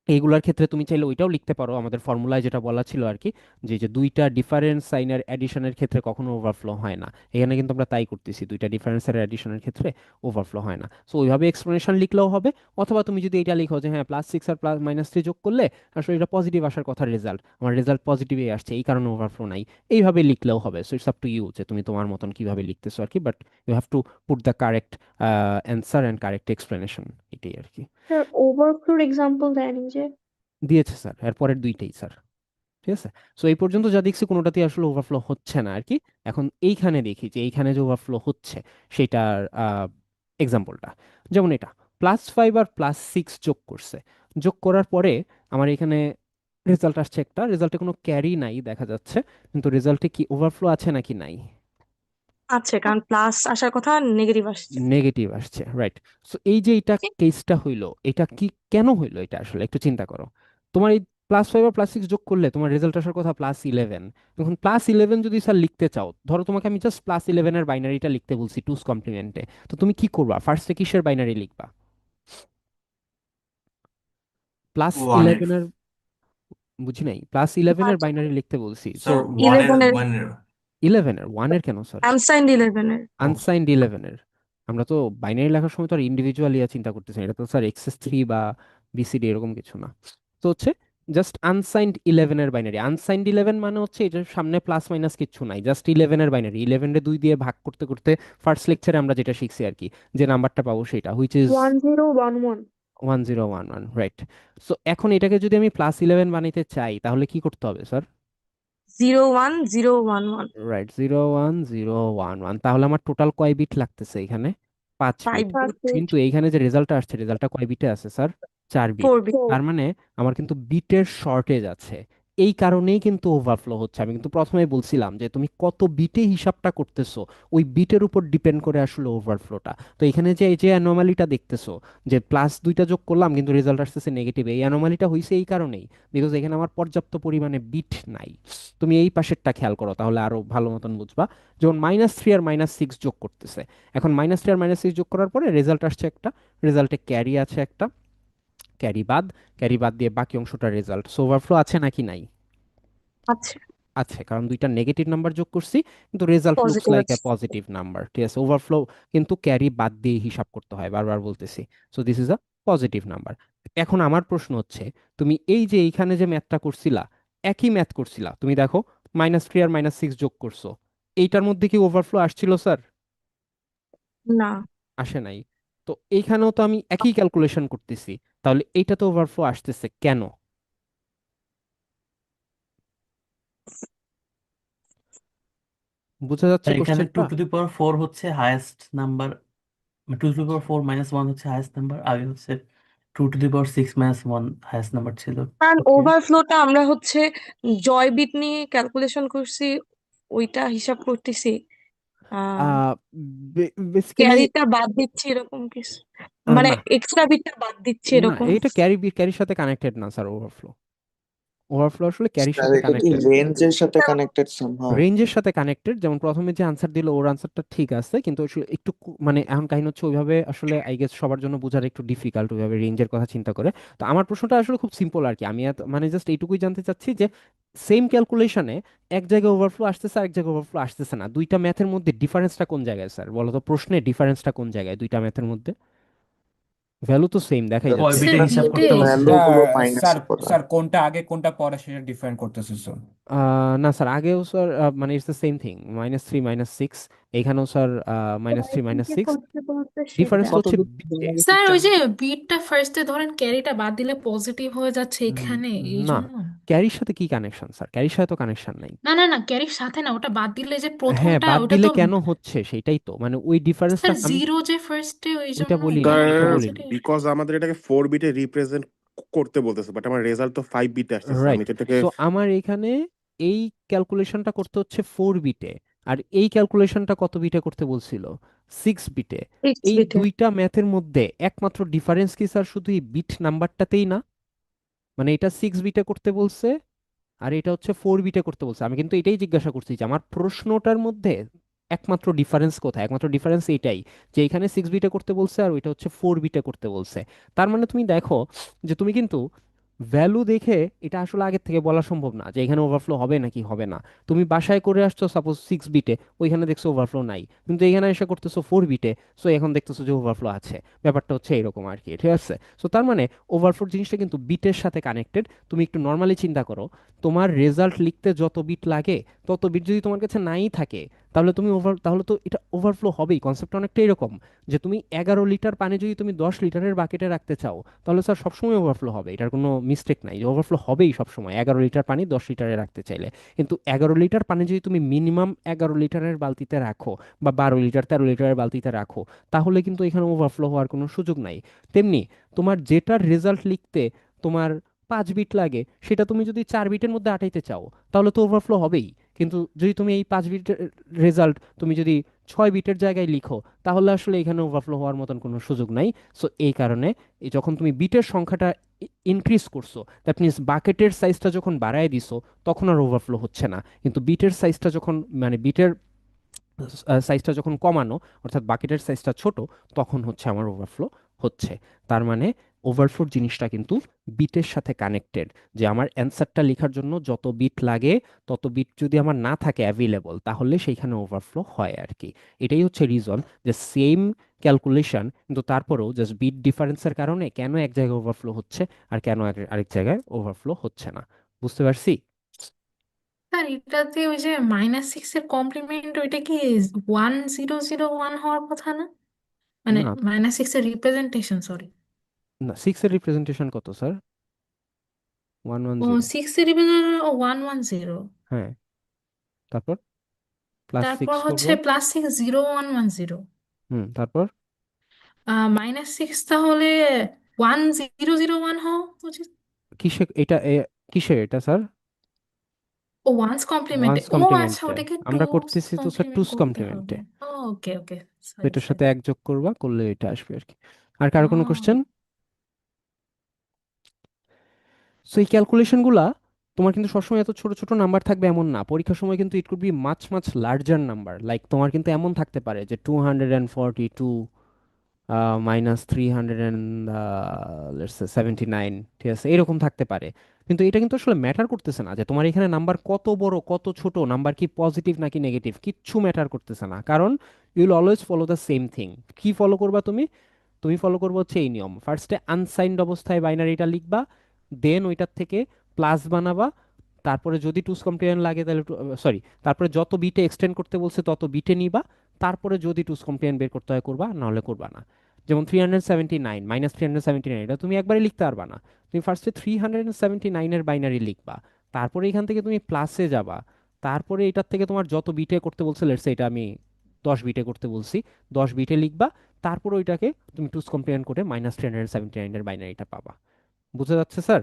S1: এইগুলার ক্ষেত্রে তুমি চাইলে ওইটাও লিখতে পারো, আমাদের ফর্মুলায় যেটা বলা ছিল আর কি, যে যে দুইটা ডিফারেন্স সাইনের অ্যাডিশনের ক্ষেত্রে কখনো ওভারফ্লো হয় না। এখানে কিন্তু আমরা তাই করতেছি, দুইটা ডিফারেন্সের অ্যাডিশনের ক্ষেত্রে ওভারফ্লো হয় না। সো ওইভাবে এক্সপ্লেনেশন লিখলেও হবে, অথবা তুমি যদি এটা লিখো যে হ্যাঁ +6 আর -3 যোগ করলে আসলে এটা পজিটিভ আসার কথা, রেজাল্ট আমার রেজাল্ট পজিটিভই আসছে এই কারণে ওভারফ্লো নাই, এইভাবে লিখলেও হবে। So it's up to you যে তুমি তোমার মতন কিভাবে লিখতেছো আর কি, but you have to put the correct answer and correct explanation, এটাই আর কি।
S5: স্যার ওভারফ্লোর এক্সাম্পল দেয়নি যে।
S1: দিয়েছে স্যার, এর পরের দুইটাই স্যার। ঠিক আছে, সো এই পর্যন্ত যা দেখছি কোনোটাতেই আসলে ওভারফ্লো হচ্ছে না আর কি। এখন এইখানে দেখি যে এইখানে যে ওভারফ্লো হচ্ছে সেটার এক্সাম্পলটা, যেমন এটা +5 আর +6 যোগ করছে। যোগ করার পরে আমার এখানে রেজাল্ট আসছে একটা, রেজাল্টে কোনো ক্যারি নাই দেখা যাচ্ছে, কিন্তু রেজাল্টে কি ওভারফ্লো আছে নাকি নাই?
S10: আছে, কারণ প্লাস আসার কথা, নেগেটিভ আসছে।
S1: নেগেটিভ আসছে, রাইট। সো এই যে এটা কেসটা হইলো, এটা কি কেন হইলো এটা আসলে একটু চিন্তা করো। তোমার এই +5 আর +6 যোগ করলে তোমার রেজাল্ট আসার কথা +11। এখন +11 যদি স্যার লিখতে চাও, ধরো তোমাকে আমি জাস্ট +11 এর বাইনারিটা লিখতে বলছি টুস কমপ্লিমেন্টে, তো তুমি কি করবা? ফার্স্টে কিসের বাইনারি লিখবা? প্লাস
S13: ওয়ানের
S1: 11 এর, বুঝি নাই, প্লাস 11 এর
S10: আচ্ছা
S1: বাইনারি লিখতে বলছি। সো
S13: স্যার ওয়ানের
S10: 11 এর
S1: 11 এর, 1 এর কেন স্যার?
S10: আনসাইন্ড 11 এর
S13: ও
S1: আনসাইন্ড 11 এর। আমরা তো বাইনারি লেখার সময় তো আর ইন্ডিভিজুয়ালি চিন্তা করতেছি না, এটা তো স্যার এক্সএস 3 বা বিসিডি এরকম কিছু না। তো হচ্ছে জাস্ট আনসাইন্ড 11 এর বাইনারি। আনসাইন্ড 11 মানে হচ্ছে এটার সামনে প্লাস মাইনাস কিচ্ছু নাই, জাস্ট 11 এর বাইনারি। 11 এর 2 দিয়ে ভাগ করতে করতে ফার্স্ট লেকচারে আমরা যেটা শিখছি আর কি, যে নাম্বারটা পাবো সেটা, হুইচ ইজ
S10: 1011
S1: 1011, রাইট। সো এখন এটাকে যদি আমি +11 বানাইতে চাই তাহলে কি করতে হবে স্যার?
S10: 01011
S1: রাইট, 01011। তাহলে আমার টোটাল কয় বিট লাগতেছে এখানে? 5 বিট।
S10: 5 bit
S1: কিন্তু এইখানে যে রেজাল্টটা আসছে, রেজাল্টটা কয় বিটে আছে স্যার? 4 বিট।
S10: 4 bit
S1: তার মানে আমার কিন্তু বিটের শর্টেজ আছে। এই কারণেই কিন্তু ওভারফ্লো হচ্ছে। আমি কিন্তু প্রথমেই বলছিলাম যে তুমি কত বিটে হিসাবটা করতেছো ওই বিটের উপর ডিপেন্ড করে আসলে ওভারফ্লোটা। তো এখানে যে এই যে অ্যানোমালিটা দেখতেছো, যে প্লাস 2টা যোগ করলাম কিন্তু রেজাল্ট আসতেছে নেগেটিভ, এই অ্যানোমালিটা হয়েছে এই কারণেই, বিকজ এখানে আমার পর্যাপ্ত পরিমাণে বিট নাই। তুমি এই পাশেরটা খেয়াল করো তাহলে আরো ভালো মতন বুঝবা। যেমন -3 আর -6 যোগ করতেছে, এখন -3 আর -6 যোগ করার পরে রেজাল্ট আসছে একটা, রেজাল্টে ক্যারি আছে একটা, ক্যারি বাদ, ক্যারি বাদ দিয়ে বাকি অংশটা রেজাল্ট। সো ওভারফ্লো আছে নাকি নাই?
S10: আছে
S1: আছে, কারণ দুইটা নেগেটিভ নাম্বার যোগ করছি কিন্তু result looks
S10: positive
S1: like a
S10: আছে
S1: পজিটিভ নাম্বার। ঠিক আছে, ওভারফ্লো কিন্তু ক্যারি বাদ দিয়ে হিসাব করতে হয়, বারবার বলতেছি। So this is a positive number. এখন আমার প্রশ্ন হচ্ছে, তুমি এই যে এইখানে যে ম্যাথটা করছিলা, একই ম্যাথ করছিলা, তুমি দেখো -3 আর -6 যোগ করছো, এইটার মধ্যে কি ওভারফ্লো আসছিল স্যার?
S10: না
S1: আসে নাই। তো এইখানেও তো আমি একই ক্যালকুলেশন করতেছি, তাহলে এইটা তো ওভারফ্লো আসতেছে কেন? বোঝা যাচ্ছে
S14: আর এখানে টু
S1: কোশ্চেনটা?
S14: টু দি পাওয়ার ফোর হচ্ছে highest number, 2 to the power 4 - 1 হচ্ছে হায়েস্ট নাম্বার, আগে হচ্ছে 2 to the power 6 - 1 highest number ছিল।
S10: কারণ
S1: ওকে।
S10: ওভারফ্লোটা আমরা হচ্ছে জয় বিট নিয়ে ক্যালকুলেশন করছি, ওইটা হিসাব করতেছি। আহ
S1: বেসিক্যালি
S10: ক্যারিটা বাদ দিচ্ছি এরকম কিছু, মানে
S1: না,
S10: এক্সট্রা বিটটা বাদ দিচ্ছি
S1: না
S10: এরকম।
S1: এটা ক্যারির সাথে কানেক্টেড না স্যার। ওভারফ্লো, ওভারফ্লো আসলে ক্যারির
S3: স্যার
S1: সাথে
S3: এটা কি
S1: কানেক্টেড,
S3: রেঞ্জের সাথে কানেক্টেড সামহাও?
S1: রেঞ্জের সাথে কানেক্টেড। যেমন প্রথমে যে আনসার দিল ওর আনসারটা ঠিক আছে, কিন্তু আসলে একটু মানে এখন কাহিনী হচ্ছে ওইভাবে আসলে আই গেস সবার জন্য বোঝার একটু ডিফিকাল্ট ওইভাবে রেঞ্জের কথা চিন্তা করে। তো আমার প্রশ্নটা আসলে খুব সিম্পল আর কি, আমি মানে জাস্ট এইটুকুই জানতে চাচ্ছি যে সেম ক্যালকুলেশনে এক জায়গায় ওভারফ্লো আসতেছে আর এক জায়গায় ওভারফ্লো আসতেছে না, দুইটা ম্যাথের মধ্যে ডিফারেন্সটা কোন জায়গায় স্যার বলো তো? প্রশ্নে ডিফারেন্সটা কোন জায়গায় দুইটা ম্যাথের মধ্যে? ভ্যালু তো সেম দেখাই
S14: কয়
S1: যাচ্ছে।
S9: স্যার
S14: বিটে হিসাব
S9: বিটে
S14: করতে বলছে
S3: ভ্যালু
S14: স্যার?
S3: গুলো
S11: স্যার
S3: মাইনাস
S11: স্যার
S3: করা।
S11: স্যার কোনটা আগে কোনটা পরে সেটা ডিফারেন্ট করতেছে স্যার।
S1: না স্যার, আগেও স্যার মানে ইটস দ্য সেম থিং, -3 -6, এইখানেও স্যার -3 -6।
S10: করতে বলতে
S1: ডিফারেন্সটা
S12: কত
S1: হচ্ছে
S12: বিট
S1: বিটে।
S9: স্যার ওই যে বিটটা ফার্স্টে ধরেন ক্যারিটা বাদ দিলে পজিটিভ হয়ে যাচ্ছে এখানে, এই
S1: না,
S9: জন্য।
S1: ক্যারির সাথে কি কানেকশন স্যার? ক্যারির সাথে তো কানেকশন নাই।
S9: না না না, ক্যারির সাথে না, ওটা বাদ দিলে যে
S1: হ্যাঁ,
S9: প্রথমটা
S1: বাদ
S9: ওটা
S1: দিলে
S9: তো।
S1: কেন হচ্ছে সেটাই তো, মানে ওই ডিফারেন্সটা
S9: স্যার
S1: আমি
S9: জিরো যে ফার্স্টে, ওই
S1: ওইটা
S9: জন্য
S1: বলিনি,
S9: ওটা
S1: ওইটা
S15: স্যার
S1: বলিনি।
S9: পজিটিভ।
S15: বিকজ আমাদের এটাকে 4 বিটে রিপ্রেজেন্ট করতে বলতেছে, বাট আমার রেজাল্ট তো 5 বিটে আসতেছে, আমি
S1: রাইট।
S15: তো এটাকে
S1: সো আমার এখানে এই ক্যালকুলেশনটা করতে হচ্ছে 4 বিটে, আর এই ক্যালকুলেশনটা কত বিটে করতে বলছিল? 6 বিটে।
S10: 6
S1: এই
S10: বিটে।
S1: দুইটা ম্যাথের মধ্যে একমাত্র ডিফারেন্স কি স্যার শুধু এই বিট নাম্বারটাতেই না? মানে এটা 6 বিটে করতে বলছে আর এটা হচ্ছে 4 বিটে করতে বলছে। আমি কিন্তু এটাই জিজ্ঞাসা করছি যে আমার প্রশ্নটার মধ্যে একমাত্র ডিফারেন্স কোথায়? একমাত্র ডিফারেন্স এটাই যে এখানে 6 বিটে করতে বলছে আর ওইটা হচ্ছে 4 বিটে করতে বলছে। তার মানে তুমি দেখো যে তুমি কিন্তু ভ্যালু দেখে এটা আসলে আগের থেকে বলা সম্ভব না যে এখানে ওভারফ্লো হবে নাকি হবে না। তুমি বাসায় করে আসছো সাপোজ 6 বিটে, ওইখানে দেখছো ওভারফ্লো নাই, কিন্তু এখানে এসে করতেছো 4 বিটে, সো এখন দেখতেছো যে ওভারফ্লো আছে। ব্যাপারটা হচ্ছে এরকম আর কি, ঠিক আছে? সো তার মানে ওভারফ্লো জিনিসটা কিন্তু বিটের সাথে কানেক্টেড। তুমি একটু নর্মালি চিন্তা করো, তোমার রেজাল্ট লিখতে যত বিট লাগে তত বিট যদি তোমার কাছে নাই থাকে তাহলে তো এটা ওভারফ্লো হবেই। কনসেপ্ট অনেকটা এরকম যে তুমি 11 লিটার পানি যদি তুমি 10 লিটারের বাকেটে রাখতে চাও তাহলে স্যার সবসময় ওভারফ্লো হবে, এটার কোনো মিস্টেক নাই, যে ওভারফ্লো হবেই সবসময় 11 লিটার পানি 10 লিটারে রাখতে চাইলে। কিন্তু 11 লিটার পানি যদি তুমি মিনিমাম 11 লিটারের বালতিতে রাখো বা 12 লিটার 13 লিটারের বালতিতে রাখো তাহলে কিন্তু এখানে ওভারফ্লো হওয়ার কোনো সুযোগ নাই। তেমনি তোমার যেটার রেজাল্ট লিখতে তোমার 5 বিট লাগে সেটা তুমি যদি 4 বিটের মধ্যে আটাইতে চাও তাহলে তো ওভারফ্লো হবেই। কিন্তু যদি তুমি এই 5 বিটের রেজাল্ট তুমি যদি 6 বিটের জায়গায় লিখো তাহলে আসলে এখানে ওভারফ্লো হওয়ার মতন কোনো সুযোগ নাই। সো এই কারণে যখন তুমি বিটের সংখ্যাটা ইনক্রিজ করছো, দ্যাট মিনস বাকেটের সাইজটা যখন বাড়ায় দিছো তখন আর ওভারফ্লো হচ্ছে না। কিন্তু বিটের সাইজটা যখন মানে বিটের সাইজটা যখন কমানো, অর্থাৎ বাকেটের সাইজটা ছোট, তখন হচ্ছে আমার ওভারফ্লো হচ্ছে। তার মানে ওভারফ্লো জিনিসটা কিন্তু বিটের সাথে কানেক্টেড, যে আমার অ্যান্সারটা লেখার জন্য যত বিট লাগে তত বিট যদি আমার না থাকে অ্যাভেলেবল তাহলে সেইখানে ওভারফ্লো হয় আর কি। এটাই হচ্ছে রিজন যে সেম ক্যালকুলেশন কিন্তু তারপরেও জাস্ট বিট ডিফারেন্সের কারণে কেন এক জায়গায় ওভারফ্লো হচ্ছে আর কেন আরেক জায়গায় ওভারফ্লো হচ্ছে না। বুঝতে পারছি?
S9: স্যার এটাতে ওই যে -6 এর কমপ্লিমেন্ট ওইটা কি 1001 হওয়ার কথা না? মানে
S1: না,
S9: -6 এর রিপ্রেজেন্টেশন, সরি।
S1: না, 6 এর রিপ্রেজেন্টেশন কত স্যার? ওয়ান ওয়ান
S9: ও
S1: জিরো
S9: 6 এর রিপ্রেজেন্টেশন 110।
S1: হ্যাঁ, তারপর প্লাস
S9: তারপর
S1: সিক্স করব।
S9: হচ্ছে +6 0110।
S1: তারপর
S9: -6 তাহলে 1001 হওয়া উচিত।
S1: কিসে এটা কিসে এটা স্যার?
S9: ও ওয়ান্স কমপ্লিমেন্টে,
S1: ওয়ান্স
S9: ও আচ্ছা
S1: কমপ্লিমেন্টে
S9: ওটাকে
S1: আমরা
S9: টুস
S1: করতেছি তো স্যার
S9: কমপ্লিমেন্ট
S1: টুস
S9: করতে হবে।
S1: কমপ্লিমেন্টে।
S9: ওকে ওকে,
S1: তো
S9: সরি
S1: এটার
S9: সরি।
S1: সাথে এক যোগ করবা, করলে এটা আসবে আর কি। আর কারো কোনো কোশ্চেন? সো এই ক্যালকুলেশনগুলা তোমার কিন্তু সবসময় এত ছোট ছোট নাম্বার থাকবে এমন না, পরীক্ষার সময় কিন্তু ইট could B much much larger number. Like তোমার কিন্তু এমন থাকতে পারে যে 242 -379, ঠিক আছে, এরকম থাকতে পারে। কিন্তু এটা কিন্তু আসলে ম্যাটার করতেছে না যে তোমার এখানে নাম্বার কত বড় কত ছোট, নাম্বার কি পজিটিভ নাকি নেগেটিভ, কিচ্ছু ম্যাটার করতেছে না, কারণ you will always follow the same thing. কি ফলো করবা তুমি? তুমি ফলো করবো হচ্ছে এই নিয়ম, ফার্স্টে আনসাইন্ড অবস্থায় বাইনারিটা লিখবা, দেন ওইটার থেকে প্লাস বানাবা, তারপরে যদি টুস কমপ্লিমেন্ট লাগে তাহলে সরি, তারপরে যত বিটে এক্সটেন্ড করতে বলছে তত বিটে নিবা, তারপরে যদি টুস কমপ্লিমেন্ট বের করতে হয় করবা, নাহলে করবা না। যেমন 379 -379 এটা তুমি একবারে লিখতে পারবা না, তুমি ফার্স্টে 379-এর বাইনারি লিখবা, তারপরে এখান থেকে তুমি প্লাসে যাবা, তারপরে এটার থেকে তোমার যত বিটে করতে বলছে, লেটস এটা আমি 10 বিটে করতে বলছি, 10 বিটে লিখবা, তারপর ওইটাকে তুমি টুস কমপ্লিমেন্ট করে -379-এর বাইনারিটা পাবা। বুঝা যাচ্ছে স্যার?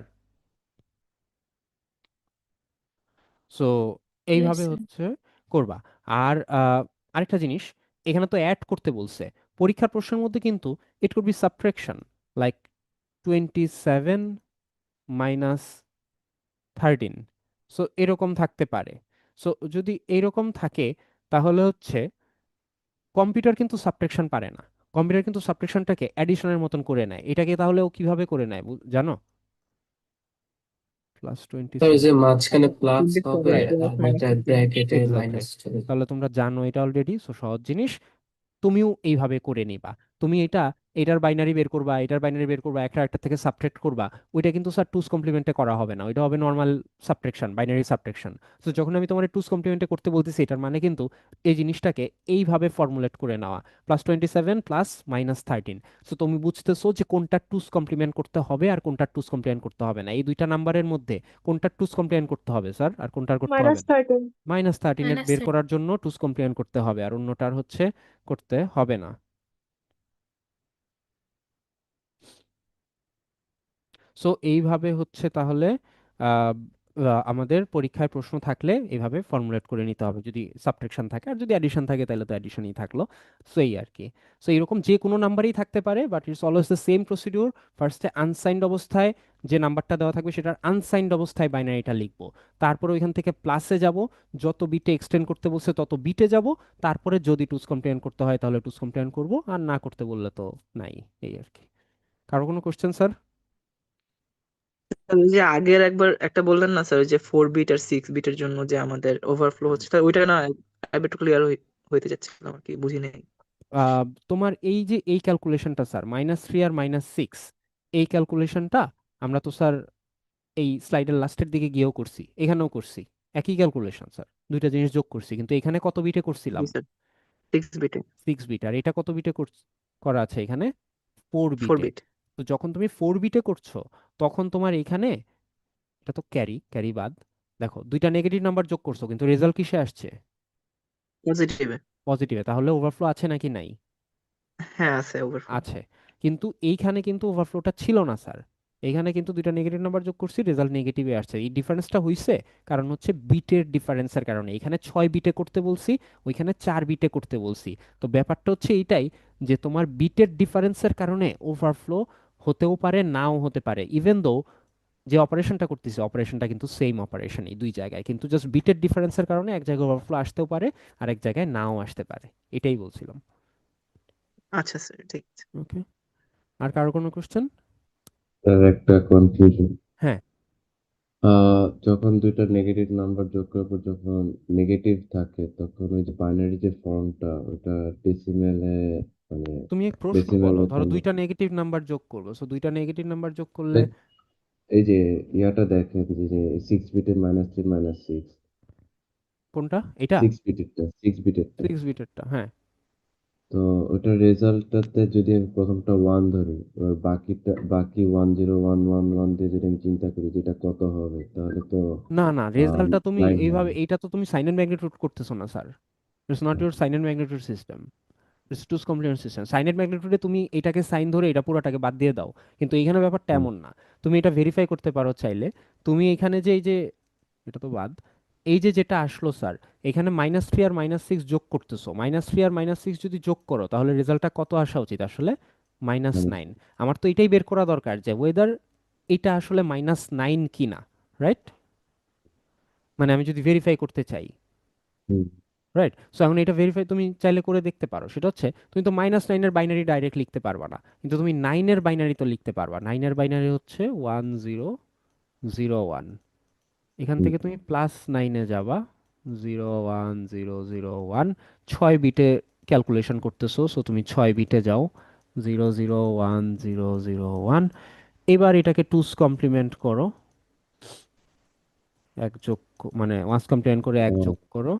S1: সো
S9: ইয়েস
S1: এইভাবে
S9: স্যার।
S1: হচ্ছে করবা। আর আরেকটা জিনিস, এখানে তো অ্যাড করতে বলছে, পরীক্ষার প্রশ্নের মধ্যে কিন্তু ইট could B subtraction, like 27 -13, so এরকম থাকতে পারে। সো যদি এরকম থাকে তাহলে হচ্ছে কম্পিউটার কিন্তু সাবট্রাকশন পারে না, কম্পিউটার কিন্তু সাবট্রাকশনটাকে অ্যাডিশনের মতন করে নেয়। এটাকে তাহলে ও কিভাবে করে নেয় জানো? প্লাস টোয়েন্টি
S8: স্যার ওই যে
S1: সেভেন
S8: মাঝখানে প্লাস হবে
S12: প্লাস
S8: আর
S12: মাইনাস
S8: এটা ব্র্যাকেটে
S1: এক্স্যাক্টলি।
S8: মাইনাস চলে যাবে।
S1: তাহলে তোমরা জানো এটা অলরেডি, সো সহজ জিনিস, তুমিও এইভাবে করে নিবা। তুমি এটার বাইনারি বের করবা, এটার বাইনারি বের করবা, একটা থেকে সাবট্রাক্ট করবা, ওইটা কিন্তু স্যার টুস কমপ্লিমেন্টে করা হবে না, ওইটা হবে নর্মাল সাবট্রাকশন, বাইনারি সাবট্রাকশন। তো যখন আমি তোমার টুস কমপ্লিমেন্টে করতে বলতেছি, এটার মানে কিন্তু এই জিনিসটাকে এইভাবে ফর্মুলেট করে নেওয়া, +27 +-13। সো তুমি বুঝতেছো যে কোনটা টুস কমপ্লিমেন্ট করতে হবে আর কোনটা টুস কমপ্লিমেন্ট করতে হবে না, এই দুইটা নাম্বারের মধ্যে কোনটা টুস কমপ্লিমেন্ট করতে হবে স্যার আর কোনটার করতে হবে না।
S10: -13।
S1: -13-এর বের
S9: -13।
S1: করার জন্য টুস কমপ্লিমেন্ট করতে হবে আর অন্যটার হচ্ছে করতে হবে না। সো এইভাবে হচ্ছে তাহলে আহ, আমাদের পরীক্ষায় প্রশ্ন থাকলে এইভাবে ফর্মুলেট করে নিতে হবে, যদি সাবট্রাকশন থাকে, আর যদি অ্যাডিশন থাকে তাহলে তো অ্যাডিশনই থাকলো। সো এই আর কি। সো এরকম যে কোনো নাম্বারই থাকতে পারে, but it's always the same procedure. ফার্স্টে আনসাইন্ড অবস্থায় যে নাম্বারটা দেওয়া থাকবে সেটার আনসাইন্ড অবস্থায় বাইনারিটা লিখবো, তারপরে ওইখান থেকে প্লাসে যাব, যত বিটে এক্সটেন্ড করতে বলছে তত বিটে যাব, তারপরে যদি টুস কমপ্লিমেন্ট করতে হয় তাহলে টুস কমপ্লিমেন্ট করবো, আর না করতে বললে তো নাই। এই আর কি। কারো কোনো কোশ্চেন স্যার?
S12: ওই যে আগের একবার একটা বললেন না স্যার, ওই যে 4 বিট আর 6 বিটের জন্য যে আমাদের ওভারফ্লো হচ্ছে, তাই ওইটা না আরেকটু একটু ক্লিয়ার হইতে যাচ্ছিলাম আর কি, বুঝি নাই।
S1: তোমার এই যে এই ক্যালকুলেশনটা স্যার -3 আর -6, এই ক্যালকুলেশনটা আমরা তো স্যার এই স্লাইডের লাস্টের দিকে গিয়েও করছি, এখানেও করছি, একই ক্যালকুলেশন স্যার, দুইটা জিনিস যোগ করছি, কিন্তু এখানে কত বিটে
S12: জি
S1: করছিলাম?
S12: স্যার, 6 বিটে।
S1: 6 বিট। আর এটা কত বিটে করা আছে এখানে? 4 বিটে।
S12: 4 বিট।
S1: তো যখন তুমি 4 বিটে করছো তখন তোমার এখানে, এটা তো ক্যারি ক্যারি বাদ, দেখো দুইটা নেগেটিভ নাম্বার যোগ করছো কিন্তু রেজাল্ট কিসে আসছে?
S12: পজিটিভে।
S1: পজিটিভে। তাহলে ওভারফ্লো আছে নাকি নাই?
S12: হ্যাঁ আছে ওভারফ্লো।
S1: আছে। কিন্তু এইখানে কিন্তু ওভারফ্লোটা ছিল না স্যার, এইখানে কিন্তু দুইটা নেগেটিভ নাম্বার যোগ করছি, রেজাল্ট নেগেটিভে আসছে। এই ডিফারেন্সটা হইছে কারণ হচ্ছে বিটের ডিফারেন্সের কারণে, এখানে 6 বিটে করতে বলছি, ওইখানে 4 বিটে করতে বলছি। তো ব্যাপারটা হচ্ছে এইটাই, যে তোমার বিটের ডিফারেন্সের কারণে ওভারফ্লো হতেও পারে নাও হতে পারে, ইভেন দো যে অপারেশনটা করতেছি অপারেশনটা কিন্তু সেম অপারেশন এই দুই জায়গায়, কিন্তু জাস্ট বিটের ডিফারেন্সের কারণে এক জায়গায় ওভারফ্লো আসতেও পারে আর এক জায়গায় নাও আসতে পারে, এটাই বলছিলাম।
S12: আচ্ছা স্যার, ঠিক আছে।
S1: ওকে। আর কারো কোনো কোশ্চেন?
S13: তার একটা কনফিউশন।
S1: হ্যাঁ,
S13: যখন দুইটা নেগেটিভ নাম্বার যোগ করার পর যখন নেগেটিভ থাকে তখন ওই যে বাইনারি যে ফর্মটা ওটা ডেসিমেলে মানে
S1: তুমি এক প্রশ্ন বলো,
S13: ডেসিমেলে
S1: ধরো
S13: কনভার্ট।
S1: দুইটা নেগেটিভ নাম্বার যোগ করবো, সো দুইটা নেগেটিভ নাম্বার যোগ করলে
S13: এই যে ইয়াটা দেখেন যে 6 বিটের -3 -6,
S1: কোনটা এটা?
S13: 6 বিটেরটা 6 বিটেরটা।
S1: 6 বিটেরটা, হ্যাঁ।
S13: তো ওটার রেজাল্টটাতে যদি আমি প্রথমটা 1 ধরি, এবার বাকি 1 0 1 1 1 দিয়ে যদি আমি চিন্তা করি যেটা কত হবে তাহলে তো
S1: না না, রেজাল্টটা তুমি
S13: 9
S1: এইভাবে,
S13: হবে।
S1: এইটা তো তুমি সাইন এন্ড ম্যাগনিটিউড করতেছো না sir. It's not your sign and magnitude system, it's two's complement system. Sign and ম্যাগনিটিউডে তুমি এটাকে সাইন ধরে এটা পুরোটাকে বাদ দিয়ে দাও, কিন্তু এইখানে ব্যাপারটা
S13: হুম,
S1: এমন না। তুমি এটা ভেরিফাই করতে পারো চাইলে। তুমি এখানে যে এই যে, এটা তো বাদ, এই যে যেটা আসলো স্যার, এখানে -3 আর -6 যোগ করতেছো, -3 আর -6 যদি যোগ করো তাহলে রেজাল্টটা কত আসা উচিত আসলে?
S13: মানে
S1: -9। আমার তো এটাই বের করা দরকার যে ওয়েদার এটা আসলে -9 কিনা, রাইট? মানে আমি যদি ভেরিফাই করতে চাই,
S13: হুম,
S1: রাইট? সো এখন এটা ভেরিফাই তুমি চাইলে করে দেখতে পারো। সেটা হচ্ছে তুমি তো -9-এর বাইনারি ডাইরেক্ট লিখতে পারবা না, কিন্তু তুমি 9-এর বাইনারি তো লিখতে পারবা। 9-এর বাইনারি হচ্ছে 1001। এখান
S13: হুম,
S1: থেকে তুমি +9-এ যাবা, 01001। 6 বিটে ক্যালকুলেশন করতেছো, সো তুমি 6 বিটে যাও, 001001। এবার এটাকে টুস কমপ্লিমেন্ট করো, এক যোগ মানে ওয়ান্স কমপ্লিমেন্ট করে এক যোগ করো।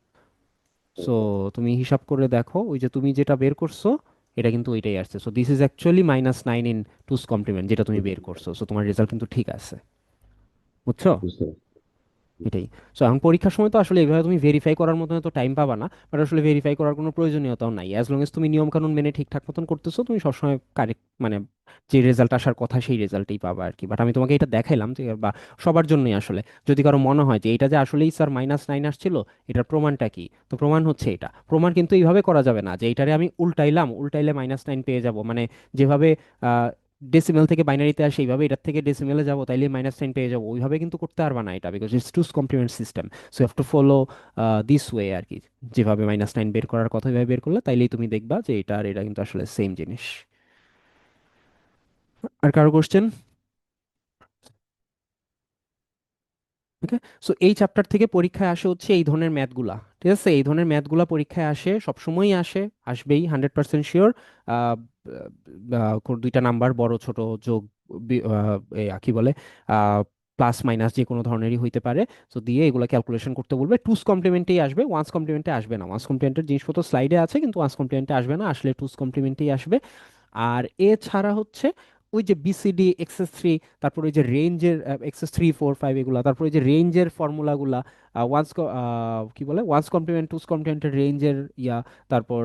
S1: সো তুমি হিসাব করে দেখো, ওই যে তুমি যেটা বের করছো এটা কিন্তু ওইটাই আসছে। So this is actually -9 in two's complement, যেটা তুমি বের করছো। সো তোমার রেজাল্ট কিন্তু ঠিক আছে, বুঝছো?
S13: বুঝতে পারছি।
S1: এটাই। সো এখন পরীক্ষার সময় তো আসলে এইভাবে তুমি ভেরিফাই করার মতো তো টাইম পাবা না, বাট আসলে ভেরিফাই করার কোনো প্রয়োজনীয়তাও নাই। অ্যাজ লং এজ তুমি নিয়ম কানুন মেনে ঠিকঠাক মতন করতেছো, তুমি সবসময় কারেক্ট মানে যে রেজাল্ট আসার কথা সেই রেজাল্টই পাবা আর কি। বাট আমি তোমাকে এটা দেখাইলাম যে, বা সবার জন্যই আসলে, যদি কারো মনে হয় যে এটা যে আসলেই স্যার -9 আসছিল, এটার প্রমাণটা কি, তো প্রমাণ হচ্ছে এটা। প্রমাণ কিন্তু এইভাবে করা যাবে না যে এটারে আমি উল্টাইলাম, উল্টাইলে -9 পেয়ে যাব, মানে যেভাবে ডেসিমেল থেকে বাইনারিতে আসে এইভাবে এটার থেকে ডেসিমেলে যাবো তাইলে -10 পেয়ে যাবো, ওইভাবে কিন্তু করতে পারবা না এটা, because it's two's complement system. So have to follow this way আর কি। যেভাবে -9 বের করার কথা ওইভাবে বের করলে তাইলেই তুমি দেখবা যে এটা আর এটা কিন্তু আসলে সেম জিনিস। আর কারো কোশ্চেন? ওকে। সো এই চ্যাপ্টার থেকে পরীক্ষায় আসে হচ্ছে এই ধরনের ম্যাথগুলা, ঠিক আছে? এই ধরনের ম্যাথগুলা পরীক্ষায় আসে, সবসময়ই আসে, আসবেই 100% শিওর। দুইটা নাম্বার বড় ছোট যোগ, কি বলে, প্লাস মাইনাস যে কোনো ধরনেরই হইতে পারে। তো দিয়ে এগুলো ক্যালকুলেশন করতে বলবে। টুস কমপ্লিমেন্টেই আসবে, ওয়ান্স কমপ্লিমেন্টে আসবে না। ওয়ান্স কমপ্লিমেন্টের জিনিসপত্র স্লাইডে আছে, কিন্তু ওয়ান্স কমপ্লিমেন্টে আসবে না, আসলে টুস কমপ্লিমেন্টেই আসবে। আর এছাড়া হচ্ছে ওই যে বিসিডি এক্সএস 3, তারপর ওই যে রেঞ্জের এক্সএস 3 4 5 এগুলা, তারপর ওই যে রেঞ্জের ফর্মুলাগুলা, কি বলে, ওয়ান্স কমপ্লিমেন্ট টুস কমপ্লিমেন্টের রেঞ্জের ইয়া, তারপর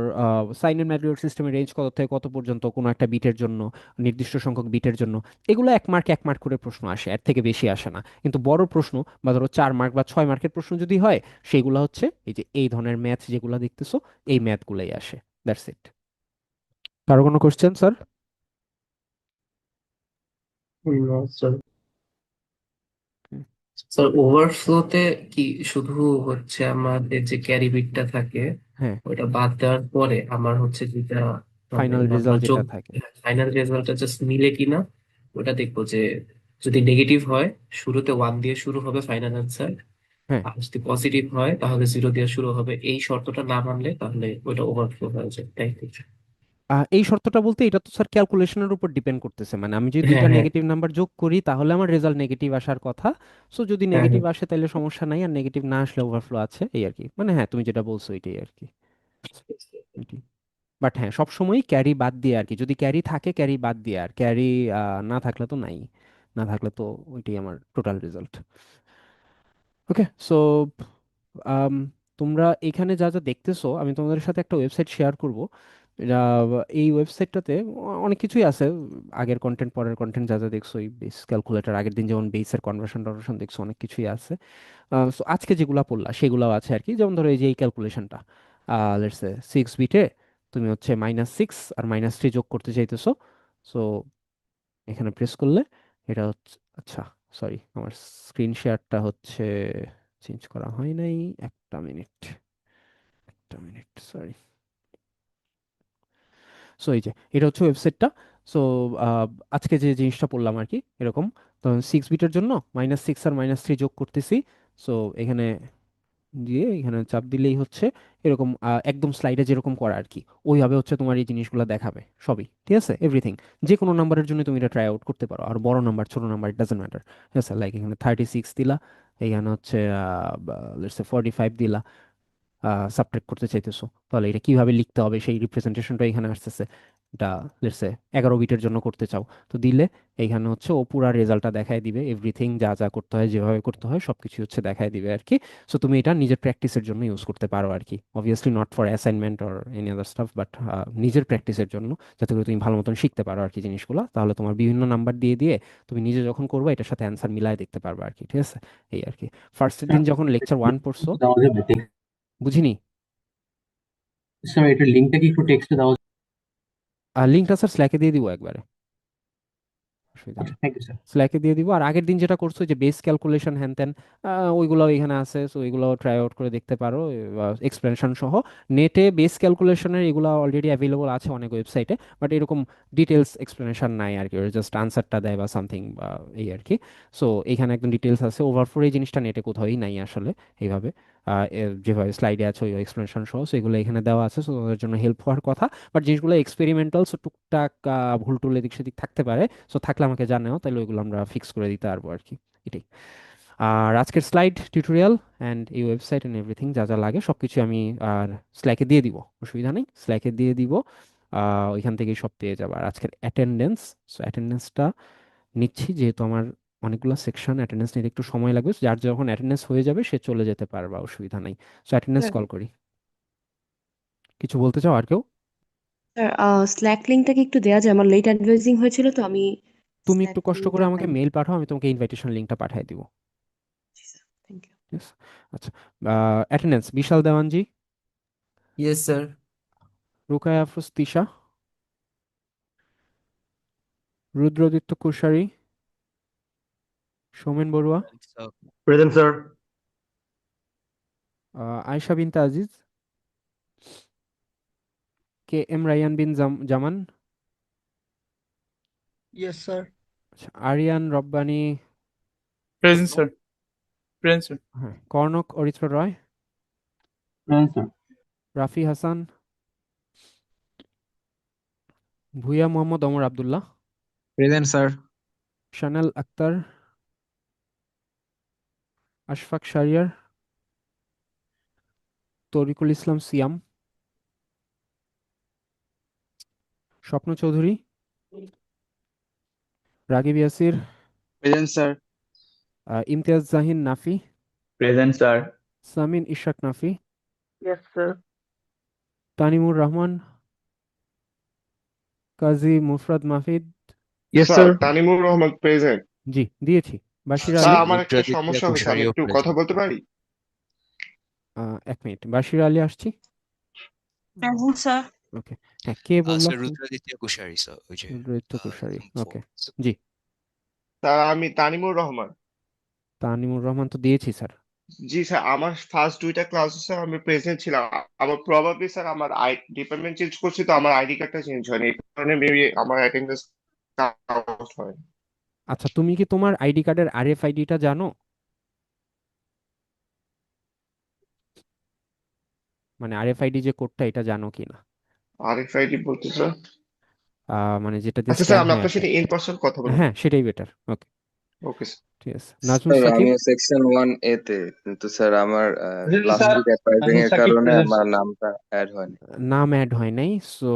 S1: সাইন এন্ড ম্যাটরিয়াল সিস্টেমের রেঞ্জ কত থেকে কত পর্যন্ত কোনো একটা বিটের জন্য, নির্দিষ্ট সংখ্যক বিটের জন্য। এগুলো 1 মার্ক 1 মার্ক করে প্রশ্ন আসে, এর থেকে বেশি আসে না। কিন্তু বড় প্রশ্ন বা ধরো 4 মার্ক বা 6 মার্কের প্রশ্ন যদি হয়, সেগুলো হচ্ছে এই যে এই ধরনের ম্যাথ যেগুলো দেখতেছো, এই ম্যাথগুলোই আসে। That's it. কারো কোনো কোশ্চেন স্যার?
S6: স্যার
S8: স্যার ওভারফ্লোতে কি শুধু হচ্ছে আমাদের যে ক্যারি বিটটা থাকে
S1: হ্যাঁ,
S8: ওইটা বাদ দেওয়ার পরে আমার হচ্ছে যেটা মানে
S1: ফাইনাল
S8: নাম্বার
S1: রেজাল্ট
S8: যোগ,
S1: যেটা থাকে।
S8: ফাইনাল রেজাল্টটা জাস্ট মিলে কিনা ওটা দেখবো যে যদি নেগেটিভ হয় শুরুতে 1 দিয়ে শুরু হবে ফাইনাল অ্যান্সার,
S1: হ্যাঁ,
S8: আর যদি পজিটিভ হয় তাহলে 0 দিয়ে শুরু হবে। এই শর্তটা না মানলে তাহলে ওইটা ওভারফ্লো হয়ে যায়, তাই তো?
S1: এই শর্তটা বলতে এটা তো স্যার ক্যালকুলেশনের উপর ডিপেন্ড করতেছে, মানে আমি যদি দুইটা
S8: হ্যাঁ হ্যাঁ
S1: নেগেটিভ নাম্বার যোগ করি তাহলে আমার রেজাল্ট নেগেটিভ আসার কথা। সো যদি
S8: হ্যাঁ
S1: নেগেটিভ
S8: হ্যাঁ।
S1: আসে তাহলে সমস্যা নাই, আর নেগেটিভ না আসলে ওভারফ্লো আছে, এই আর কি। মানে হ্যাঁ, তুমি যেটা বলছো এটাই আর কি। বাট হ্যাঁ, সবসময়ই ক্যারি বাদ দিয়ে আর কি, যদি ক্যারি থাকে ক্যারি বাদ দিয়ে, আর ক্যারি না থাকলে তো নাই, না থাকলে তো ওইটাই আমার টোটাল রেজাল্ট। ওকে। সো তোমরা এখানে যা যা দেখতেছো, আমি তোমাদের সাথে একটা ওয়েবসাইট শেয়ার করব। এটা, এই ওয়েবসাইটটাতে অনেক কিছুই আছে, আগের কন্টেন্ট পরের কন্টেন্ট যা যা দেখছো, এই বেস ক্যালকুলেটর, আগের দিন যেমন বেসের কনভার্সন টনভার্সন দেখছো, অনেক কিছুই আছে। সো আজকে যেগুলা পড়লা সেগুলাও আছে আর কি। যেমন ধরো এই যে এই ক্যালকুলেশনটা, লেটস সে 6 বিটে তুমি হচ্ছে -6 আর -3 যোগ করতে চাইতেছো। সো এখানে প্রেস করলে এটা হচ্ছে, আচ্ছা সরি, আমার স্ক্রিন শেয়ারটা হচ্ছে চেঞ্জ করা হয় নাই, একটা মিনিট, একটা মিনিট, সরি। সো এই যে এটা হচ্ছে ওয়েবসাইটটা। সো আজকে যে জিনিসটা পড়লাম আর কি এরকম, তো 6 বিটের জন্য -6 আর -3 যোগ করতেছি। সো এখানে দিয়ে এখানে চাপ দিলেই হচ্ছে এরকম একদম স্লাইডে যেরকম করা আর কি, ওইভাবে হচ্ছে তোমার এই জিনিসগুলো দেখাবে সবই, ঠিক আছে, এভরিথিং। যে কোনো নাম্বারের জন্য তুমি এটা ট্রাই আউট করতে পারো, আর বড় নাম্বার ছোট নাম্বার ইট ডাজেন্ট ম্যাটার, ঠিক আছে। লাইক এখানে 36 দিলা, এখানে হচ্ছে লেটস সে 45 দিলা, সাবট্রাক্ট করতে চাইতেছো, তাহলে এটা কিভাবে লিখতে হবে সেই রিপ্রেজেন্টেশনটা এখানে আসতেছে। এটা লেটস সে 11 বিটের জন্য করতে চাও, তো দিলে এইখানে হচ্ছে ও পুরা রেজাল্টটা দেখায় দিবে, এভরিথিং যা যা করতে হয় যেভাবে করতে হয় সবকিছু হচ্ছে দেখায় দিবে আর কি। সো তুমি এটা নিজের প্র্যাকটিসের জন্য ইউজ করতে পারো আর কি, obviously not for assignment or any other staff, but নিজের প্র্যাকটিসের জন্য, যাতে করে তুমি ভালো মতন শিখতে পারো আর কি জিনিসগুলো, তাহলে তোমার বিভিন্ন নাম্বার দিয়ে দিয়ে তুমি নিজে যখন করবে এটার সাথে অ্যান্সার মিলায় দেখতে পারবে আর কি, ঠিক আছে। এই আর কি ফার্স্টের দিন যখন লেকচার 1 পড়ছো।
S11: দেওয়া যাবে text?
S1: বুঝিনি।
S11: স্যার এটার লিঙ্কটা কি একটু টেক্সটে দেওয়া যাবে?
S1: লিঙ্কটা স্যার স্ল্যাকে দিয়ে দিব একবারে, অসুবিধা
S11: আচ্ছা
S1: নেই।
S11: Thank you sir.
S1: স্ল্যাকে দিয়ে দিব। আর আগের দিন যেটা করছো যে বেস ক্যালকুলেশন হ্যান ত্যান, ওইগুলো এখানে আছে, সো ওইগুলো ট্রাই আউট করে দেখতে পারো এক্সপ্লেনেশন সহ। নেটে বেস ক্যালকুলেশনের এগুলো অলরেডি অ্যাভেলেবল আছে অনেক ওয়েবসাইটে, বাট এরকম ডিটেলস এক্সপ্লেনেশন নাই আর কি, জাস্ট আনসারটা দেয় বা সামথিং বা এই আর কি। সো এখানে একদম ডিটেলস আছে, ওভারফ্লো এই জিনিসটা নেটে কোথাওই নাই আসলে এইভাবে, যেভাবে স্লাইডে আছে ওই এক্সপ্লেনেশন সহ, সো এগুলো এখানে দেওয়া আছে, সো ওদের জন্য হেল্প হওয়ার কথা। বাট জিনিসগুলো এক্সপেরিমেন্টাল, সো টুকটাক ভুল টুল এদিক সেদিক থাকতে পারে, সো থাকলে আমাকে জানাও, তাহলে ওইগুলো আমরা ফিক্স করে দিতে পারবো আর কি, এটাই। আর আজকের স্লাইড টিউটোরিয়াল অ্যান্ড এই ওয়েবসাইট অ্যান্ড এভরিথিং যা যা লাগে সব কিছু আমি আর স্ল্যাকে দিয়ে দিব, অসুবিধা নেই, স্ল্যাকে দিয়ে দিব। ওইখান থেকেই সব পেয়ে যাবো। আর আজকের অ্যাটেন্ডেন্স, সো অ্যাটেন্ডেন্সটা নিচ্ছি, যেহেতু আমার অনেকগুলো সেকশন অ্যাটেন্ডেন্স নিতে একটু সময় লাগবে, যার যখন অ্যাটেন্ডেন্স হয়ে যাবে সে চলে যেতে পারবা, অসুবিধা নেই। সো অ্যাটেন্ডেন্স
S16: স্যার
S1: কল করি। কিছু বলতে চাও আর কেউ?
S16: স্যার স্ল্যাক লিঙ্কটা কি একটু দেওয়া যায়? আমার লেট অ্যাডভাইজিং হয়েছিল তো, আমি
S1: তুমি
S16: স্ল্যাক
S1: একটু কষ্ট করে
S16: লিঙ্কটা
S1: আমাকে
S16: পাইনি।
S1: মেল পাঠাও, আমি তোমাকে ইনভাইটেশন লিঙ্কটা পাঠিয়ে দিব।
S16: Thank you.
S1: Yes. আচ্ছা, attendance Bishal Dewanji,
S17: yes sir.
S1: Rukaya Afroz Tisha, Rudradipta Kushari, Soumen Barua,
S6: present sir.
S1: Ayesha Binte Aziz, K M Rayan Bin Zaman,
S4: yes sir.
S1: আচ্ছা, Arian Rabbani,
S4: present sir. Present sir.
S1: হ্যাঁ, কর্ণক অরিত্র রয়,
S11: হ্যাঁ sir.
S1: Rafi Hasan, Bhuiyan Mohammad Omar Abdullah,
S2: present sir.
S1: Shanal Akter, Ashfaq Shahriar, Tarikul Islam Siam, Swapna Chowdhury, Ragib Yasir,
S12: present sir.
S1: Imtiaz Zahin Nafi,
S12: present sir.
S1: Samin Ishak Nafi,
S4: yes sir.
S1: Tanimur Rahman, Kazi Mufrad Mahfid.
S6: Yes
S15: sir
S6: sir.
S15: Tanimur Rahman present.
S1: জি দিয়েছি। বাশির
S15: স্যার
S1: আলী,
S15: আমার একটা
S2: রুদ্রাদিত্য
S15: সমস্যা হয়েছে, আমি
S2: কুশারিও
S15: একটু কথা
S2: প্রেজেন্ট।
S15: বলতে পারি?
S1: 1 মিনিট, বাশির আলী আসছি।
S10: Present sir.
S1: ওকে, হ্যাঁ, কে বললো
S2: স্যার
S1: আপনি?
S2: রুদ্রাদিত্য কুশারি স্যার, ওই যে
S1: রুদ্রদীপ্ত কুশারি,
S2: একদম
S1: ওকে। জি,
S15: স্যার আমি তানিমুর রহমান।
S1: তানিমুর রহমান তো দিয়েছি স্যার।
S15: জি স্যার, আমার ফার্স্ট 2টা ক্লাসে স্যার আমি প্রেজেন্ট ছিলাম। আমার প্রবাবলি স্যার আমার ডিপার্টমেন্ট চেঞ্জ করছি, তো আমার আইডি কার্ডটা চেঞ্জ হয়নি, এই কারণে মেবি আমার অ্যাটেন্ডেন্স কাউন্ট হয়।
S1: আচ্ছা, তুমি কি তোমার আইডি কার্ডের আরএফআইডিটা জানো? মানে আরএফআইডি যে কোডটা, এটা জানো কি না?
S15: আরএফআইডি বলতে স্যার?
S1: মানে যেটা দিয়ে
S15: আচ্ছা স্যার,
S1: স্ক্যান
S15: আমি
S1: হয় আর
S15: আপনার
S1: কি।
S15: সাথে ইন পার্সন কথা বলবো।
S1: হ্যাঁ, সেটাই বেটার। ওকে,
S15: ওকে স্যার।
S1: ঠিক আছে। নাজমুল
S18: স্যার
S1: সাকিব,
S18: আমিও সেকশন 1A তে, কিন্তু স্যার আমার
S6: present
S18: last
S6: sir.
S18: Week advising
S6: Nazmul
S18: এর
S6: সাকিব
S18: কারণে
S6: প্রেজেন্ট
S18: আমার
S6: স্যার।
S18: নামটা অ্যাড হয়নি।
S1: নাম অ্যাড হয় নাই, সো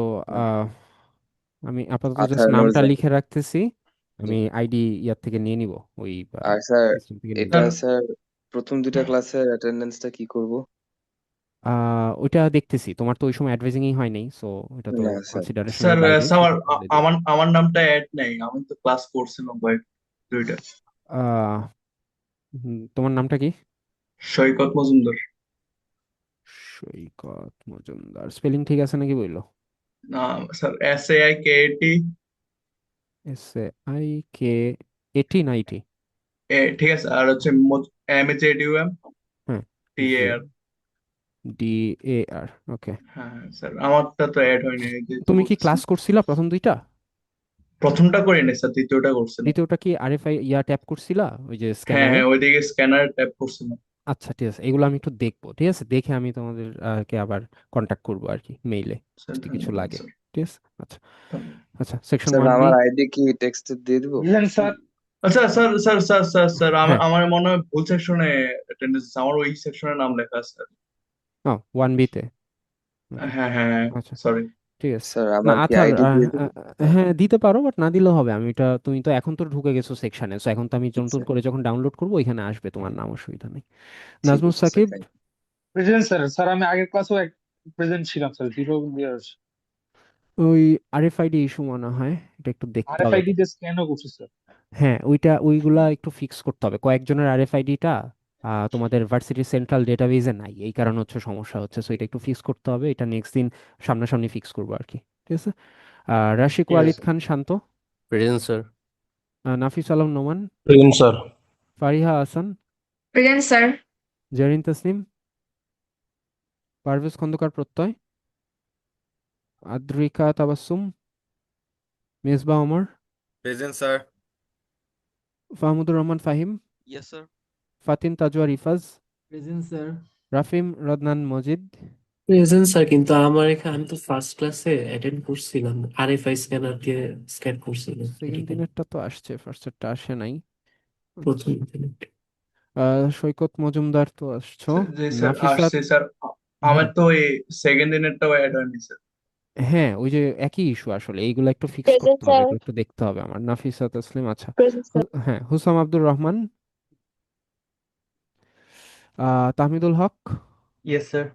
S1: আমি আপাতত জাস্ট
S18: আথার
S1: নামটা
S18: নুরজাহান।
S1: লিখে রাখতেছি,
S18: জি।
S1: আমি আইডি ইয়ার থেকে নিয়ে নিব, ওই
S18: আর স্যার
S1: সিস্টেম থেকে নিয়ে
S18: এটা
S1: নিব।
S6: স্যার
S18: স্যার প্রথম 2টা ক্লাসের অ্যাটেন্ডেন্সটা কি করব?
S1: ওইটা দেখতেছি, তোমার তো ওই সময় অ্যাডভাইজিংই হয় নাই, সো এটা তো
S18: না স্যার।
S1: কনসিডারেশনের
S6: স্যার
S1: বাইরে,
S6: আমার
S1: সেটা বলে দিই।
S6: আমার আমার নামটা অ্যাড নেই, আমি তো ক্লাস করছিলাম কয়েক দুইটা।
S1: আহ, তোমার নামটা কি?
S6: সৈকত মজুমদার।
S1: সৈকত মজুমদার, স্পেলিং ঠিক আছে নাকি বললো?
S6: না sir, SAIKAT।
S1: S A I K A T না ইটি?
S6: ঠিক আছে, আর হচ্ছে MHADUM
S1: হ্যাঁ,
S6: TAR।
S1: DAR, ওকে।
S6: হ্যাঁ হ্যাঁ, স্যার আমারটা তো অ্যাড হয়নি, এই যে তো
S1: তুমি কি
S6: বলতেছি।
S1: ক্লাস করছিলা প্রথম 2টা?
S19: প্রথমটা করি নাই স্যার, দ্বিতীয়টা করছিলাম।
S1: দ্বিতীয়টা কি আরএফআই ট্যাপ করছিলা ওই যে
S19: হ্যাঁ
S1: স্ক্যানারে?
S19: হ্যাঁ, ওইদিকে স্ক্যানার ট্যাপ করছিলাম।
S1: আচ্ছা ঠিক আছে, এগুলো আমি একটু দেখবো, ঠিক আছে, দেখে আমি তোমাদের কে আবার কন্টাক্ট করবো আর কি মেইলে
S19: স্যার
S1: যদি কিছু
S19: ধন্যবাদ
S1: লাগে।
S19: স্যার।
S1: ঠিক আছে, আচ্ছা
S19: ধন্যবাদ।
S1: আচ্ছা, সেকশন
S18: স্যার
S1: 1B।
S18: আমার আইডি কি টেক্সটে দিয়ে দিব?
S6: বুঝলেন স্যার?
S19: আচ্ছা sir sir sir sir sir আমার
S1: হ্যাঁ,
S19: আমার মনে হয় ভুল সেকশনে অ্যাটেন্ডেন্স, আমার ওই সেকশনের নাম লেখা আছে।
S1: 1B-তে। ওকে,
S19: হ্যাঁ হ্যাঁ হ্যাঁ,
S1: আচ্ছা
S19: সরি।
S1: ঠিক আছে।
S18: স্যার
S1: না
S18: আমার কি
S1: আচ্ছা,
S18: আইডি দিয়ে দিব?
S1: হ্যাঁ দিতে পারো, বাট না দিলেও হবে। আমি এটা, তুমি তো এখন তো ঢুকে গেছো সেকশনে, সো এখন তো আমি নতুন
S18: আচ্ছা
S1: করে যখন ডাউনলোড করবো ওইখানে আসবে তোমার নাম, অসুবিধা নেই।
S18: ঠিক
S1: নাজমুল
S18: আছে sir,
S1: Sakib.
S6: Present sir. Sir আমি আগের ক্লাসেও প্রেজেন্ট ছিলাম স্যার, 0 ইয়ার্স।
S1: ওই আরএফআইডি ইস্যু মনে হয়, এটা একটু দেখতে হবে।
S6: আরএফআইডি দিয়ে স্ক্যানও করছি স্যার।
S1: হ্যাঁ ওইগুলা একটু ফিক্স করতে হবে, কয়েকজনের আরএফআইডিটা তোমাদের ভার্সিটি সেন্ট্রাল ডেটাবেজে নাই, এই কারণে হচ্ছে সমস্যা হচ্ছে, সো এটা একটু ফিক্স করতে হবে। এটা নেক্সট দিন সামনাসামনি ফিক্স করবো আর কি, ঠিক আছে। রাশিক
S6: ঠিক আছে
S1: Walid
S6: sir.
S1: Khan Shanto,
S20: present sir.
S1: Nafis Alam Noman,
S6: present sir.
S1: Fariha Hasan,
S7: present sir.
S1: Zerin Tasnim, Parvez Khandakar Pratyay, Adrika Tabassum, Mezba Omar,
S20: present sir.
S1: Fahmudur Rahman Fahim,
S20: yes sir.
S1: Fatin Tajwa Rifaz,
S17: present sir.
S1: Rafim Rodnan Majid.
S8: Present sir, কিন্তু আমার এখানে আমি তো ফার্স্ট ক্লাসে অ্যাটেন্ড করছিলাম, আরএফআই স্ক্যানার দিয়ে স্ক্যান করছিলাম
S1: সেকেন্ড
S8: এটাকে
S1: দিনেরটা তো আসছে, ফার্স্টেরটা আসে নাই।
S8: প্রথম দিনে।
S1: সৈকত মজুমদার তো আসছো।
S19: জি স্যার,
S1: নাফিসাত।
S19: আসছে স্যার। আমার
S1: হ্যাঁ
S19: তো এই সেকেন্ড দিনেরটাও অ্যাড হয়নি স্যার।
S1: হ্যাঁ, ওই যে একই ইস্যু আসলে, এইগুলো একটু ফিক্স
S5: প্রেজেন্ট
S1: করতে হবে,
S5: স্যার।
S1: এগুলো একটু দেখতে হবে আমার। নাফিসা তাসলিম, আচ্ছা।
S5: Present sir.
S1: হ্যাঁ, হুসাম আব্দুর রহমান, তাহমিদুল হক,
S6: ইয়েস স্যার।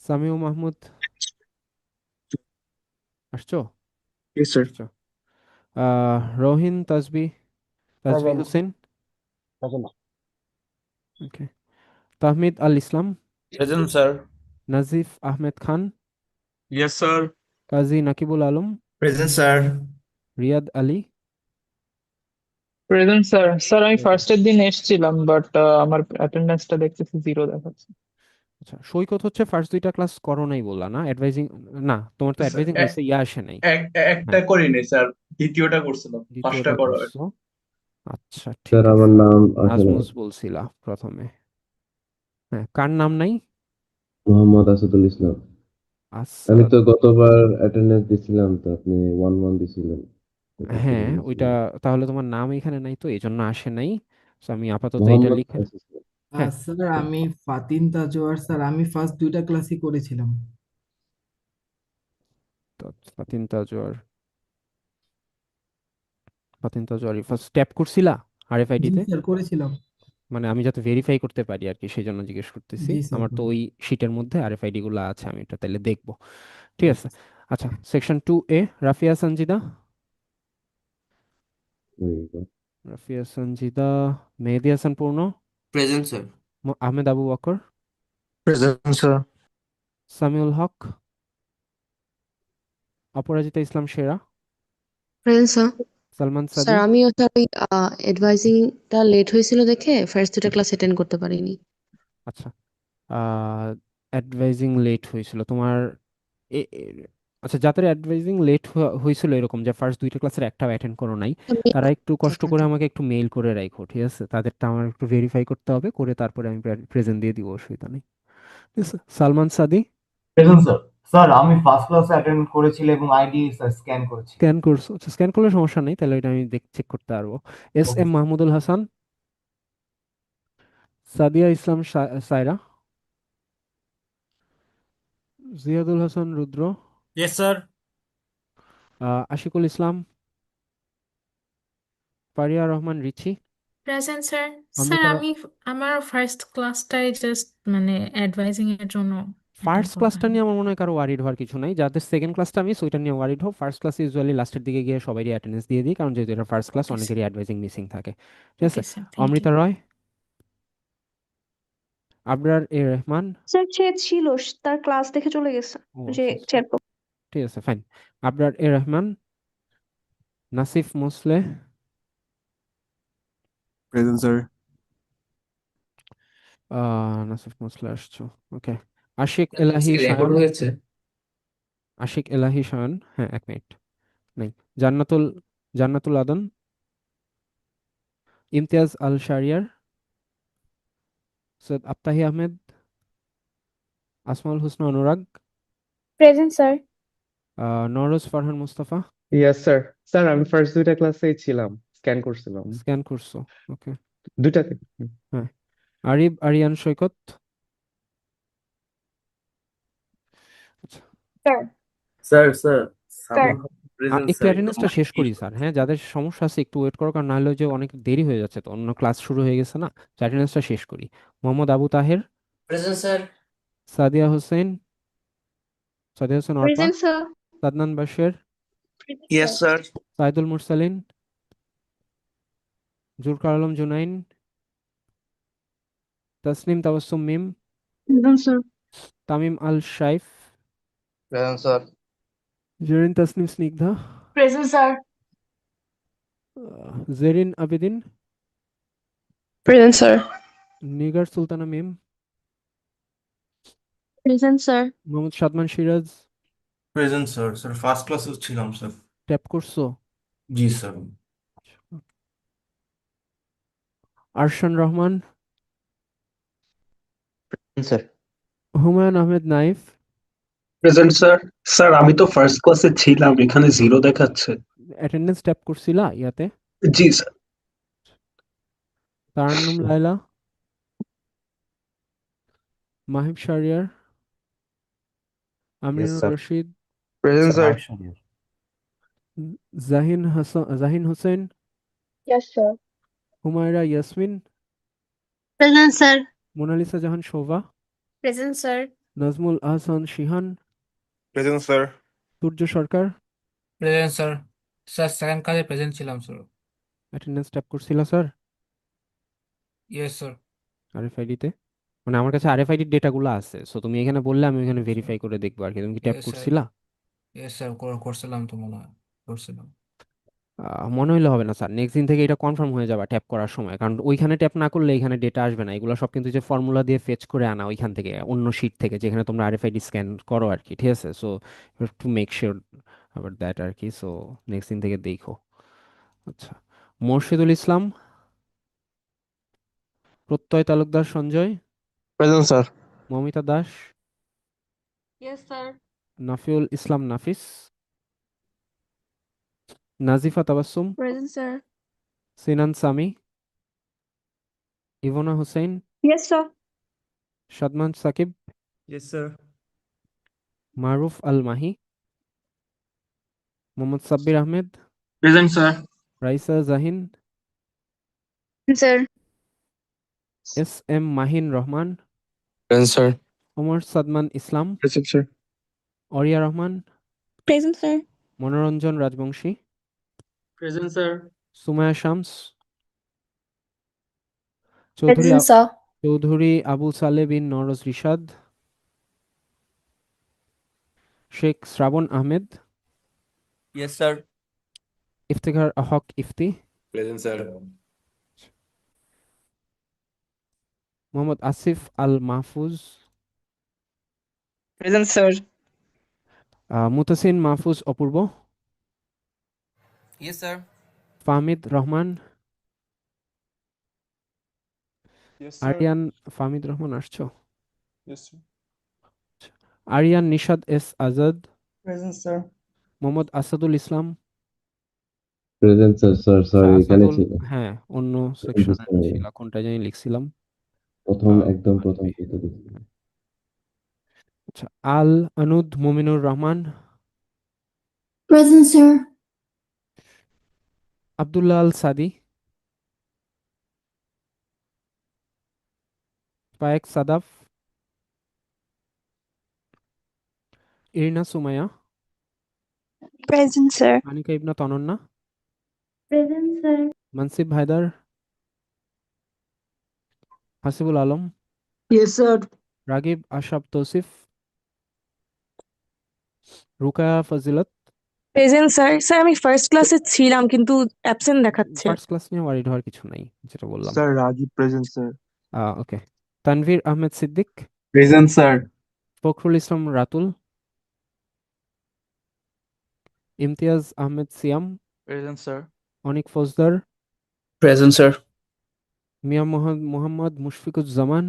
S1: সামিউ মাহমুদ আসছো?
S19: Yes sir.
S1: আসছো। Rohin Tajbi
S6: present.
S1: Hossain,
S6: present.
S1: Okay. Tahmid Al Islam,
S20: present sir.
S1: Nazif Ahmed Khan,
S20: yes sir.
S1: Kazi Nakibul Alam,
S20: present sir.
S1: Riad Ali.
S4: Present sir. Sir আমি
S1: Present.
S4: ফার্স্টের দিন এসেছিলাম, বাট আমার অ্যাটেন্ডেন্সটা দেখতেছি 0 দেখাচ্ছে।
S1: আচ্ছা, সৈকত হচ্ছে ফার্স্ট দুইটা ক্লাস করো নাই বললা না, অ্যাডভাইজিং? না, তোমার তো
S19: স্যার
S1: অ্যাডভাইজিং হয়েছে, আসে নাই।
S19: একটা
S1: হ্যাঁ,
S19: করি নাই স্যার, দ্বিতীয়টা করছিলাম, ফার্স্টটা
S1: দ্বিতীয়টা
S19: করা হয়।
S1: করছো। আচ্ছা ঠিক
S13: স্যার
S1: আছে।
S13: আমার নাম আসলে
S1: নাজমুস বলছিলা প্রথমে। হ্যাঁ, কার নাম নাই?
S13: মোহাম্মদ আসাদুল ইসলাম। আমি
S1: আসাদ।
S13: তো গতবার অ্যাটেন্ডেন্স দিছিলাম, তো আপনি 1-1 দিছিলেন, এটা থেকে
S1: হ্যাঁ ওইটা,
S13: নিয়েছিলাম।
S1: তাহলে তোমার নাম এখানে নাই তো এই জন্য আসে নাই। তো আমি আপাতত এটা
S13: মোহাম্মদ
S1: লিখে,
S13: আসিফ।
S1: হ্যাঁ
S17: স্যার আমি ফাতিন তাজওয়ার স্যার, আমি ফার্স্ট 2টা ক্লাসই করেছিলাম।
S1: ফাতিন তাজওয়ার, ফাতিন তাজওয়ারি ফার্স্ট ট্যাপ করছিলা
S17: জি
S1: আরএফআইডিতে?
S17: স্যার করেছিলাম।
S1: মানে আমি যাতে ভেরিফাই করতে পারি আর কি, সেই জন্য জিজ্ঞেস করতেছি।
S17: জি স্যার
S1: আমার তো
S17: করে।
S1: ওই শিটের মধ্যে আরএফআইডি গুলো আছে, আমি এটা তাহলে দেখবো। ঠিক আছে, আচ্ছা। Section 2A, Rafia Sanjida, Rafia Sanjida, Mehedi Hasan Purno,
S20: present sir.
S1: Ahmed Abu Bakar,
S12: present sir.
S1: Samiul Haque, Aparajita Islam Sera,
S16: present sir.
S1: Salman
S16: sir
S1: সাদি।
S16: আমিও স্যার ওই অ্যাডভাইজিংটা লেট হয়েছিল দেখে ফার্স্ট 2টা ক্লাস অ্যাটেন্ড করতে পারিনি।
S1: আচ্ছা, অ্যাডভাইজিং লেট হয়েছিল তোমার? এ- এ- আচ্ছা, যাদের অ্যাডভাইজিং লেট হয়েছিল এরকম, যে ফার্স্ট দুইটা ক্লাসের একটাও অ্যাটেন্ড করো নাই, তারা একটু কষ্ট করে আমাকে একটু মেইল করে রাখো, ঠিক আছে? তাদেরটা আমার একটু ভেরিফাই করতে হবে, করে তারপরে আমি প্রেজেন্ট দিয়ে দিব, অসুবিধা নেই, ঠিক আছে। সালমান সাদি,
S21: প্রেজেন্ট স্যার। স্যার আমি ফার্স্ট ক্লাসে অ্যাটেন্ড করেছিলাম এবং আইডি স্যার স্ক্যান করেছি।
S1: স্ক্যান করছো? আচ্ছা, স্ক্যান করলে সমস্যা নেই, তাহলে এটা আমি চেক করতে পারবো।
S21: Okay
S1: M Mahmudul Hasan, Sadia Islam Saira, Ziadul Hasan Rudra,
S20: yes sir.
S1: Ashikul Islam, Faria Rahman Richi,
S9: present sir. Sir
S1: Amrita.
S9: আমি আমার ফার্স্ট ক্লাসটাই জাস্ট মানে অ্যাডভাইজিং এর জন্য অ্যাটেন্ড
S1: ফার্স্ট
S9: করা
S1: ক্লাসটা
S9: হয়নি।
S1: নিয়ে আমার মনে হয় কারো ওয়ারিড হওয়ার কিছু নাই, যাদের সেকেন্ড ক্লাসটা মিস ওইটা নিয়ে ওয়ারিড হোক। ফার্স্ট ক্লাসে ইউজুয়ালি লাস্টের দিকে গিয়ে সবারই অ্যাটেন্ডেন্স দিয়ে দিই, কারণ যেহেতু এটা ফার্স্ট ক্লাস,
S9: ওকে স্যার।
S1: অনেকেরই অ্যাডভাইজিং মিসিং থাকে, ঠিক আছে।
S9: Okay sir, thank you.
S1: Amrita Roy, Abrar A Rahman.
S10: Sir সে ছিল, তার ক্লাস দেখে চলে গেছে,
S1: ও
S10: যে
S1: আচ্ছা,
S10: চেয়ার।
S1: ঠিক আছে fine. Abrar A Rahman, Nasif Moseley,
S22: present sir.
S1: Nasif Moseley আসছো, ওকে। আশিক
S12: এটা
S1: এলাহি
S12: কি
S1: শায়ান,
S12: রেকর্ড হয়েছে?
S1: আশিক এলাহি শায়ান, হ্যাঁ এক মিনিট। নাই। Jannatul Jannatul Adan, Imtiaz Al Shahriar, Syed Aftahi Ahmed, Asmaul Husna Anurag,
S14: present sir.
S1: Nowroz Farhan Mustafa.
S22: Yes sir. Sir আমি ফার্স্ট দুইটা ক্লাসেই ছিলাম, স্ক্যান করছিলাম
S1: স্ক্যান করছো? ওকে।
S22: দুইটাতে।
S1: হ্যাঁ। আরিব আরিয়ান সৈকত। আচ্ছা,
S14: sir.
S20: Sir sir
S14: sir.
S20: Present
S1: একটু
S20: স্যার
S1: অ্যাটেন্ডেন্সটা শেষ করি স্যার। হ্যাঁ, যাদের সমস্যা আছে একটু ওয়েট করো, কারণ নাহলে যে অনেক দেরি হয়ে যাচ্ছে, তো অন্য ক্লাস শুরু হয়ে গেছে না। অ্যাটেন্ডেন্সটা শেষ করি। Mohammad Abu Taher,
S20: present sir
S1: Sadia Hossain, Sadia Hossain Arpa,
S10: present sir.
S1: Sadnan Basher,
S20: yes sir
S1: Saidul Mursalin, Zulkar Alam Junain, Tasnim Tabassum Mim,
S10: present sir.
S1: Tamim Al Shaif,
S20: present sir
S1: Zerin Tasnim Snigdha,
S14: present sir.
S1: Zerin Abedin,
S14: present sir.
S1: Nigar Sultana Mim,
S10: present sir.
S1: Mohammad Sadman Siraj.
S20: Present sir sir first ক্লাসে ছিলাম স্যার।
S1: ট্যাপ করছো?
S20: জি sir
S1: Arshan Rahman,
S18: sir.
S1: Humayun Ahmed Naif.
S6: Present sir. Sir আমি তো ফার্স্ট ক্লাসে ছিলাম, এখানে জিরো দেখাচ্ছে।
S1: অ্যাটেন্ডেন্স ট্যাপ করছিলা ইয়াতে?
S6: জি sir.
S1: Tarannum Laila, Mahib Shahriar,
S18: yes
S1: Aminur
S18: sir.
S1: Rashid,
S18: present sir.
S1: Zahin Hossain,
S14: yes sir.
S1: Humaira Yasmin,
S10: present sir.
S1: Monalisa Jahan Shova,
S10: present sir.
S1: Nazmul Ahsan Shihan,
S20: present sir
S1: Surya Sarkar.
S20: Present sir sir second ক্লাসে প্রেজেন্ট ছিলাম স্যার।
S1: অ্যাটেন্ডেন্স ট্যাপ করছিলা স্যার?
S20: ইয়েস স্যার
S1: আরএফআইডি তে? মানে আমার কাছে আরএফআইডি ডেটাগুলো আছে, সো তুমি এখানে বললে আমি এখানে ভেরিফাই করে দেখবো আর কি। তুমি কি ট্যাপ
S20: ইয়েস স্যার
S1: করছিলা?
S20: ইয়েস স্যার করছিলাম তো মনে হয় করছিলাম।
S1: মনে হইলে হবে না স্যার, নেক্সট দিন থেকে এটা কনফার্ম হয়ে যাবে ট্যাপ করার সময়, কারণ ওইখানে ট্যাপ না করলে এখানে ডেটা আসবে না। এগুলো সব কিন্তু যে ফর্মুলা দিয়ে ফেচ করে আনা ওইখান থেকে, অন্য শিট থেকে যেখানে তোমরা আরএফআইডি স্ক্যান করো আর কি, ঠিক আছে? সো টু মেক শিওর আবার দ্যাট আর কি। সো নেক্সট দিন থেকে দেখো। আচ্ছা, Morshedul Islam, Pratyay Talukdar Sanjay,
S18: present sir.
S1: Momita Das,
S10: yes sir.
S1: Nafiul Islam Nafis, Nazifa Tabassum,
S10: present sir.
S1: Sinan Sami, Ivna Hussain,
S10: yes sir.
S1: Sadman Sakib,
S20: yes sir
S1: Maruf Al Mahi, Mohammad Sabbir Ahmed,
S6: present sir.
S1: Raisa Zahin,
S10: sir.
S1: S M Mahin Rahman,
S18: present sir.
S1: Omar Sadman Islam,
S18: present sir.
S1: Oriya Rahman,
S10: present sir.
S1: Manoranjan Rajbongshi,
S6: present sir.
S1: Sumaya Shams,
S14: present sir.
S1: Chowdhury Abu Saleh Bin Noraj Rishad, Sheikh শ্রাবণ Ahmed,
S20: yes sir
S1: Iftekhar Haque Ifti,
S20: present sir
S1: Mohammad Asif Al Mahfuz,
S12: present sir.
S1: Mutasin Mahfuz Apurba,
S20: yes sir
S1: Fahmid Rahman,
S19: Yes, sir.
S1: Arian. Fahmid Rahman আসছো?
S19: Yes, sir.
S1: Arian Nishad S Azad,
S19: Present, sir.
S1: Mohammad Asadul Islam,
S13: present sir. Sir sorry, এখানে
S1: আসাদুল।
S13: ছিল।
S1: হ্যাঁ, অন্য
S13: Present
S1: সেকশনে
S13: স্যার।
S1: ছিল, কোনটা জানি লিখছিলাম।
S13: একদম প্রথম দিকে দেখছি।
S1: আচ্ছা, Al Anud Mominur Rahman,
S14: present sir.
S1: Abdullah Al Sadi, Fayek Sadaf, Irina Sumaiya,
S14: present sir.
S1: Anika Ibna Tanonna,
S14: present sir.
S1: Mansib Haider, Hasibul Alam,
S12: yes sir.
S1: Ragib Ashraf Tousif, Rukaya Fazilat.
S10: Present sir. Sir আমি ফার্স্ট ক্লাসে ছিলাম কিন্তু অ্যাবসেন্ট দেখাচ্ছে।
S1: ফার্স্ট ক্লাস নিয়ে ওয়ারিড হওয়ার কিছু নাই, যেটা বললাম।
S19: Sir, Rajiv present, sir.
S1: Okay. Tanvir Ahmed Siddique,
S19: Present, sir.
S1: Fakhrul Islam Ratul, Imtiaz Ahmed Siam,
S12: present sir.
S1: Anik Fozdar,
S18: present sir.
S1: Mia Mohammad Mushfiquzzaman.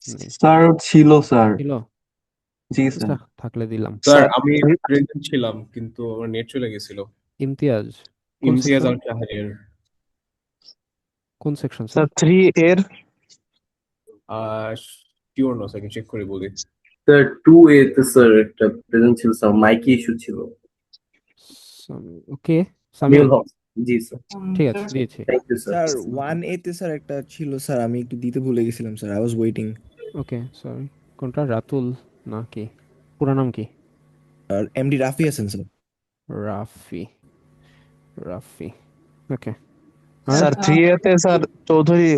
S1: নেই।
S3: স্যার ছিল স্যার।
S1: ছিল?
S3: জি স্যার।
S1: আচ্ছা, থাকলে দিলাম।
S11: স্যার আমি প্রেজেন্ট ছিলাম কিন্তু আমার নেট চলে গেছিল।
S1: ইমতিয়াজ কোন
S11: ইমতিয়াজ
S1: সেকশন?
S11: আল শাহরিয়ার।
S1: কোন সেকশন
S18: স্যার
S1: স্যার?
S18: 3 এর
S11: শিওর না স্যার, চেক করে বলি।
S18: স্যার 2A তে স্যার একটা প্রেজেন্ট ছিল স্যার, মাইকে ইস্যু ছিল।
S1: ওকে,
S18: মিউল
S1: সামিউল।
S18: হক। জি স্যার।
S1: ঠিক আছে, দিয়েছি।
S18: Thank you sir.
S23: Sir 1A তে স্যার একটা ছিল স্যার, আমি একটু দিতে ভুলে গেছিলাম sir, I was waiting.
S1: Okay, sorry. কোনটা, রাতুল না কি? পুরা নাম কি?
S23: আর এমডি রাফি আছেন স্যার।
S1: রাফি। রাফি, ওকে।
S18: স্যার 3A তে স্যার চৌধুরী,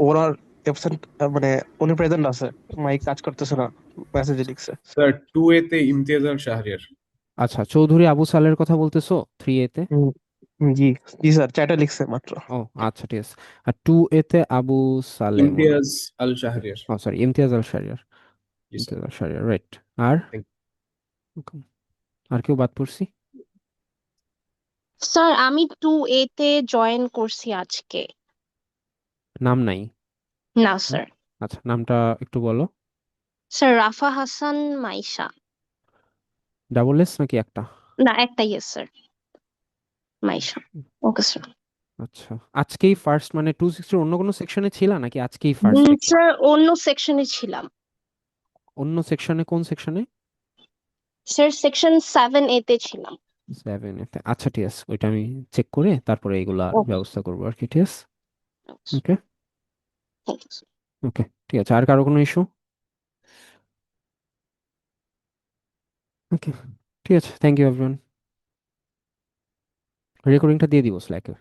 S18: ওনার অ্যাবসেন্ট, মানে উনি প্রেজেন্ট আছে, মাইক কাজ করতেছে না, মেসেজে লিখছে।
S11: স্যার 2A তে ইমতিয়াজ আল শাহরিয়ার।
S1: আচ্ছা, চৌধুরী আবু সালের কথা বলতেছো 3A তে?
S18: জি জি স্যার, চ্যাটে লিখছে মাত্র।
S1: ও আচ্ছা, ঠিক আছে। আর 2A তে আবু সালেম।
S11: ইমতিয়াজ আল শাহরিয়ার।
S1: ও সরি, ইমতিয়াজ আল শাহরিয়ার।
S11: জি স্যার।
S1: ইমতিয়াজ আল শাহরিয়ার, রাইট। আর Okay. আর কেউ বাদ পড়ছি?
S5: স্যার আমি 2A তে জয়েন করছি আজকে।
S1: নাম নাই?
S5: না স্যার।
S1: আচ্ছা, নামটা একটু বলো।
S5: স্যার রাফা হাসান মাইশা।
S1: ডাবল এস নাকি একটা?
S5: না, একটা yes sir, Maisha. Okay sir.
S1: আচ্ছা, আজকেই ফার্স্ট, মানে 260 অন্য কোনো সেকশনে ছিলা নাকি আজকেই ফার্স্ট?
S5: স্যার অন্য সেকশনে ছিলাম।
S1: অন্য সেকশনে? কোন সেকশনে?
S5: স্যার সেকশন 7A তে ছিলাম।
S1: 7 এতে। আচ্ছা, ঠিক আছে, ওইটা আমি চেক করে তারপরে এগুলা
S5: ওকে,
S1: ব্যবস্থা করবো আর কি। ঠিক আছে, ওকে
S5: থ্যাংক ইউ স্যার।
S1: ওকে, ঠিক আছে। আর কারো কোনো ইস্যু? ওকে, ঠিক আছে, থ্যাংক ইউ এভরিওয়ান। রেকর্ডিংটা দিয়ে দিব স্ল্যাকে।